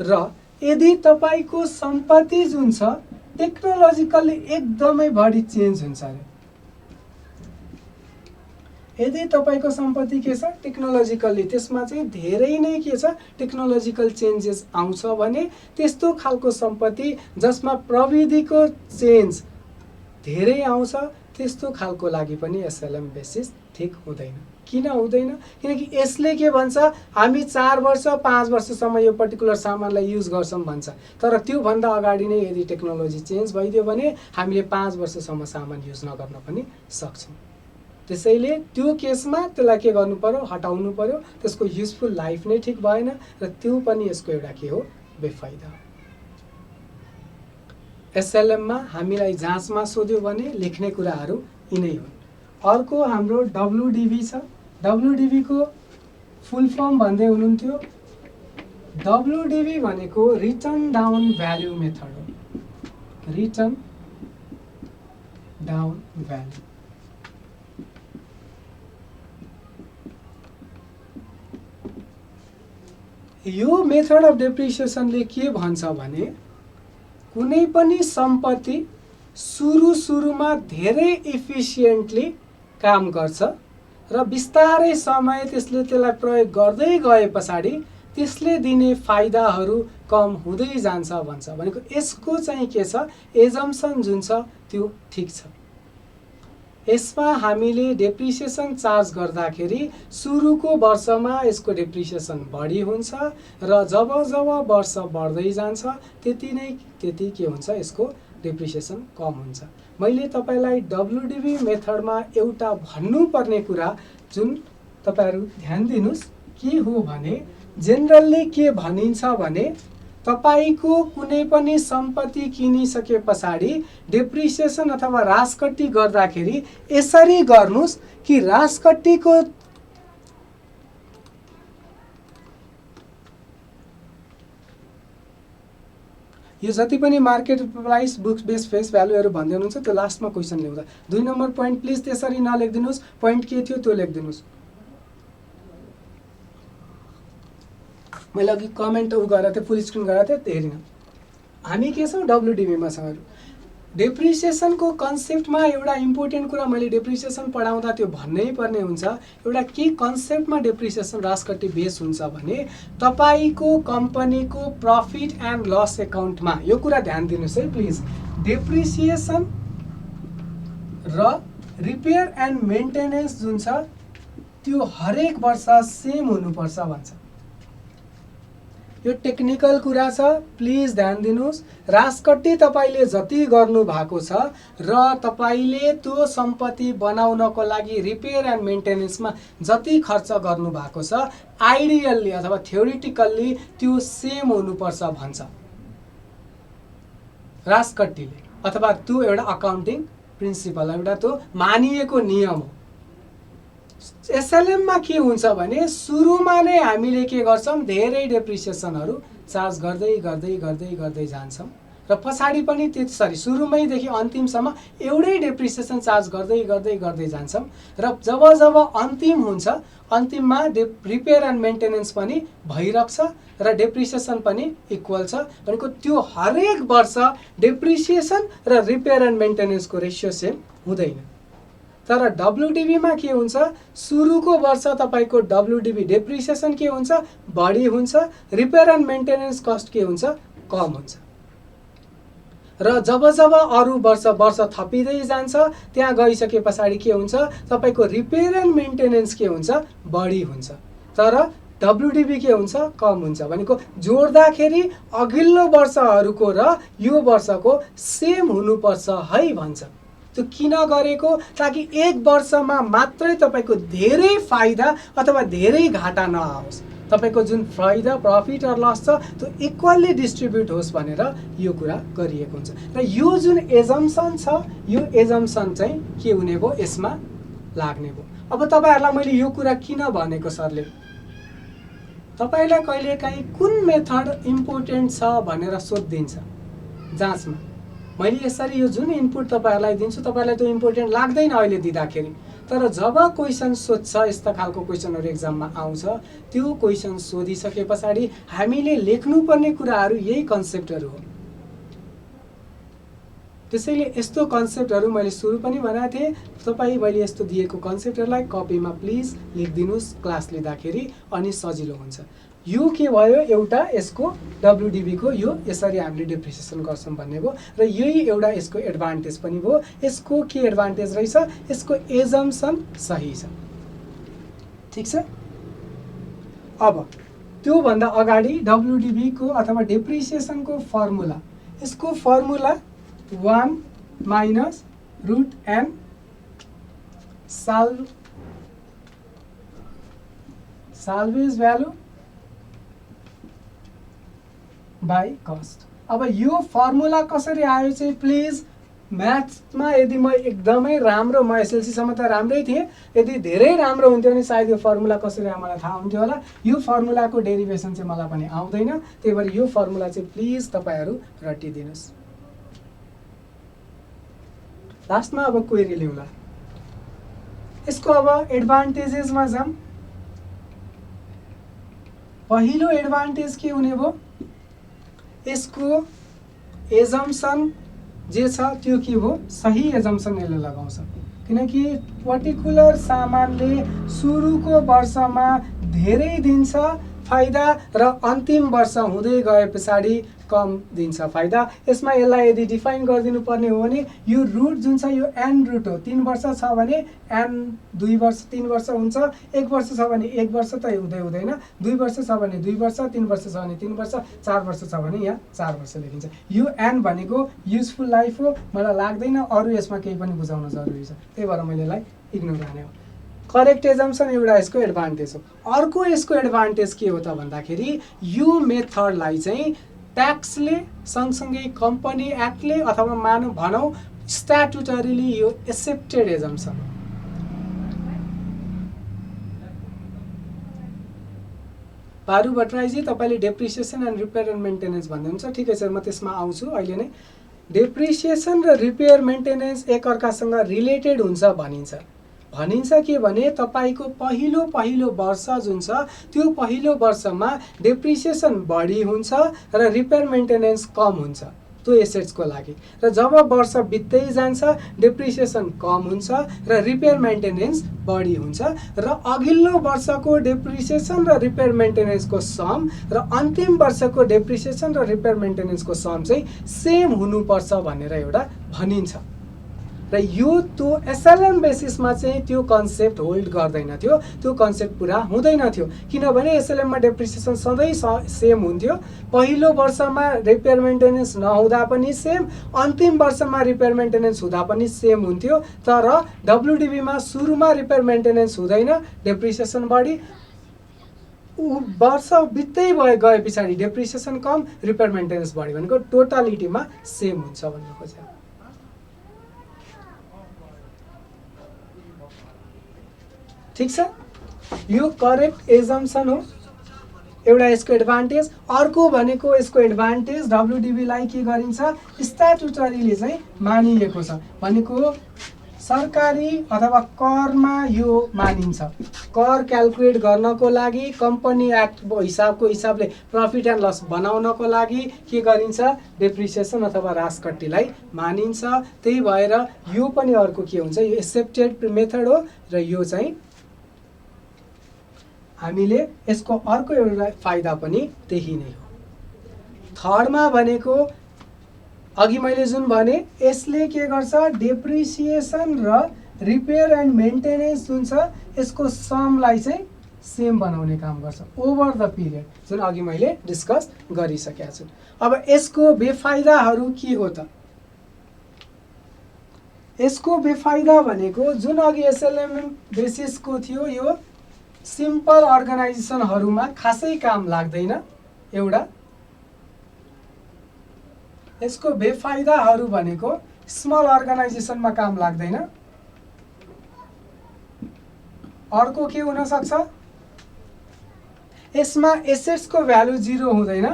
र यदि तपाईँको सम्पत्ति जुन छ टेक्नोलोजिकल्ली एकदमै बढी चेन्ज हुन्छ अरे, यदि तपाईँको सम्पत्ति के छ टेक्नोलोजिकल्ली, त्यसमा चाहिँ धेरै नै के छ टेक्नोलोजिकल चेन्जेस आउँछ भने त्यस्तो खालको सम्पत्ति जसमा प्रविधिको चेन्ज धेरै आउँछ त्यस्तो खालको लागि पनि एसएलएम बेसिस ठिक हुँदैन। किन हुँदैन? किनकि यसले के भन्छ, हामी 4 वर्ष 5 वर्षसम्म यो पर्टिकुलर सामानलाई युज गर्छौँ भन्छ, तर त्योभन्दा अगाडि नै यदि टेक्नोलोजी चेन्ज भइदियो भने हामीले 5 वर्षसम्म सामान युज नगर्न पनि सक्छौँ। त्यसैले त्यो केसमा त्यसलाई के गर्नु पर्यो, हटाउनु पर्यो, त्यसको युजफुल लाइफ नै ठिक भएन र त्यो पनि यसको एउटा के हो, बेफाइदा हो। एसएलएममा हामीलाई जाँचमा सोध्यो भने लेख्ने कुराहरू यिनै हुन्। अर्को हाम्रो डब्लुडिबी छ। डब्लुडिबी को फुल फर्म भन्दै हुनुहुन्थ्यो, डब्लुडिबी भनेको रिटर्न डाउन भ्याल्यु मेथड हो। रिटर्न डाउन भ्याल्यु यो मेथड अफ डेप्रिसिएसनले के भन्छ भने कुनै पनि सम्पत्ति सुरुमा धेरै इफिसिएन्टली काम गर्छ र बिस्तारै समय त्यसलाई प्रयोग गर्दै गए पछाडि त्यसले दिने फाइदाहरू कम हुँदै जान्छ भन्छ। भनेको यसको चाहिँ के छ, एजम्सन जुन छ त्यो ठिक छ। यसमा हामीले डेप्रिसिएसन चार्ज गर्दाखेरि सुरुको वर्षमा यसको डेप्रिसिएसन बढी हुन्छ र जब जब वर्ष बढ्दै जान्छ त्यति के हुन्छ, यसको डेप्रिसिएसन कम हुन्छ। मैले तपाईलाई डब्ल्युडिबी मेथडमा एउटा भन्नुपर्ने कुरा जुन तपाईहरु ध्यान दिनुस् के हो भने, जेनरली के भनिन्छ भने तपाईको कुनै पनि सम्पत्ति किनिसके पछाडि डेप्रिसिएसन अथवा रासकट्टी गर्दाखेरि यसरी गर्नुस् कि रासकट्टीको यो जति पनि market price, books base face भ्यालुहरु भन्दै हुनुहुन्छ त्यो लास्टमा क्वेशन ल्याउँदा 2 नम्बर पोइन्ट प्लिज त्यसरी नलेख्दिनुस्, पोइन्ट के थियो त्यो लेख्दिनुस्। मैले अघि कमेन्ट गरेको थिएँ, फुल स्क्रिन गरेको थिएँ, हेरिन। हामी के छौँ, डब्ल्युडिबीमा छौँ। डेप्रिसिएसनको कन्सेप्टमा एउटा इम्पोर्टेन्ट कुरा मैले डेप्रिसिएसन पढाउँदा त्यो भन्नै पर्ने हुन्छ। एउटा के कन्सेप्टमा डेप्रिसिएसन रासकट्टी बेस हुन्छ भने तपाईको कम्पनीको प्रफिट एन्ड लस एकाउन्टमा, यो कुरा ध्यान दिनुस् है प्लिज, डेप्रिसिएसन र रिपेयर एन्ड मेन्टेनेन्स जुन छ त्यो हरेक वर्ष सेम हुनुपर्छ भन्छ। यो टेक्निकल कुरा छ, प्लिज ध्यान दिनुस्। रासकट्टी तपाईले जति गर्नु भएको छ र तपाईले त्यो सम्पत्ति बनाउनको लागि रिपेयर एन्ड मेन्टेनेन्समा जति खर्च गर्नु भएको छ, आइडियल्ली अथवा थ्योरिटिकल्ली त्यो सेम हुनुपर्छ भन्छ रासकट्टीले, अथवा त्यो एउटा अकाउन्टिङ प्रिन्सिपल, एउटा त्यो मानिएको नियम हो। एसएलएम मा के हुन्छ भने सुरुमा नै हामीले के गर्छौं, धेरै डेप्रिसिएसनहरु चार्ज गर्दै गर्दै गर्दै गर्दै जान्छौं र पछाडी पनि त्यसरी सुरुमैदेखि अन्तिमसम्म एउटै डेप्रिसिएसन चार्ज गर्दै गर्दै गर्दै जान्छौं र जब जब अन्तिम हुन्छ, अन्तिममा रिपेयर एन्ड मेन्टेनेन्स पनि भइरहन्छ र डेप्रिसिएसन पनि इक्वल छ। भनेको त्यो हरेक वर्ष डेप्रिसिएसन र रिपेयर एन्ड मेन्टेनेन्सको रेशियो सेम हुँदैन। तर डब्ल्युडिबी मा के हुन्छ, सुरुको वर्ष तपाईको डब्ल्युडिबी डेप्रिसिएसन के हुन्छ, बढी हुन्छ, रिपेयर एन्ड मेन्टेनेन्स कस्ट के हुन्छ, कम हुन्छ र जब जब अरु वर्ष थपिदै जान्छ त्यहाँ गइसके पछाडी के हुन्छ, तपाईको रिपेयर एन्ड मेन्टेनेन्स के हुन्छ, बढी हुन्छ, तर डब्ल्युडिबी के हुन्छ, कम हुन्छ। भनेको जोड्दाखेरि अघिल्लो वर्षहरुको र यो वर्षको सेम हुनुपर्छ है भन्छ। त्यो किन गरेको, ताकि एक वर्षमा मात्रै तपाईको धेरै फाइदा अथवा धेरै घाटा नआओस्, तपाईको जुन फाइदा प्रफिट र लस छ त्यो इक्वली डिस्ट्रिब्युट होस् भनेर यो कुरा गरिएको हुन्छ। र यो जुन एजम्सन छ, यो एजम्सन चाहिँ के हुने भो, यसमा लाग्ने भो। अब तपाईहरुलाई मैले यो कुरा किन भनेको सरले, तपाईलाई कहिलेकाहीँ कुन मेथड इम्पोर्टेन्ट छ भनेर सोधिदिन्छ जाँचमा। मैले यसरी यो जुन इनपुट तपाईहरुलाई दिन्छु, तपाईलाई त्यो इम्पोर्टेन्ट लाग्दैन अहिले दिँदाखेरि, तर जब क्वेशन सोध्छ, यस्ता खालको क्वेशनहरु एक्जाममा आउँछ, त्यो क्वेशन सोधिसके पछाडी हामीले लेख्नुपर्ने कुराहरु यही कन्सेप्टहरु हो। त्यसैले यस्तो कन्सेप्टहरु मैले सुरु पनि भनेको थिएँ, तपाई मैले यस्तो दिएको कन्सेप्टहरुलाई कपीमा प्लिज लेख्दिनुस् क्लास लिँदाखेरि, अनि सजिलो हुन्छ। यो के भयो, एउटा यसको डब्ल्युडिबी को यो यसरी हामीले डेप्रिसिएसन गर्छौं भन्ने भो र यही एउटा यसको एडभान्टेज पनि भो। यसको के एडभान्टेज रहेछ, यसको एजम्सन सही छ, ठीक छ। अब त्यो भन्दा अगाडि डब्ल्युडिबी को अथवा डेप्रिसिएसन को फर्मुला, यसको formula 1 minus root n salvage value by cost. अब यो फर्मुला कसरी आयो चाहिँ प्लिज म्याथ्समा यदि म एकदमै राम्रो, म एसएलसी सम्म त राम्रै थिएँ, यदि धेरै राम्रो हुन्थ्यो भने सायद यो फर्मुला कसरी आयो मलाई थाहा हुन्थ्यो होला। यो फर्मुलाको डेरिभेसन चाहिँ मलाई पनि आउँदैन, त्यही भएर यो फर्मुला चाहिँ प्लिज तपाईहरु रटिदिनुस्। लास्टमा अब क्वेरी ल्याउला। यसको अब एडभान्टेजेसमा जाम। पहिलो एडभान्टेज के हुने भो, यसको एजम्सन जे छ त्यो के हो, सही एजम्सन यसले लगाउँछ। किनकि पर्टिकुलर सामानले सुरुको वर्षमा धेरै दिन्छ फाइदा र अन्तिम वर्ष हुँदै गए पछाडि कम दिन्छ फाइदा। यसमा यसलाई यदि डिफाइन गरिदिनु पर्ने हो भने यो रुट जुन छ यो एन रुट हो। 3 वर्ष छ भने एन 2 वर्ष 3 वर्ष हुन्छ, 1 वर्ष छ भने 1 वर्ष त हुँदैन, 2 वर्ष छ भने 2 वर्ष, 3 वर्ष छ भने 3 वर्ष, 4 वर्ष छ भने यहाँ 4 वर्ष लेखिन्छ। यो एन भनेको युजफुल लाइफ हो। मलाई लाग्दैन अरू यसमा केही पनि बुझाउन जरुरी छ, त्यही भएर मैले यसलाई इग्नोर गर्ने हो। करेक्ट एजम्पसन एउटा यसको एडभान्टेज हो। अर्को यसको एडभान्टेज के हो त भन्दाखेरि यो मेथडलाई चाहिँ ट्याक्सले सँगसँगै कम्पनी एक्टले अथवा भनौँ स्ट्याट्युटरीली यो एक्सेप्टेड एजम्पसन हो। पारु भट्टराईजी तपाईँले depreciation and repair and maintenance भन्दै हुन्छ, ठिकै छ, म त्यसमा आउँछु अहिले नै। डेप्रिसिएसन र रिपेयर मेन्टेनेन्स एकअर्कासँग रिलेटेड हुन्छ भनिन्छ के भने तपाईँको पहिलो वर्ष जुन छ त्यो पहिलो वर्षमा डेप्रिसिएसन बढी हुन्छ र रिपेयर मेन्टेनेन्स कम हुन्छ त्यो एसेट्सको लागि, र जब वर्ष बित्दै जान्छ डेप्रिसिएसन कम हुन्छ र रिपेयर मेन्टेनेन्स बढी हुन्छ र अघिल्लो वर्षको डेप्रिसिएसन र रिपेयर मेन्टेनेन्सको सम र अन्तिम वर्षको डेप्रिसिएसन र रिपेयर मेन्टेनेन्सको सम चाहिँ सेम हुनुपर्छ भनेर एउटा भनिन्छ। र यो त्यो एसएलएम बेसिसमा चाहिँ त्यो कन्सेप्ट होल्ड गर्दैन थियो, त्यो कन्सेप्ट पुरा हुँदैन थियो, किनभने एसएलएममा डेप्रिसिएसन सधैँ सेम हुन्थ्यो। पहिलो वर्षमा रिपेयर मेन्टेनेन्स नहुँदा पनि सेम, अन्तिम वर्षमा रिपेयर मेन्टेनेन्स हुँदा पनि सेम हुन्थ्यो। तर डब्लुडिबीमा सुरुमा रिपेयर मेन्टेनेन्स हुँदैन, डेप्रिसिएसन बढी, वर्ष बित्दै गए पछाडि डेप्रिसिएसन कम, रिपेयर मेन्टेनेन्स बढी, भनेको टोटालिटीमा सेम हुन्छ भन्नु खोजेको। ठिक छ, यो करेक्ट एजम्पसन हो एउटा यसको एडभान्टेज। अर्को भनेको यसको एडभान्टेज डब्लुडिबीलाई के गरिन्छ स्ट्याट्युटरीले चाहिँ मानिएको छ भनेको सरकारी अथवा करमा यो मानिन्छ। कर क्याल्कुलेट गर्नको लागि कम्पनी एक्ट हिसाबले प्रफिट एन्ड लस बनाउनको लागि के गरिन्छ डेप्रिसिएसन अथवा राजकट्टीलाई मानिन्छ। त्यही भएर यो पनि अर्को के हुन्छ यो एक्सेप्टेड मेथड हो र यो चाहिँ हामीले यसको अर्को एउटा फाइदा पनि त्यही नै हो। थर्डमा भनेको अघि मैले जुन भने यसले के गर्छ डेप्रिसिएसन र रिपेयर एन्ड मेन्टेनेन्स जुन छ यसको समलाई चाहिँ सेम बनाउने काम गर्छ ओभर द पिरियड, जुन अघि मैले डिस्कस गरिसकेको छु। अब यसको बेफाइदाहरू के हो त? यसको बेफाइदा भनेको जुन अघि एसएलएम बेसिसको थियो यो सिम्पल अर्गनाइजेसनहरूमा खासै काम लाग्दैन एउटा। यसको बेफाइदाहरू भनेको स्मल अर्गनाइजेसनमा काम लाग्दैन। अर्को के हुन सक्छ यसमा एसेट्सको भ्यालु 0 हुँदैन,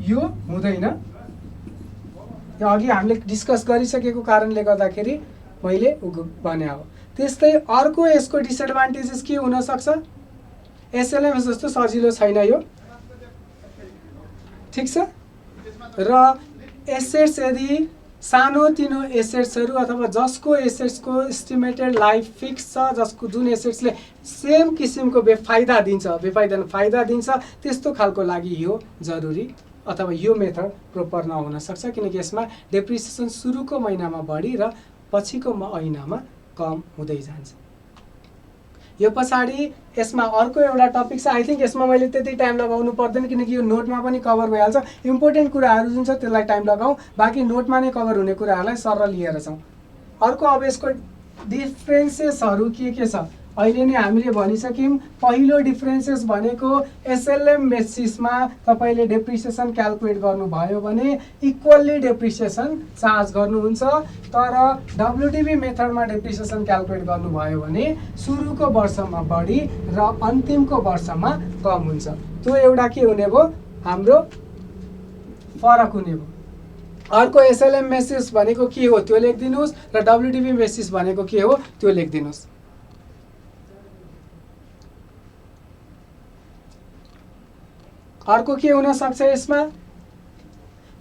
यो हुँदैन। यो अघि हामीले डिस्कस गरिसकेको कारणले गर्दाखेरि मैले भने हो। त्यस्तै अर्को यसको डिसएडभान्टेजेस के हुन सक्छ एसएलएम जस्तो सजिलो छैन यो, ठीक छ। र एसेट्स यदि सानोतिनो एसेट्सहरू अथवा जसको एसेट्सको एस्टिमेटेड लाइफ फिक्स छ, जसको जुन एसेट्सले सेम किसिमको फाइदा दिन्छ त्यस्तो खालको लागि यो जरुरी अथवा यो मेथड प्रोपर नहुन सक्छ, किनकि यसमा डेप्रिसिएसन सुरुको महिनामा बढी र पछिको महिनामा कम हुँदै जान्छ। यो पछाडि यसमा अर्को एउटा टपिक छ, आई थिङ्क यसमा मैले त्यति टाइम लगाउनु पर्दैन किनकि यो नोटमा पनि कभर भइहाल्छ। इम्पोर्टेन्ट कुराहरू जुन छ त्यसलाई टाइम लगाऊ, बाँकी नोटमा नै कभर हुने कुराहरूलाई सरल लिएर जाउँ। अर्को अब यसको डिफ्रेन्सेसहरू के छ अहिले नै हामीले भनिसक्यौँ। पहिलो डिफ्रेन्सेस भनेको एसएलएम बेसिसमा तपाईँले डेप्रिसिएसन क्याल्कुलेट गर्नुभयो भने इक्वल्ली डेप्रिसिएसन चार्ज गर्नुहुन्छ, तर डब्लुडिबी मेथडमा डेप्रिसिएसन क्याल्कुलेट गर्नुभयो भने सुरुको वर्षमा बढी र अन्तिमको वर्षमा कम हुन्छ। त्यो एउटा के हुने भयो हाम्रो फरक हुने भयो। अर्को एसएलएम बेसिस भनेको के हो त्यो लेखिदिनुहोस् र डब्लुडिबी बेसिस भनेको के हो त्यो लेखिदिनुहोस्। अर्को के हुन सक्छ यसमा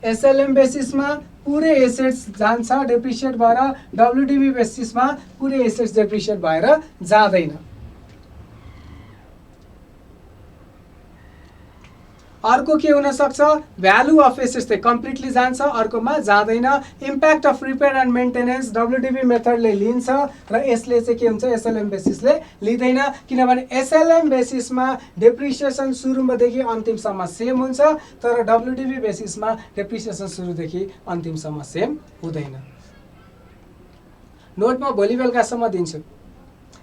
एसएलएम बेसिसमा पुरै एसेट्स जान्छ डेप्रिसिएट भएर, डब्लुडिबी बेसिसमा पुरै एसेट्स डेप्रिसिएट भएर जाँदैन। अर्को के हुन सक्छ, भ्यालु अफ एसेट्स चाहिँ कम्प्लिटली जान्छ, अर्कोमा जाँदैन। Impact of repair and maintenance WDV मेथडले लिन्छ र यसले चाहिँ के हुन्छ, एसएलएम बेसिसले लिँदैन, किनभने एसएलएम बेसिसमा डेप्रिसिएसन सुरुदेखि अन्तिमसम्म सेम हुन्छ, तर डब्लुडिबी बेसिसमा डेप्रिसिएसन सुरुदेखि अन्तिमसम्म सेम हुँदैन। नोट म भोलि बेलुकासम्म दिन्छु।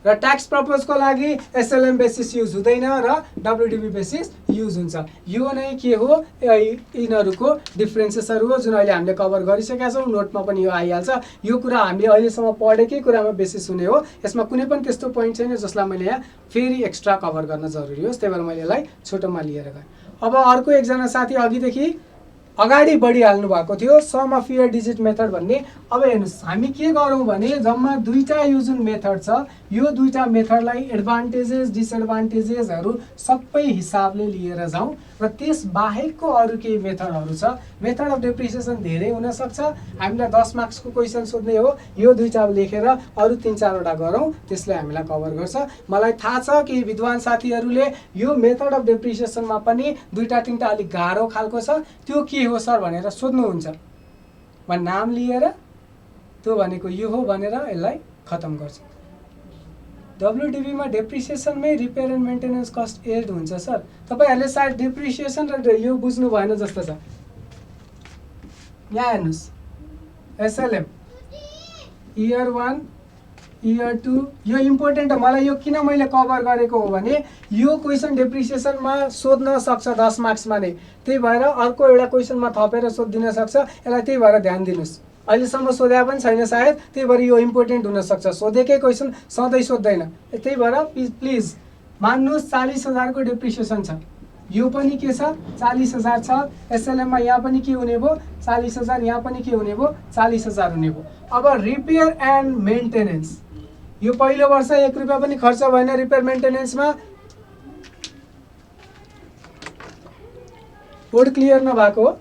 र ट्याक्स पर्पजको लागि एसएलएम बेसिस युज हुँदैन र डब्लुडिबी बेसिस युज हुन्छ। यो नै के हो, यिनीहरूको डिफ्रेन्सेसहरू हो जुन अहिले हामीले कभर गरिसकेका छौँ। नोटमा पनि यो आइहाल्छ। यो कुरा हामीले अहिलेसम्म पढेकै कुरामा बेसिस हुने हो। यसमा कुनै पनि त्यस्तो पोइन्ट छैन जसलाई मैले यहाँ फेरि एक्स्ट्रा कभर गर्न जरुरी होस्, त्यही भएर मैले यसलाई छोटोमा लिएर गएँ। अब अर्को एकजना साथी अघिदेखि अगाडि बढिहाल्नु भएको थियो, sum of year digit method भन्ने। अब हेर्नुहोस्, हामी के गरौँ भने जम्मा दुईवटा यो जुन मेथड छ, यो दुईवटा मेथडलाई एडभान्टेजेस डिसएडभान्टेजेसहरू सबै हिसाबले लिएर जाउँ र त्यस बाहेकको अरू केही मेथडहरू छ। मेथड अफ डेप्रिसिएसन धेरै हुनसक्छ, हामीलाई 10 मार्क्सको क्वेसन सोध्ने हो, यो दुईवटा लेखेर अरू 3-4वटा गरौँ, त्यसले हामीलाई कभर गर्छ। मलाई थाहा छ केही विद्वान साथीहरूले यो मेथड अफ डेप्रिसिएसनमा पनि 2-3टा अलिक गाह्रो खालको छ, त्यो के हो सर भनेर सोध्नुहुन्छ। म नाम लिएर त्यो भनेको यो हो भनेर यसलाई खतम गर्छु। डब्लुडिबीमा डेप्रिसिएसनमै repair and maintenance cost add हुन्छ सर। तपाईँहरूले सायद डेप्रिसिएसन र यो बुझ्नु भएन जस्तो छ। यहाँ हेर्नुहोस्, एसएलएम इयर 1 इयर 2 यो इम्पोर्टेन्ट हो। मलाई यो किन मैले कभर गरेको हो भने यो क्वेसन डेप्रिसिएसनमा सोध्न सक्छ 10 मार्क्समा नै, त्यही भएर अर्को एउटा क्वेसनमा थपेर सोधिदिन सक्छ। यसलाई त्यही भएर ध्यान दिनुहोस्। अहिलेसम्म सोधे पनि छैन सायद, त्यही भएर यो इम्पोर्टेन्ट हुनसक्छ। सोधेकै क्वेसन सधैँ सोध्दैन, त्यही भएर प्लिज मान्नुहोस् 40,000 को डेप्रिसिएसन छ। यो पनि के छ, 40,000 छ। एसएलएममा यहाँ पनि के हुने भयो, 40,000, यहाँ पनि के हुने भयो, 40,000 हुने भयो। अब रिपेयर एन्ड मेन्टेनेन्स, यो पहिलो वर्ष 1 रुपियाँ पनि खर्च भएन रिपेयर मेन्टेनेन्समा। कोड क्लियर नभएको हो।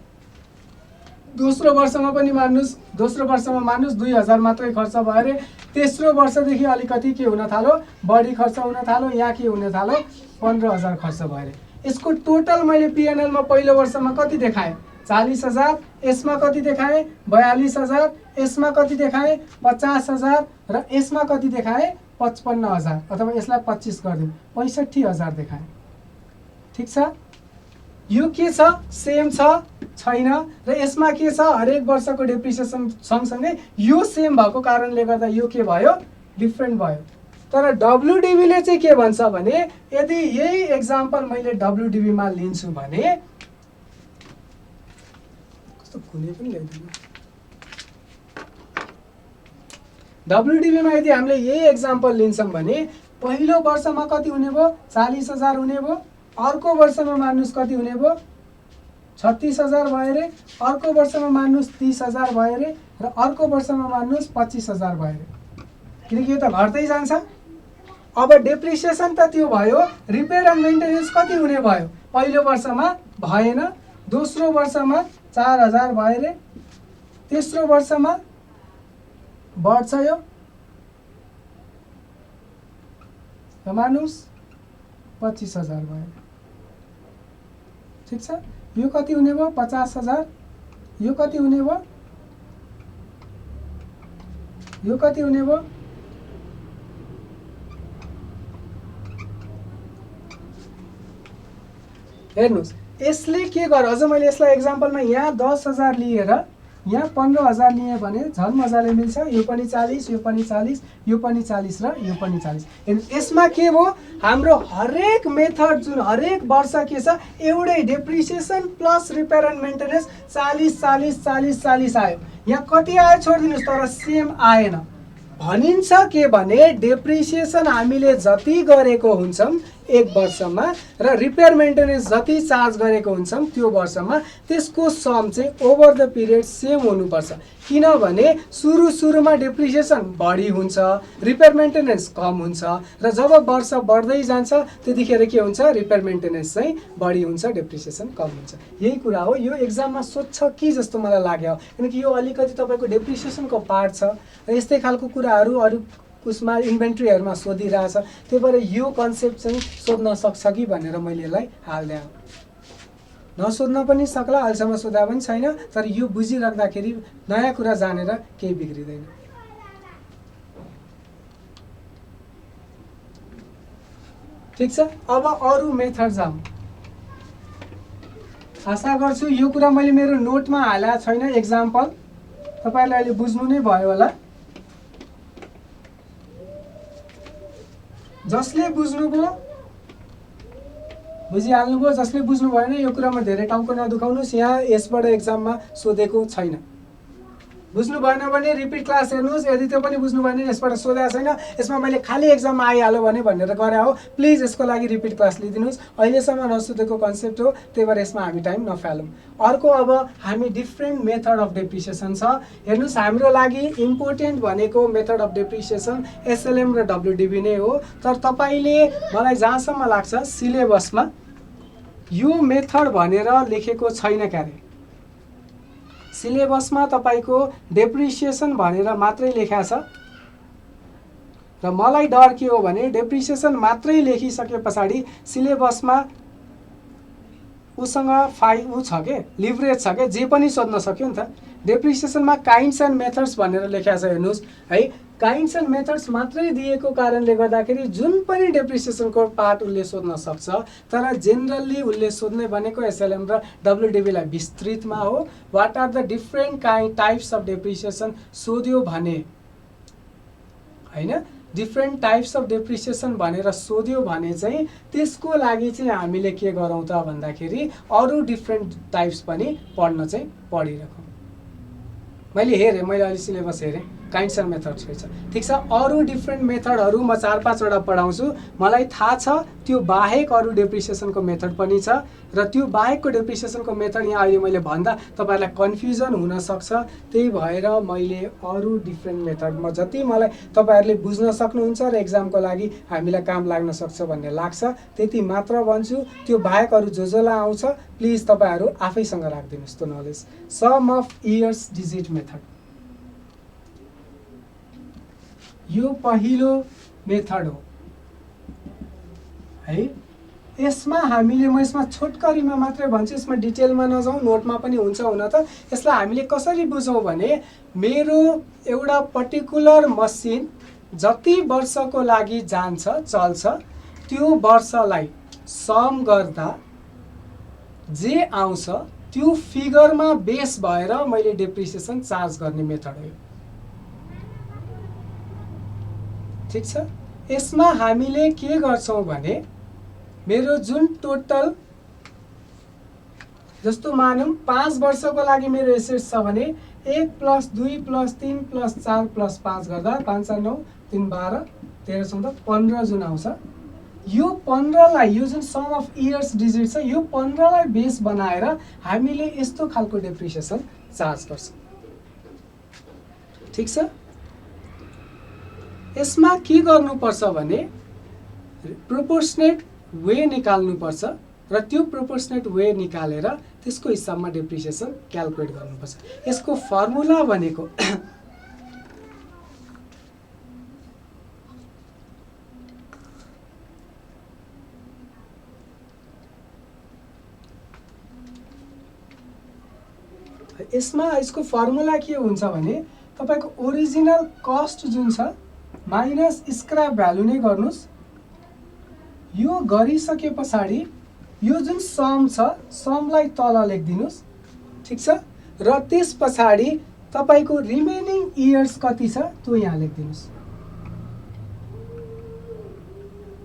दोस्रो वर्षमा पनि मान्नुहोस्, दोस्रो वर्षमा मान्नुहोस् 2,000 मात्रै खर्च भयो अरे। तेस्रो वर्षदेखि अलिकति के हुन थाल्यो, बढी खर्च हुन थाल्यो। यहाँ के हुन थाल्यो, 15,000 खर्च भयो अरे। यसको टोटल मैले पिएनएलमा पहिलो वर्षमा कति देखाएँ, 40,000। यसमा कति देखाएँ, 42,000। यसमा कति देखाएँ, 50,000 र यसमा कति देखाएँ, 55,000, अथवा यसलाई 25 गरिदिउँ, 65,000 देखाएँ। ठिक छ। यो के छ, सेम छ छैन, र यसमा के छ, हरेक वर्षको डेप्रिसिएसन सँगसँगै यो सेम भएको कारणले गर्दा यो के भयो, डिफ्रेन्ट भयो। तर डब्लुडिबीले चाहिँ के भन्छ भने यदि यही एक्जाम्पल मैले डब्लुडिबीमा लिन्छु भने, कस्तो कुनै पनि ल्याइदिनु, डब्लुडिबीमा यदि हामीले यही एक्जाम्पल लिन्छौँ भने पहिलो वर्षमा कति हुने भयो, 40,000 हुने भयो। अर्को वर्षमा मान्नुहोस् कति हुने भयो, 36,000 भयो अरे। अर्को वर्षमा मान्नुहोस् 30,000 भयो अरे, र अर्को वर्षमा मान्नुहोस् 25,000 भयो अरे, किनकि यो त घट्दै जान्छ। अब डेप्रिसिएसन त त्यो भयो, रिपेयर एन्ड मेन्टेनेन्स कति हुने भयो, पहिलो वर्षमा भएन, दोस्रो वर्षमा 4,000 भयो अरे, तेस्रो वर्षमा बढ्छ यो, मान्नुहोस् 25,000 भयो। ठिक छ। यो कति हुने भयो, 50,000। यो कति हुने भयो, यो कति हुने भयो, हेर्नुहोस्। यसले के गर, अझ मैले यसलाई एक्जाम्पलमा यहाँ 10,000 लिएर यहाँ 15,000 लिए भने झन् मजाले मिल्छ। यो पनि 40, यो पनि 40, यो पनि 40 र यो पनि 40। यसमा के भयो, हाम्रो हरेक मेथड जुन हरेक वर्ष के छ, एउटै depreciation plus repair and maintenance 40 40 40 40 आयो। यहाँ कति आयो छोडिदिनुहोस्, तर सेम आएन। भनिन्छ के भने डेप्रिसिएसन हामीले जति गरेको हुन्छौँ एक वर्षमा र रिपेयर मेन्टेनेन्स जति चार्ज गरेको हुन्छौँ त्यो वर्षमा, त्यसको सम चाहिँ ओभर द पिरियड सेम हुनुपर्छ। किनभने सुरुमा डेप्रिसिएसन बढी हुन्छ, रिपेयर मेन्टेनेन्स कम हुन्छ र जब वर्ष बढ्दै जान्छ त्यतिखेर के हुन्छ, रिपेयर मेन्टेनेन्स चाहिँ बढी हुन्छ, डेप्रिसिएसन कम हुन्छ। यही कुरा हो, यो एक्जाममा सोध्छ कि जस्तो मलाई लाग्यो, किनकि यो अलिकति तपाईँको डेप्रिसिएसनको पार्ट छ र यस्तै खालको कुराहरू अरू उसमा इन्भेन्ट्रीहरूमा सोधिरहेछ, त्यही भएर यो कन्सेप्ट चाहिँ सोध्न सक्छ कि भनेर मैले यसलाई हालिदिएँ। नसोध्न पनि सक्ला, अहिलेसम्म सोधा पनि छैन, तर यो बुझिराख्दाखेरि नयाँ कुरा जानेर केही बिग्रिँदैन। ठिक छ, अब अरू मेथड जाउँ। आशा गर्छु यो कुरा मैले मेरो नोटमा हालेको छैन, एक्जाम्पल तपाईँहरूले अहिले बुझ्नु नै भयो होला। जसले बुझ्नुभयो बुझिहाल्नुभयो, जसले बुझ्नु भएन यो कुरामा धेरै टाउको नदुखाउनुहोस्, यहाँ यसबाट एक्जाममा सोधेको छैन। बुझ्नु भएन भने रिपिट क्लास हेर्नुहोस्, यदि त्यो पनि बुझ्नु भएन यसबाट सोधेको छैन, यसमा मैले खाली एक्जाममा आइहाल्यो भनेर गरे हो, प्लिज यसको लागि रिपिट क्लास लिइदिनुहोस्। अहिलेसम्म नसोधेको कन्सेप्ट हो, त्यही भएर यसमा हामी टाइम नफालौँ। अर्को अब हामी डिफ्रेन्ट मेथड अफ डेप्रिसिएसन छ, हेर्नुहोस् हाम्रो लागि इम्पोर्टेन्ट भनेको मेथड अफ डेप्रिसिएसन एसएलएम र डब्लुडिबी नै हो। तर तपाईँले मलाई जहाँसम्म लाग्छ सिलेबसमा यो मेथड भनेर लेखेको छैन क्यारे, सिलेबसमा तपाईँको डेप्रिसिएसन भनेर मात्रै लेखा छ र मलाई डर के हो भने डेप्रिसिएसन मात्रै लेखिसके पछाडि सिलेबसमा उसँग ऊ छ के, लिभरेज छ के, जे पनि सोध्न सक्यो नि त। डेप्रिसिएसनमा काइन्ड्स एन्ड मेथड्स भनेर लेखा छ, हेर्नुहोस् है, काइन्ड्स एन्ड मेथड्स मात्रै दिएको कारणले गर्दाखेरि जुन पनि डेप्रिसिएसनको पार्ट उसले सोध्न सक्छ, तर जेनरली उसले सोध्ने भनेको एसएलएम र डब्लुडिबीलाई विस्तृतमा हो। What are the different types of depreciation सोध्यो भने होइन, डिफ्रेन्ट टाइप्स अफ डेप्रिसिएसन भनेर सोध्यो भने चाहिँ त्यसको लागि चाहिँ हामीले के गरौँ त भन्दाखेरि अरू डिफ्रेन्ट टाइप्स पनि पढ्न चाहिँ पढिराखौँ। मैले हेरेँ, मैले अहिले सिलेबस हेरेँ, काइन्ड्स एन्ड मेथड्सकै छ। ठिक छ, अरू डिफ्रेन्ट मेथडहरू म 4-5 वटा पढाउँछु, मलाई थाहा छ त्यो बाहेक अरू डेप्रिसिएसनको मेथड पनि छ र त्यो बाहेकको डेप्रिसिएसनको मेथड यहाँ अहिले मैले भन्दा तपाईँहरूलाई कन्फ्युजन हुनसक्छ, त्यही भएर मैले अरू डिफ्रेन्ट मेथड म जति मलाई तपाईँहरूले बुझ्न सक्नुहुन्छ र एक्जामको लागि हामीलाई काम लाग्न सक्छ भन्ने लाग्छ त्यति मात्र भन्छु। त्यो बाहेक अरू जसलाई आउँछ प्लिज तपाईँहरू आफैसँग राखिदिनुहोस् त्यो knowledge. Sum of years digit method, यो पहिलो मेथड हो है। यसमा हामीले, म यसमा छोटकरीमा मात्रै भन्छु, यसमा डिटेलमा नजाउँ, नोटमा पनि हुन्छ हुन त। यसलाई हामीले कसरी बुझौँ भने मेरो एउटा पर्टिकुलर मसिन जति वर्षको लागि जान्छ चल्छ त्यो वर्षलाई सम गर्दा जे आउँछ त्यो फिगरमा बेस भएर मैले डेप्रिसिएसन चार्ज गर्ने मेथड हो। ठिक छ, यसमा हामीले के गर्छौं भने मेरो जुन टोटल, जस्तो मानौं 5 वर्षको लागि मेरो एसेट्स छ भने 1 + 2 + 3 + 4 + 5 गर्दा 5 4 9 3 12 13 14 15 जुन आउँछ, यो 15 लाई, यो जुन सम अफ इयर्स डिजिट छ यो 15 लाई बेस बनाएर हामीले यस्तो खालको डेप्रिसिएसन चार्ज गर्छौं। ठीक छ, यसमा के गर्नुपर्छ भने प्रोपोर्सनेट वे निकाल्नुपर्छ र त्यो प्रोपोर्सनेट वे निकालेर त्यसको हिसाबमा डेप्रिसिएसन क्याल्कुलेट गर्नुपर्छ। यसको फर्मुला भनेको यसको फर्मुला के हुन्छ भने तपाईको ओरिजिनल कस्ट जुन छ माइनस स्क्रैप भ्यालु नै गर्नुस्। यो गरिसके पछाडी यो जुन सम छ समलाई तल लेखिदिनुस्। ठीक छ, र त्यस पछाडी तपाईको रिमेनिङ इयर्स कति छ त्यो यहाँ लेखिदिनुस्।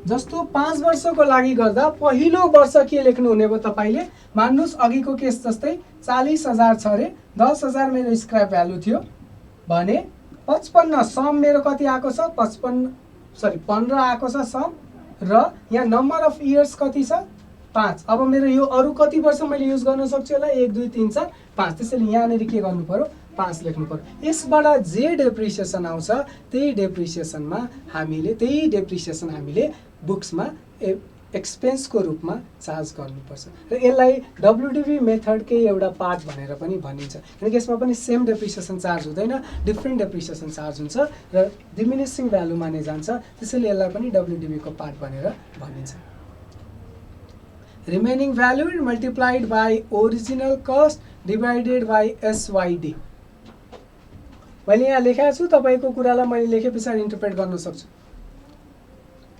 जस्तो 5 वर्षको लागि गर्दा पहिलो वर्ष के लेख्नु हुने भयो तपाईले, मान्नुस् अघिको केस जस्तै 40,000 छ रे, 10,000 मेरो स्क्रैप भ्यालु थियो भने 55 सम मेरो कति आएको छ 15 आएको छ सम, र यहाँ नम्बर अफ इयर्स कति छ 5। अब मेरो यो अरु कति वर्ष मैले युज गर्न सक्छु होला 1 2 3 4 5, त्यसैले यहाँ नेरि के गर्नु पर्यो 5 लेख्नु पर्यो। यसबाट जे डेप्रिसिएसन आउँछ त्यही डेप्रिसिएसन हामीले बुक्समा एक्सपेन्सको रूपमा चार्ज गर्नुपर्छ। र यसलाई WDB मेथडकै एउटा पार्ट भनेर पनि भनिन्छ, किनकि यसमा पनि सेम डेप्रिसिएसन चार्ज हुँदैन, डिफ्रेन्ट डेप्रिसिएसन चार्ज हुन्छ र डिमिनिसिङ भ्यालुमा नै जान्छ, त्यसैले यसलाई पनि WDB को पार्ट भनेर भनिन्छ। Remaining value multiplied by original cost divided by SYD। मैले यहाँ लेखेको छु, तपाईँको कुरालाई मैले लेखे पछाडि इन्टरप्रेट गर्न सक्छु।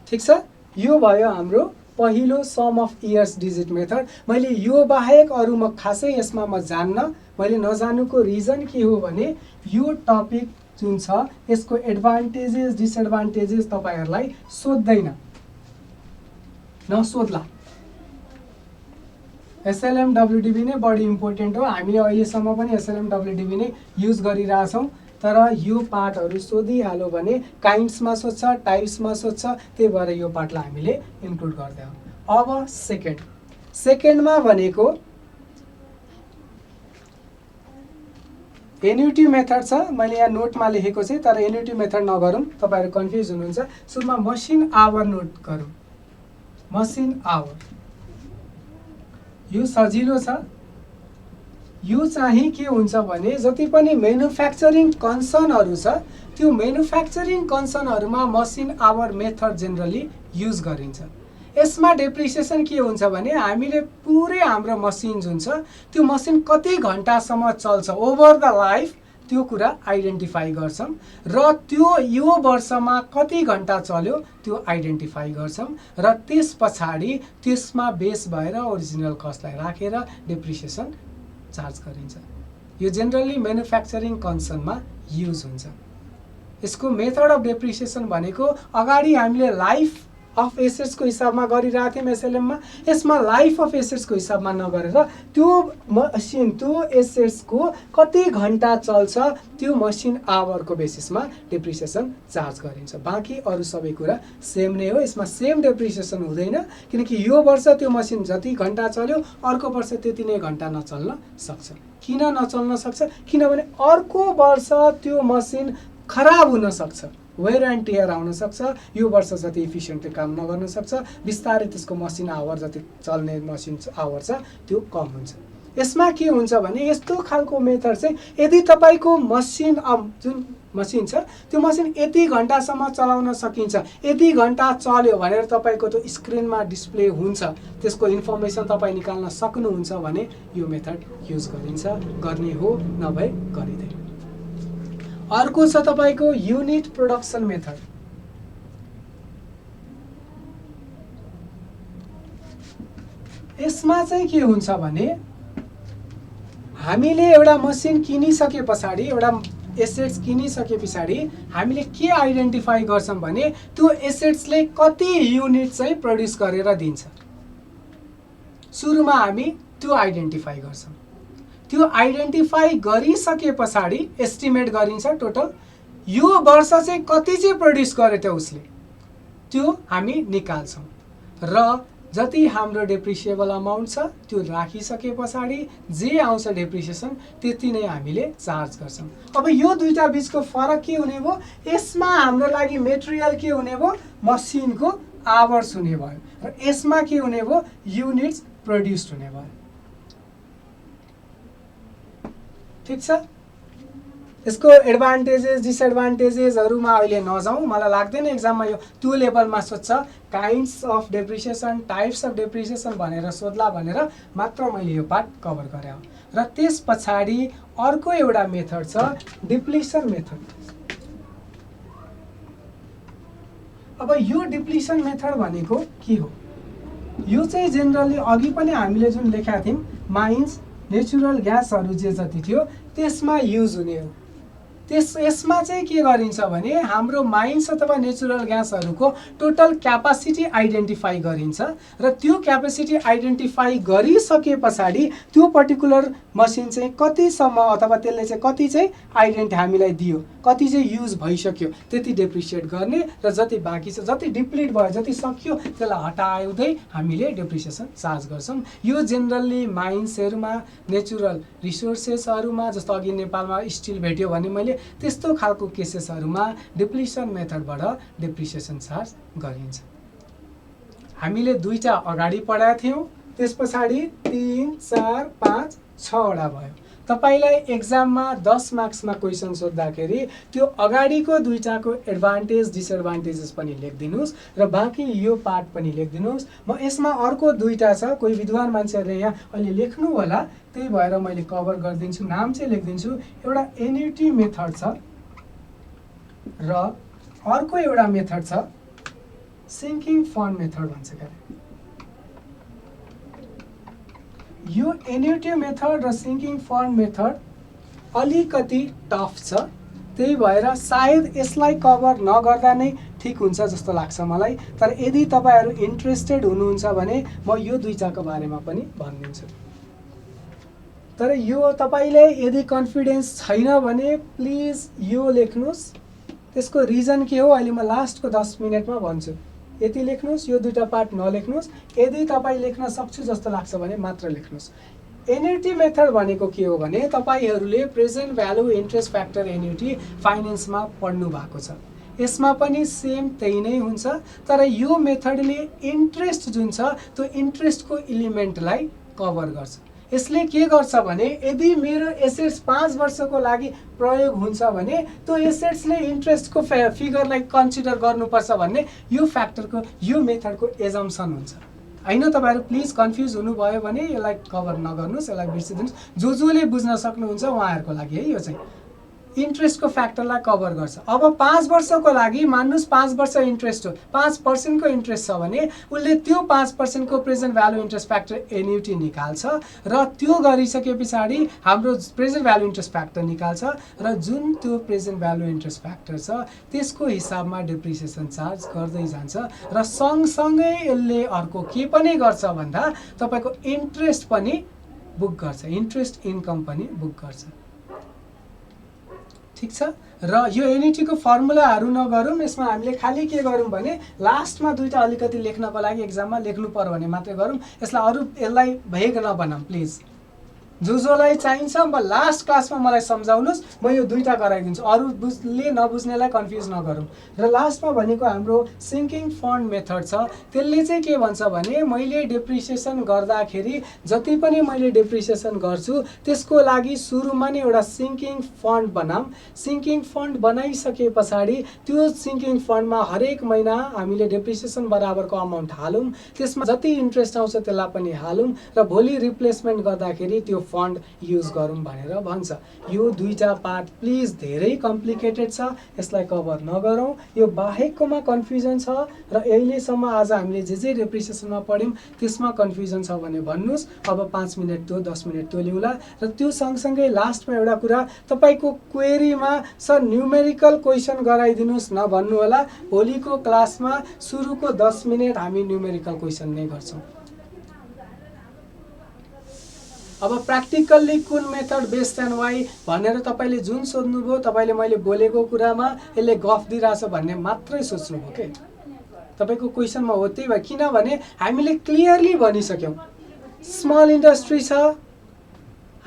ठिक छ, यो भयो हाम्रो पहिलो sum of years digit method. मैले यो बाहेक अरू म खासै यसमा म जान्न। मैले नजानुको रिजन के हो भने यो टपिक जुन छ यसको एडभान्टेजेस डिसएडभान्टेजेस तपाईँहरूलाई सोध्दैन, नसोध्ला। SLM WDB नै बढी इम्पोर्टेन्ट हो। हामीले अहिलेसम्म पनि SLM WDB नै युज गरिरहेछौँ, तर यो पार्टहरू सोधिहाल्यो भने काइन्ड्समा सोध्छ, टाइप्समा सोध्छ, त्यही भएर यो पार्टलाई हामीले इन्क्लुड गर्दै हौँ। अब सेकेन्डमा भनेको एन्युटी मेथड छ। मैले यहाँ नोटमा लेखेको चाहिँ, तर एन्युटी मेथड नगरौँ, तपाईँहरू कन्फ्युज हुनुहुन्छ। सुरुमा मसिन आवर नोट गरौँ। मसिन आवर यो सजिलो छ। यो चाहिँ के हुन्छ भने जति पनि म्यानुफ्याक्चरिङ कन्सर्नहरू छ त्यो म्यानुफ्याक्चरिङ कन्सर्नहरूमा machine hour method generally use गरिन्छ। यसमा डेप्रिसिएसन के हुन्छ भने हामीले पुरै हाम्रो मसिन जुन छ त्यो मसिन कति घन्टासम्म चल्छ ओभर द लाइफ त्यो कुरा आइडेन्टिफाई गर्छौँ र त्यो यो वर्षमा कति घन्टा चल्यो त्यो आइडेन्टिफाई गर्छौँ र त्यस पछाडि त्यसमा बेस भएर ओरिजिनल कस्टलाई राखेर डेप्रिसिएसन चार्ज गरिन्छ। यो जेनरली म्यानुफ्याक्चरिङ कन्सर्नमा युज हुन्छ। यसको मेथड अफ डेप्रिसिएसन भनेको अगाडि हामीले लाइफ अफ एसेट्सको हिसाबमा गरिरहेको थियौँ एसएलएममा, यसमा लाइफ अफ एसेट्सको हिसाबमा नगरेर त्यो मसिन त्यो एसेट्सको कति घन्टा चल्छ त्यो मसिन आवरको बेसिसमा डेप्रिसिएसन चार्ज गरिन्छ। बाँकी अरू सबै कुरा सेम नै हो। यसमा सेम डेप्रिसिएसन हुँदैन किनकि यो वर्ष त्यो मसिन जति घन्टा चल्यो अर्को वर्ष त्यति नै घन्टा नचल्न सक्छ। किन नचल्न सक्छ? किनभने अर्को वर्ष त्यो मसिन खराब हुन सक्छ, वेयर एन्ड टियर आउन सक्छ, यो वर्ष जति इफिसियन्टली काम नगर्न सक्छ, बिस्तारै त्यसको मसिन आवर जति चल्ने मसिन आवर छ त्यो कम हुन्छ। यसमा के हुन्छ भने यस्तो खालको मेथड चाहिँ यदि तपाईँको मसिन जुन मसिन छ त्यो मसिन यति घन्टासम्म चलाउन सकिन्छ, यति घन्टा चल्यो भनेर तपाईँको त्यो स्क्रिनमा डिस्प्ले हुन्छ, त्यसको इन्फर्मेसन तपाईँ निकाल्न सक्नुहुन्छ भने यो मेथड युज गरिन्छ, गर्ने हो नभए गरिँदैन। अर्को छ तपाईको युनिट प्रोडक्सन मेथड। यसमा चाहिँ के हुन्छ भने हामीले एउटा मसिन किनिसके पछाडि एउटा एसेट्स किनिसके पछाडि हामीले के आइडेन्टिफाई गर्छौं भने त्यो एसेट्सले कति युनिट चाहिँ प्रोड्युस गरेर दिन्छ। सुरुमा हामी त्यो आइडेन्टिफाई गर्छौं। त्यो आइडेन्टिफाई गरिसके पछाडि एस्टिमेट गरिन्छ टोटल यो वर्ष चाहिँ कति चाहिँ प्रोड्युस गर्यो त्यो उसले, त्यो हामी निकाल्छौं र जति हाम्रो डेप्रिसिएबल अमाउन्ट छ त्यो राखिसके पछाडि जे आउँछ डेप्रिसिएसन त्यति नै हामीले चार्ज गर्छौं। अब यो दुईटा बीचको फरक के हुने भयो? यसमा हाम्रो लागि मेटेरियल के हुने भयो? मसिनको आवर्स हुने भयो र यसमा के हुने भयो? युनिट्स प्रोड्युस्ड हुने भयो। ठीक छ। यसको एडभान्टेजेस डिसएडभान्टेजेसहरुमा अहिले नजाउँ, मलाई लाग्दैन एक्जाममा यो त्यो लेभलमा सोध्छ। Kinds of depreciation, types of depreciation भनेर सोध्ला भनेर मात्र मैले यो पार्ट कभर गरे हो। र त्यस पछाडि अर्को एउटा मेथड छ डिप्लिसन मेथड। अब यो डिप्लिसन मेथड भनेको के हो? यो चाहिँ जेनरली अघि पनि हामीले जुन लेखेका थियौं माइन्स नेचुरल ग्यासहरु जे जति थियो त्यसमा युज हुने हो। यसमा चाहिँ के गरिन्छ भने हाम्रो माइन्स अथवा नेचुरल ग्यासहरूको टोटल क्यापासिटी आइडेन्टिफाई गरिन्छ र त्यो क्यापासिटी आइडेन्टिफाई गरिसके पछाडि त्यो पर्टिकुलर मसिन चाहिँ कतिसम्म अथवा त्यसले चाहिँ कति चाहिँ हामीलाई दियो, कति चाहिँ युज भइसक्यो त्यति डेप्रिसिएट गर्ने र जति बाँकी छ, जति डिप्लिट भयो, जति सक्यो त्यसलाई हटाउँदै हामीले डेप्रिसिएसन चार्ज गर्छौँ। यो जेनरली माइन्सहरूमा, नेचुरल रिसोर्सेसहरूमा, जस्तो अघि नेपालमा स्टिल भेट्यो भने मैले त्यस्तो खालको केसेसहरूमा डिप्लिसन मेथडबाट डेप्रिसिएसन चार्ज गरिन्छ। हामीले दुईटा अगाडि पढाएको थियौँ, त्यस पछाडि 3, 4, 5, 6वटा भयो। तपाईलाई एक्जाममा 10 मार्क्समा क्वेसन सोद्धाखेरि त्यो अगाडिको दुईटाको एडभान्टेज डिसएडभान्टेजेस पनि लेखिदिनुहोस् र बाँकी यो पार्ट पनि लेखिदिनुहोस्। म यसमा अर्को दुईटा छ, कोही विद्वान मान्छेहरूले यहाँ अहिले लेख्नु होला, त्यही भएर मैले कभर गरिदिन्छु, नाम चाहिँ लेखिदिन्छु। एउटा एन्युटी मेथड छ र अर्को एउटा मेथड छ सिङ्किङ फन्ड मेथड भन्छ क्या। यो एन्युटी मेथड र सिङ्किङ फन्ड मेथड अलिकति टफ छ, त्यही भएर सायद यसलाई कभर नगर्दा नै ठिक हुन्छ जस्तो लाग्छ मलाई। तर यदि तपाईहरु इन्ट्रेस्टेड हुनुहुन्छ भने म यो दुईटाको बारेमा पनि भनिदिन्छु। तर यो तपाईले यदि कन्फिडेन्स छैन भने प्लिज यो लेख्नुस्। त्यसको रिजन के हो अहिले म लास्टको 10 मिनेटमा भन्छु। यति लेख्नुस्, यो दुईटा पार्ट नलेख्नुस्। यदि तपाई लेख्न सक्छु जस्तो लाग्छ भने मात्र लेख्नुस्। एन्युटी मेथड भनेको के हो भने तपाईहरुले present value interest factor annuity फाइनान्समा पढ्नु भएको छ। यसमा पनि सेम त्यही नै हुन्छ, तर यो मेथडले इन्ट्रेस्ट जुन छ त्यो इन्ट्रेस्टको एलिमेन्टलाई कभर गर्छ। यसले के गर्छ भने यदि मेरो एसेट्स 5 वर्षको लागि प्रयोग हुन्छ भने त्यो एसेट्सले इन्ट्रेस्टको फिगरलाई कन्सिडर गर्नुपर्छ भन्ने यो फ्याक्टरको यो मेथडको एजम्पसन हुन्छ। हैन तपाईहरु प्लिज कन्फ्युज हुनुभयो भने यसलाई कभर नगर्नुस्, यसलाई बिर्सिदिनुस्। जोले बुझ्न सक्नुहुन्छ उहाँहरुको लागि है यो चाहिँ इन्ट्रेस्टको फ्याक्टरलाई कभर गर्छ। अब 5 वर्षको लागि मान्नुस् 5 वर्ष इन्ट्रेस्ट हो, 5% को इन्ट्रेस्ट छ भने उले त्यो 5% को present value interest factor annuity निकाल्छ र त्यो गरिसके पछाडी हाम्रो प्रेजेन्ट भ्यालु इन्ट्रेस्ट फ्याक्टर निकाल्छ र जुन त्यो प्रेजेन्ट भ्यालु इन्ट्रेस्ट फ्याक्टर छ त्यसको हिसाबमा डेप्रिसिएसन चार्ज गर्दै जान्छ र सँगसँगै यसले अर्को के पनि गर्छ भन्दा तपाईको इन्ट्रेस्ट पनि बुक गर्छ, इन्ट्रेस्ट इन्कम पनि बुक गर्छ। ठीक छ। र यो एन्युटीको फर्मुलाहरु नगरौँ, यसमा हामीले खाली के गरौँ भने लास्टमा दुईटा अलिकति लेख्नको लागि एक्जाममा लेख्नु पर्यो भने मात्रै गरौँ। यसलाई भेग नबनाऊँ प्लिज। जोलाई चाहिन्छ म लास्ट क्लासमा मलाई सम्झाउनुस्, म यो दुईटा गराइदिन्छु। अरूले नबुझ्नेलाई कन्फ्युज नगरौँ। र लास्टमा भनेको हाम्रो सिङ्किङ फन्ड मेथड छ। त्यसले चाहिँ के भन्छ भने मैले डेप्रिसिएसन गर्दाखेरि जति पनि मैले डेप्रिसिएसन गर्छु त्यसको लागि सुरुमा नै एउटा सिङ्किङ फन्ड बनाऊँ। सिङ्किङ फन्ड बनाइसके पछाडी त्यो सिङ्किङ फन्डमा हरेक महिना हामीले डेप्रिसिएसन बराबरको अमाउन्ट हालौँ, त्यसमा जति इन्ट्रेस्ट आउँछ त्यसलाई पनि हालौँ र भोलि रिप्लेसमेन्ट गर्दाखेरि त्यो फन्ड युज गरौँ भनेर भन्छ। यो दुईटा पार्ट प्लिज धेरै कम्प्लिकेटेड छ, यसलाई कभर नगरौँ। यो बाहेककोमा कन्फ्युजन छ र अहिलेसम्म आज हामीले जे डेप्रिसिएसनमा पढ्यौँ त्यसमा कन्फ्युजन छ भने भन्नुस्। अब 5 मिनेट त्यो 10 मिनेट त्यो लिउँला। र त्यो सँगसँगै लास्टमा एउटा कुरा तपाईको क्वेरीमा सर न्युमेरिकल क्वेसन गराइदिनुस् नभन्नु होला। भोलिको क्लासमा सुरुको 10 मिनेट हामी न्युमेरिकल क्वेसन नै गर्छौँ। अब प्र्याक्टिकल्ली कुन मेथड बेस्ट एन्ड वाइ भनेर तपाईले जुन सोध्नुभयो, तपाईले मैले बोलेको कुरामा यसले गफ दिइराछ भन्ने मात्रै सोच्नुभयो के तपाईको क्वेसनमा हो। त्यही भएर किनभने हामीले क्लियरली भनिसक्यौँ स्मल इन्डस्ट्री छ,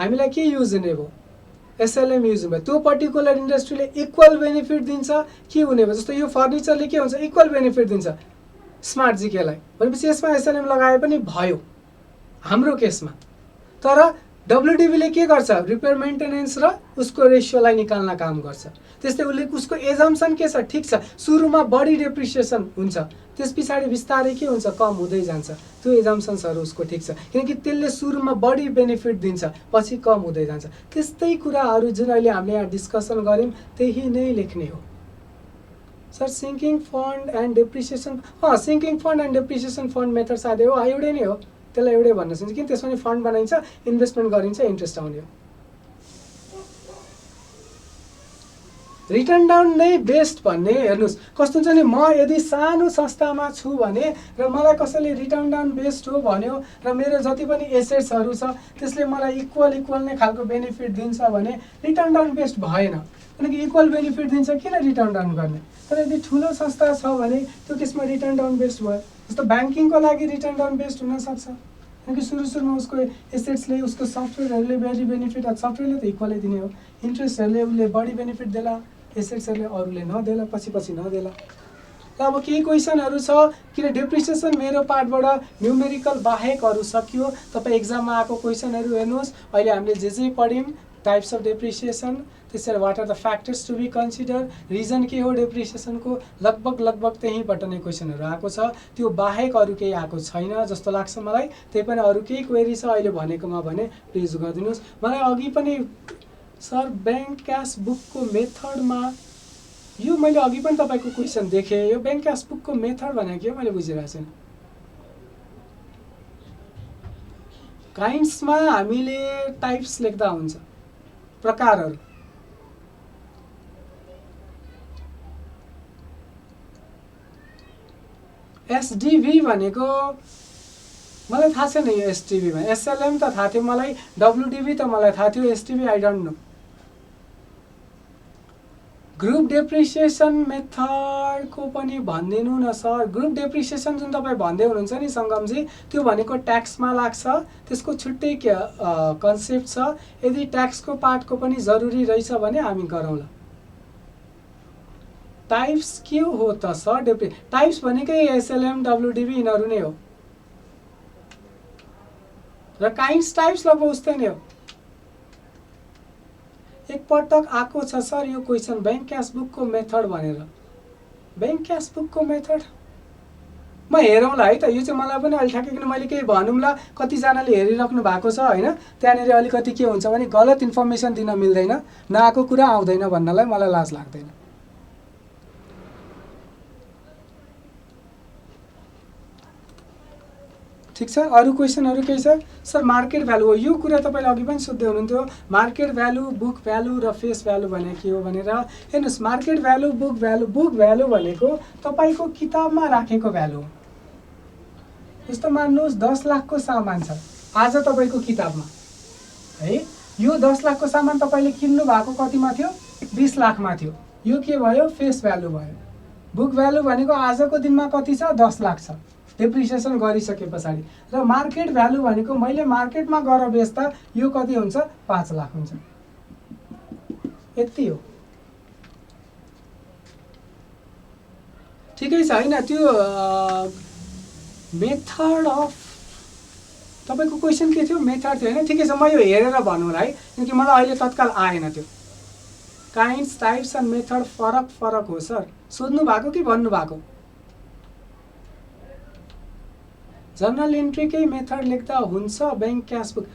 हामीलाई के युज हुने भयो, एसएलएम युज भयो। त्यो पर्टिकुलर इन्डस्ट्रीले इक्वल बेनिफिट दिन्छ के हुने भयो, जस्तो यो फर्निचरले के हुन्छ इक्वल बेनिफिट दिन्छ स्मार्ट जीकेलाई भनेपछि यसमा एसएलएम लगाए पनि भयो हाम्रो केसमा। तर डब्ल्युडिबीले के गर्छ रिपेयर मेन्टेनेन्स र उसको रेशियोलाई निकाल्न काम गर्छ। त्यस्तै उसको एजम्पसन के छ, ठीक छ सुरुमा बढी डेप्रिसिएसन हुन्छ, त्यस पछाडी बिस्तारै के हुन्छ कम हुँदै जान्छ। त्यो एजम्पसन्सहरु उसको ठीक छ किनकि त्यसले सुरुमा बढी बेनिफिट दिन्छ पछि कम हुँदै जान्छ। त्यस्तै कुराहरु जुन अहिले हामीले यहाँ डिस्कसन गर्यौं त्यही नै लेख्ने हो। Sir sinking fund and depreciation, sinking fund and depreciation fund method साथै हो एउटै नै हो, त्यसलाई एउटै भन्न सकिन्छ किन त्यसमा फन्ड बनाइन्छ, इन्भेस्टमेन्ट गरिन्छ, इन्ट्रेस्ट आउने हो। रिटर्न डाउन नै बेस्ट भन्ने हेर्नुहोस् कस्तो हुन्छ नि, म यदि सानो संस्थामा छु भने र मलाई कसैले रिटर्न डाउन बेस्ट हो भन्यो र मेरो जति पनि एसेट्सहरू छ त्यसले मलाई इक्वल नै खालको बेनिफिट दिन्छ भने रिटर्न डाउन बेस्ट भएन। किनकि इक्वल बेनिफिट दिन्छ किन रिटर्न डाउन गर्ने। तर यदि ठुलो संस्था छ भने त्यो केसमा रिटर्न डाउन बेस्ट भयो। जस्तो ब्याङ्किङको लागि रिटर्न डाउन बेस्ट हुनसक्छ, किनकि सुरुमा उसको एसेट्सले उसको सफ्टवेयरहरूले बढी बेनिफिट, सफ्टवेयरले त इक्वलै दिने हो, इन्ट्रेस्टहरूले उसले बढी बेनिफिट देला, एसेट्सहरूले अरूले नदेला, पछि नदेला। र अब केही क्वेसनहरू छ, किन डेप्रिसिएसन मेरो पार्टबाट न्युमेरिकल बाहेक अरू सकियो। तपाईँ एक्जाममा आएको क्वेसनहरू हेर्नुहोस्। अहिले हामीले जे पढ्यौँ, टाइप्स अफ डेप्रिसिएसन, त्यसरी what are the factors to be consider, reason के हो डेप्रिसिएसनको, लगभग त्यहीँबाट नै क्वेसनहरू आएको छ। त्यो बाहेक अरू केही आएको छैन जस्तो लाग्छ मलाई। त्यही पनि अरू केही क्वेरी छ अहिले भनेकोमा भने प्लिज गरिदिनुहोस्। मलाई अघि पनि सर ब्याङ्क क्यास बुकको मेथडमा, यो मैले अघि पनि तपाईँको क्वेसन देखेँ, यो ब्याङ्क क्यास बुकको मेथड भनेको के मैले बुझिरहेको छैन। काइन्ड्समा हामीले टाइप्स लेख्दा हुन्छ, प्रकारहरू। एसडिभी भनेको मलाई थाहा छैन, यो एसडिभी भने एसएलएम त थाहा थियो मलाई, डब्लुडिभी त मलाई थाहा थियो, SDV I don't know. Group depreciation मेथडको पनि भनिदिनु न सर। ग्रुप डेप्रिसिएसन जुन तपाईँ भन्दै हुनुहुन्छ नि सङ्गमजी, त्यो भनेको ट्याक्समा लाग्छ, त्यसको छुट्टै कन्सेप्ट छ। यदि ट्याक्सको पार्टको पनि जरुरी रहेछ भने हामी गरौँला। टाइप्स के हो त सर? टाइप्स भनेकै एसएलएम डब्लुडिभी यिनीहरू नै हो, र काइन्ड्स टाइप्स लगभग उस्तै नै हो। एकपटक आएको छ सर यो क्वेसन, ब्याङ्क क्यास बुकको मेथड भनेर। ब्याङ्क क्यास बुकको मेथड म हेरौँला है त, यो चाहिँ मलाई पनि अलि ठ्याक्कै, किन मैले केही भनौँला कतिजनाले हेरिराख्नु भएको छ होइन, त्यहाँनिर अलिकति के हुन्छ भने गलत इन्फर्मेसन दिन मिल्दैन, नआएको कुरा आउँदैन भन्नलाई मलाई लाज लाग्दैन। ठिक छ, अरू क्वेसनहरू केही छ सर? मार्केट भ्यालु हो, यो कुरा तपाईँले अघि पनि सोध्दै हुनुहुन्थ्यो, मार्केट भ्यालु, बुक भ्यालु र फेस भ्यालु भने के हो भनेर। हेर्नुहोस्, मार्केट भ्यालु, बुक भ्यालु भनेको तपाईँको किताबमा राखेको भ्यालु हो। जस्तो मान्नुहोस् 10 लाखको सामान छ आज तपाईँको किताबमा है, यो 10 लाखको सामान तपाईँले किन्नु भएको कतिमा थियो? 20 लाखमा थियो। यो के भयो? फेस भ्यालु भयो। बुक भ्यालु भनेको आजको दिनमा कति छ? 10 लाख छ डेप्रिसिएसन गरिसके पछाडि। र मार्केट भ्यालु भनेको मैले मार्केटमा गएर बेच्दा यो कति हुन्छ? 5 लाख हुन्छ। यति हो, ठिकै छ होइन? त्यो मेथड अफ तपाईँको क्वेसन के थियो? मेथड थियो होइन? ठिकै छ, म यो हेरेर भनौँला है, किनकि मलाई अहिले तत्काल आएन त्यो। काइन्ड्स, टाइप्स एन्ड मेथड फरक हो सर। सोध्नु भएको कि भन्नु भएको? जर्नल इन्ट्रीकै मेथड लेख्दा हुन्छ ब्याङ्क क्यास बुक।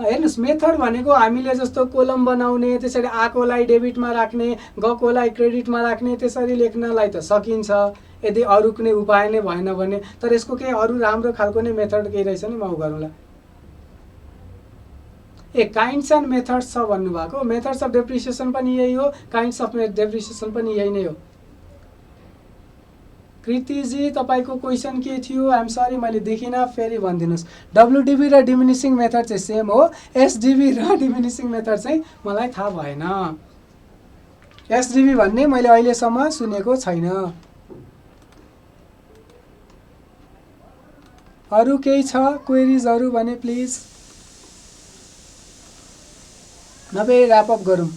हेर्नुहोस्, मेथड भनेको हामीले जस्तो कोलम बनाउने, त्यसरी आएकोलाई डेबिटमा राख्ने, गएकोलाई क्रेडिटमा राख्ने, त्यसरी लेख्नलाई त सकिन्छ यदि अरू कुनै उपाय नै भएन भने। तर यसको केही अरू राम्रो खालको नै मेथड केही रहेछ नि, म गरौँला। काइन्ड्स एन्ड मेथड्स छ भन्नुभएको, मेथड्स अफ डेप्रिसिएसन पनि यही हो, काइन्ड्स अफ डेप्रिसिएसन पनि यही नै हो। कृतिजी तपाईँको क्वेसन के थियो? आइएम सरी मैले देखिनँ, फेरि भनिदिनुहोस्। डब्लुडिभी र डिमिनिसिङ मेथड चाहिँ सेम हो, एसडिभी र डिमिनिसिङ मेथड चाहिँ मलाई थाहा भएन। एसडिभी भन्ने मैले अहिलेसम्म सुनेको छैन। अरू केही छ क्वेरिजहरू भने प्लिज, नभए ऱ्यापअप गरौँ।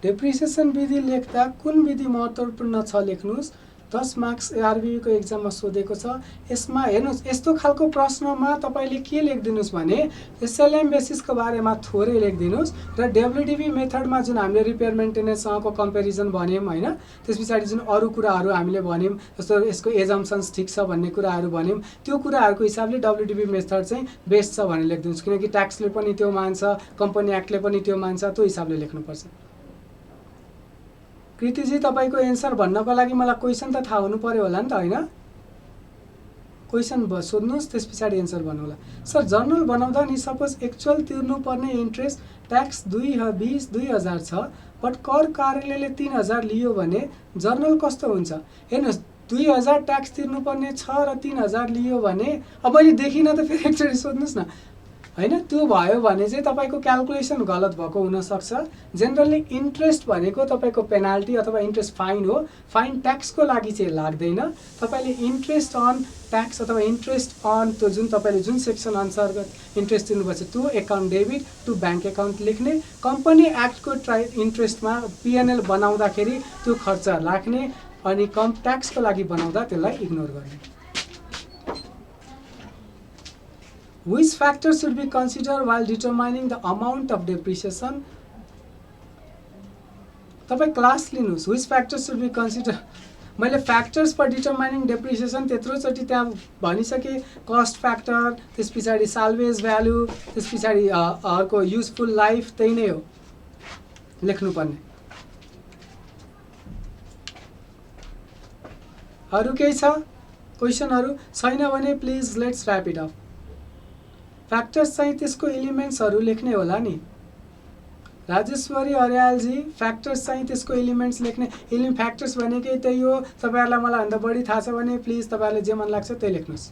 डेप्रिसिएसन विधि लेख्दा कुन विधि महत्त्वपूर्ण छ लेख्नुहोस्। 10 मार्क्स एआरबीको एक्जाममा सोधेको छ। यसमा हेर्नुहोस्, यस्तो खालको प्रश्नमा तपाईँले के लेखिदिनुहोस् भने एसएलएम बेसिसको बारेमा थोरै लेखिदिनुहोस् र डब्लुडिभी मेथडमा जुन हामीले रिपेयर मेन्टेनेन्ससँगको कम्पेरिजन भन्यौँ होइन, त्यस पछाडि जुन अरू कुराहरू हामीले भन्यौँ, जस्तो यसको एजम्सन्स ठिक छ भन्ने कुराहरू भन्यौँ, त्यो कुराहरूको हिसाबले डब्लुडिभी मेथड चाहिँ बेस्ट छ भनेर लेखिदिनुहोस्। किनकि ट्याक्सले पनि त्यो मान्छ, कम्पनी एक्टले पनि त्यो मान्छ, त्यो हिसाबले लेख्नुपर्छ। कृतिजी तपाईँको एन्सर भन्नको लागि मलाई क्वेसन त थाहा हुनु पर्यो होला नि त होइन? क्वेसन सोध्नुहोस् त्यस पछाडि एन्सर भन्नु होला। सर जर्नल बनाउँदा नि सपोज एक्चुअल तिर्नुपर्ने इन्ट्रेस्ट ट्याक्स 20,000 छ बट कर कार्यालयले 3,000 लियो भने जर्नल कस्तो हुन्छ? हेर्नुहोस् 2,000 ट्याक्स तिर्नुपर्ने छ र 3,000 लियो भने अब मैले देखिनँ त फेरि एकचोटि सोध्नुहोस् न होइन? त्यो भयो भने चाहिँ तपाईँको क्यालकुलेसन गलत भएको हुनसक्छ। जेनरली इन्ट्रेस्ट भनेको तपाईँको पेनाल्टी अथवा इन्ट्रेस्ट फाइन हो। फाइन ट्याक्सको लागि चाहिँ लाग्दैन। तपाईँले इन्ट्रेस्ट अन ट्याक्स अथवा इन्ट्रेस्ट अन त्यो जुन तपाईँले जुन सेक्सन अन्तर्गत इन्ट्रेस्ट तिर्नुपर्छ त्यो account debit to bank account लेख्ने, कम्पनी एक्टको इन्ट्रेस्टमा पिएनएल बनाउँदाखेरि त्यो खर्च राख्ने, अनि कम ट्याक्सको लागि बनाउँदा त्यसलाई इग्नोर गर्ने। Which factors should be considered while determining the amount of depreciation? तपाईँ क्लास लिनुहोस्। Which factors should be considered? मैले फ्याक्टर्स फर डिटर्माइनिङ डेप्रिसिएसन त्यत्रोचोटि त्यहाँ भनिसकेँ। कस्ट फ्याक्टर, त्यस पछाडि साल्वेज भ्यालु, त्यस पछाडि अर्को युजफुल लाइफ, त्यही नै हो लेख्नुपर्ने। अरू केही छ क्वेसनहरू? छैन भने please let's rap it up. Factors चाहिँ त्यसको एलिमेन्ट्सहरू लेख्ने होला नि राजेश्वरी अर्यालजी। फ्याक्टर्स चाहिँ त्यसको एलिमेन्ट्स लेख्ने। फ्याक्टर्स भनेकै त्यही हो। तपाईँहरूलाई मलाई भन्दा बढी थाहा छ भने प्लिज तपाईँहरूलाई जे मन लाग्छ त्यही लेख्नुहोस्।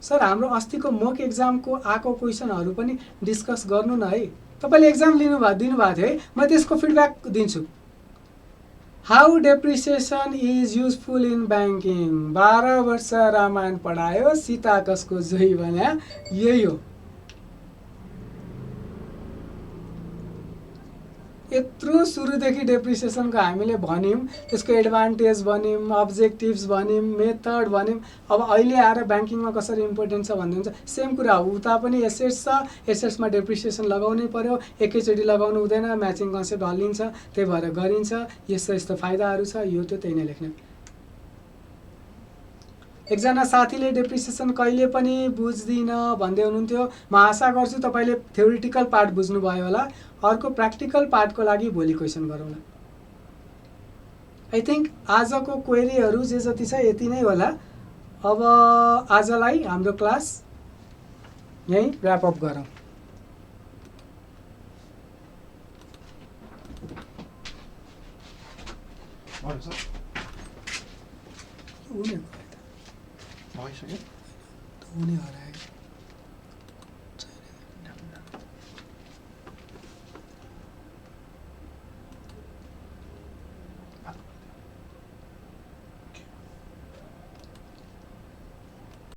सर हाम्रो अस्तिको मोक एक्जामको आएको क्वेसनहरू पनि डिस्कस गर्नु न है। तपाईँले एक्जाम दिनुभएको थियो है, म त्यसको फिडब्याक दिन्छु। How depreciation is useful in banking? 12 वर्ष रामायण पढायो, सीता कसको जोही भन्या यही हो। यत्रो सुरुदेखि डेप्रिसिएसनको हामीले भन्यौँ, त्यसको एडभान्टेज भन्यौँ, अब्जेक्टिभ्स भन्यौँ, मेथड भन्यौँ। अब अहिले आएर ब्याङ्किङमा कसरी इम्पोर्टेन्ट छ भन्नुहुन्छ। सेम कुरा हो, उता पनि एसेट्स छ, एसेट्समा डेप्रिसिएसन लगाउनै पर्यो। एकैचोटि लगाउनु हुँदैन, म्याचिङ कन्सेप्ट हल्लिन्छ, त्यही भएर गरिन्छ। यस्तो यस्तो फाइदाहरू छ, यो त्यो त्यही नै लेख्ने। एकजना साथीले डेप्रिसिएसन कहिले पनि बुझ्दिनँ भन्दै हुनुहुन्थ्यो। म आशा गर्छु तपाईँले थ्योरिटिकल पार्ट बुझ्नुभयो होला। अर्को प्र्याक्टिकल पार्टको लागि भोलि क्वेसन गरौँला। आई थिङ्क आजको क्वेरीहरू जे जति छ यति नै होला। अब आजलाई हाम्रो क्लास यहीँ ऱ्याप अप गरौँ। हुने